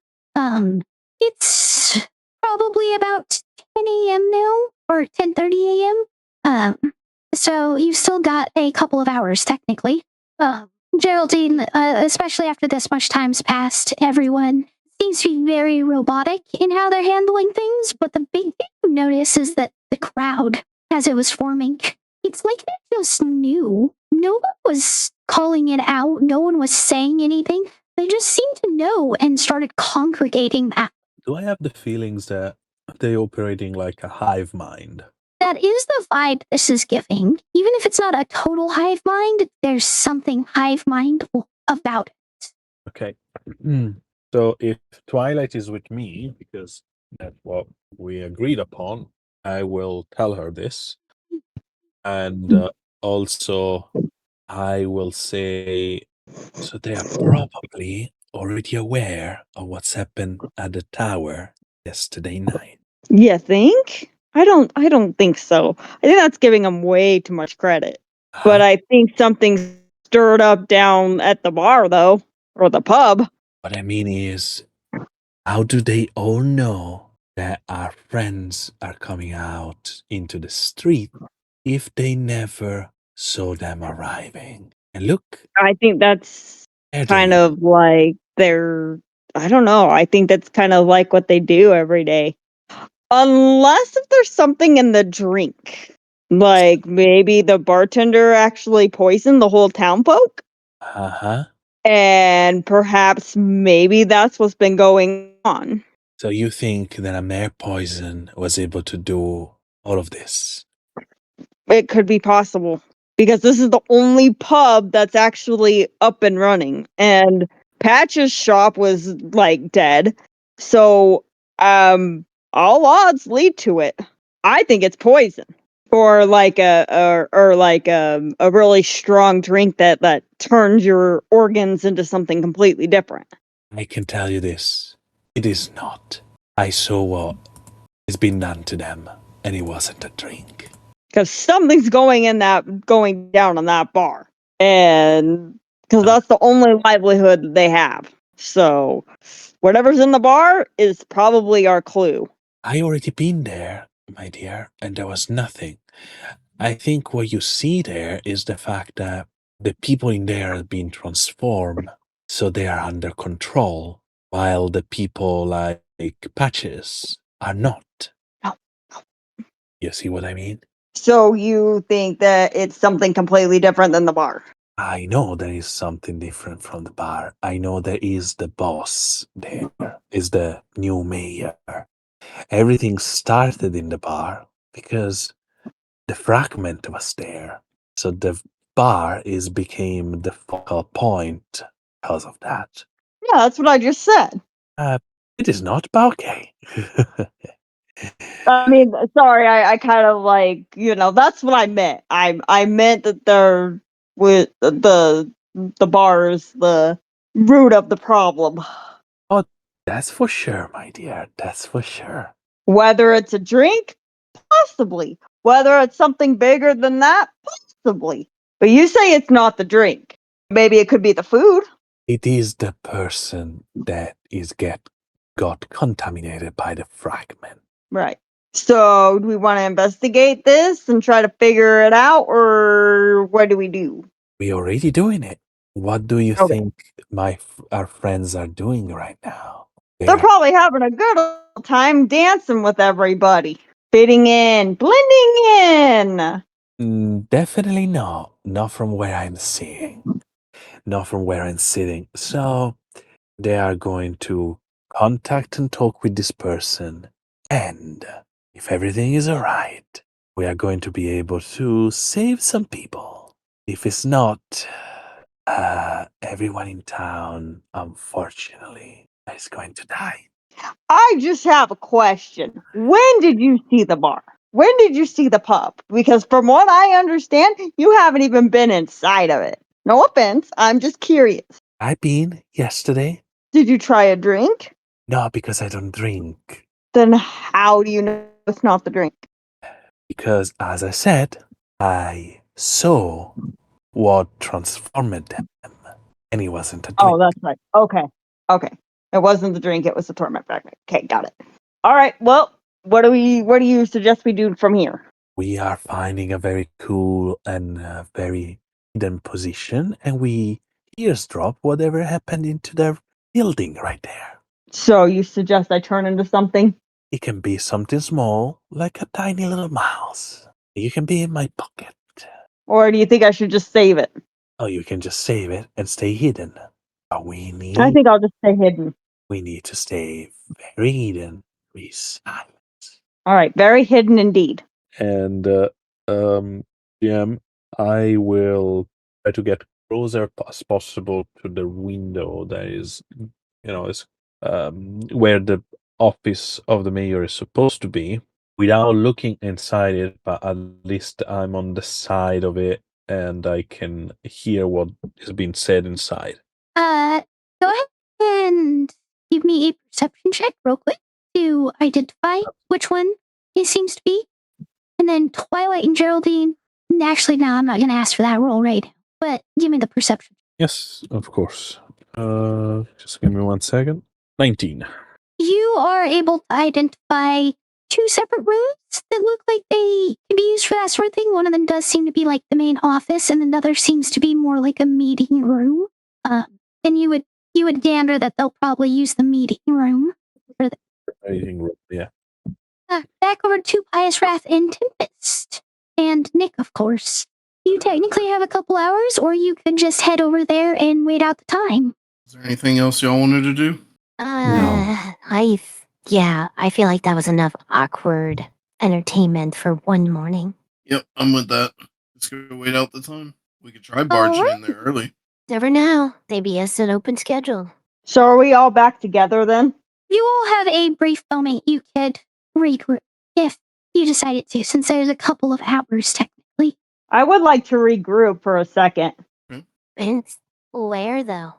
It's probably about 10 a.m. now, or 10:30 a.m. So you've still got a couple of hours, technically. Geraldine, especially after this much time's passed, everyone seems to be very robotic in how they're handling things, but the big thing you notice is that the crowd, as it was forming, it's like they just knew. No one was calling it out. No one was saying anything. They just seemed to know and started congregating that.
Do I have the feelings that they're operating like a hive mind?
That is the vibe this is giving. Even if it's not a total hive mind, there's something hive mind about it.
Okay. So if Twilight is with me, because that's what we agreed upon, I will tell her this. And also, I will say, so they are probably already aware of what's happened at the tower yesterday night.
You think? I don't think so. I think that's giving them way too much credit. But I think something's stirred up down at the bar, though, or the pub.
What I mean is, how do they all know that our friends are coming out into the street if they never saw them arriving? And look,
I think that's
there
kind
they
of like I don't know. I think that's kind of like what they do every day. Unless if there's something in the drink. Like maybe the bartender actually poisoned the whole townfolk.
Uh-huh.
And perhaps maybe that's what's been going on.
So you think that a mare poison was able to do all of this?
It could be possible. Because this is the only pub that's actually up and running. And Patch's shop was like dead. So all odds lead to it. I think it's poison. Or like a really strong drink that turns your organs into something completely different.
I can tell you this. It is not. I saw what has been done to them, and it wasn't a drink.
Because something's going down on that bar. And because that's the only livelihood they have. So whatever's in the bar is probably our clue.
I already been there, my dear, and there was nothing. I think what you see there is the fact that the people in there have been transformed, so they are under control, while the people like Patches are not.
No.
You see what I mean?
So you think that it's something completely different than the bar?
I know there is something different from the bar. I know there is the boss there, is the new mayor. Everything started in the bar because the fragment was there. So the bar became the focal point because of that.
Yeah, that's what I just said.
It is not Balke.
I mean, sorry, I kind of like, that's what I meant. I meant that they're with the bar is the root of the problem.
Oh, that's for sure, my dear. That's for sure.
Whether it's a drink, possibly. Whether it's something bigger than that, possibly. But you say it's not the drink. Maybe it could be the food.
It is the person that got contaminated by the fragment.
Right. So, do we want to investigate this and try to figure it out, or what do we do?
We're already doing it. What do you
Okay.
think our friends are doing right now?
They're probably having a good old time dancing with everybody. Fitting in, blending in.
Definitely not. Not from where I'm seeing. Not from where I'm sitting. So they are going to contact and talk with this person. And if everything is alright, we are going to be able to save some people. If it's not, everyone in town, unfortunately, is going to die.
I just have a question. When did you see the bar? When did you see the pub? Because from what I understand, you haven't even been inside of it. No offense, I'm just curious.
I been yesterday.
Did you try a drink?
No, because I don't drink.
Then how do you know it's not the drink?
Because, as I said, I saw what transformed them, and it wasn't a drink.
Oh, that's right. Okay. It wasn't the drink, it was the torment fragment. Okay, got it. All right, well, what do you suggest we do from here?
We are finding a very cool and very hidden position, and we eavesdrop whatever happened into the building right there.
So you suggest I turn into something?
It can be something small, like a tiny little mouse. You can be in my pocket.
Or do you think I should just save it?
Oh, you can just save it and stay hidden. But
I think I'll just stay hidden.
we need to stay very hidden, be silent.
All right, very hidden indeed.
And GM, I will try to get closer as possible to the window that is, is where the office of the mayor is supposed to be, without looking inside it. But at least I'm on the side of it, and I can hear what is being said inside.
Go ahead and give me a perception check real quick to identify which one it seems to be. And then Twilight and Geraldine. Actually, no, I'm not going to ask for that roll right now. But give me the perception.
Yes, of course. Just give me 1 second. 19.
You are able to identify two separate rooms that look like they can be used for that sort of thing. One of them does seem to be like the main office, and another seems to be more like a meeting room. And you would gander that they'll probably use the meeting room for the
Meeting room, yeah.
back over to Pious Wrath and Tempest. And Nick, of course. You technically have a couple hours, or you could just head over there and wait out the time.
Is there anything else y'all wanted to do?
I feel like that was enough awkward entertainment for one morning.
Yep, I'm with that. Let's go wait out the time. We could try barging in there early.
Never know. Maybe it's an open schedule.
So are we all back together then?
You all have a brief moment you could regroup if you decided to, since there's a couple of hours technically.
I would like to regroup for a second.
Vince, where though?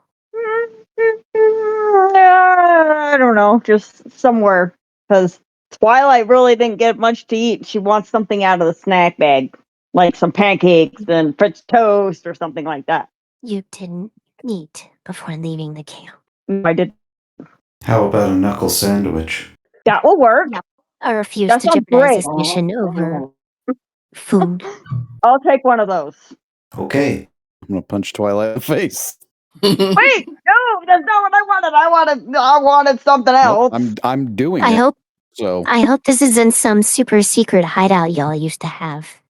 I don't know, just somewhere. Because Twilight really didn't get much to eat. She wants something out of the snack bag, like some pancakes and French toast or something like that.
You didn't eat before leaving the camp.
I did.
How about a knuckle sandwich?
That will work.
Yep. I refuse
That
to
sounds
jeopardize
great.
this mission over food.
I'll take one of those.
Okay.
I'm gonna punch Twilight in the face.
Wait, no, that's not what I wanted. I wanted something else.
Nope, I'm doing
I
it.
hope
So
I hope this isn't some super secret hideout y'all used to have.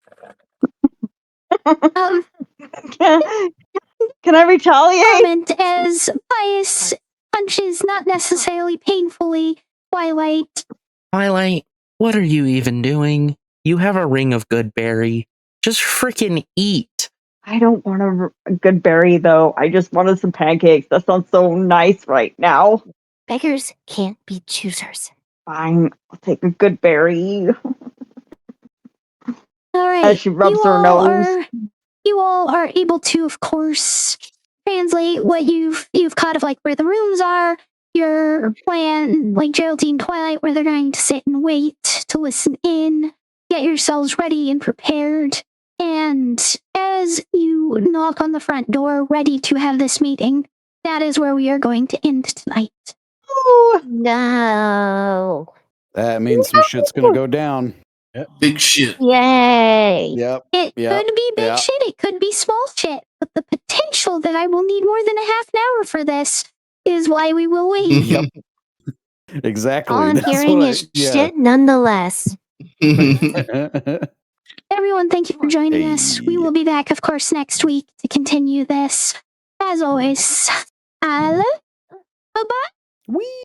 Can I retaliate?
Comment as Pious punches not necessarily painfully Twilight.
Twilight, what are you even doing? You have a ring of good berry. Just frickin' eat.
I don't want a good berry, though. I just wanted some pancakes. That sounds so nice right now.
Beggars can't be choosers.
Fine, I'll take a good berry.
All right.
As she rubs her nose.
You all are able to, of course, translate what you've caught of like where the rooms are, your plan, like Geraldine, Twilight, where they're going to sit and wait to listen in, get yourselves ready and prepared. And as you knock on the front door, ready to have this meeting, that is where we are going to end tonight.
Ooh.
No.
that means some shit's gonna go down.
Yep. Big shit.
Yay.
Yep.
It
Yep.
could be big
Yep.
shit, it could be small shit, but the potential that I will need more than a half an hour for this is why we will wait.
Yep. Exactly.
All I'm
That's
hearing
what
is shit nonetheless.
Everyone, thank you for joining us. We will be back, of course, next week to continue this. As always, bye-bye.
Wee.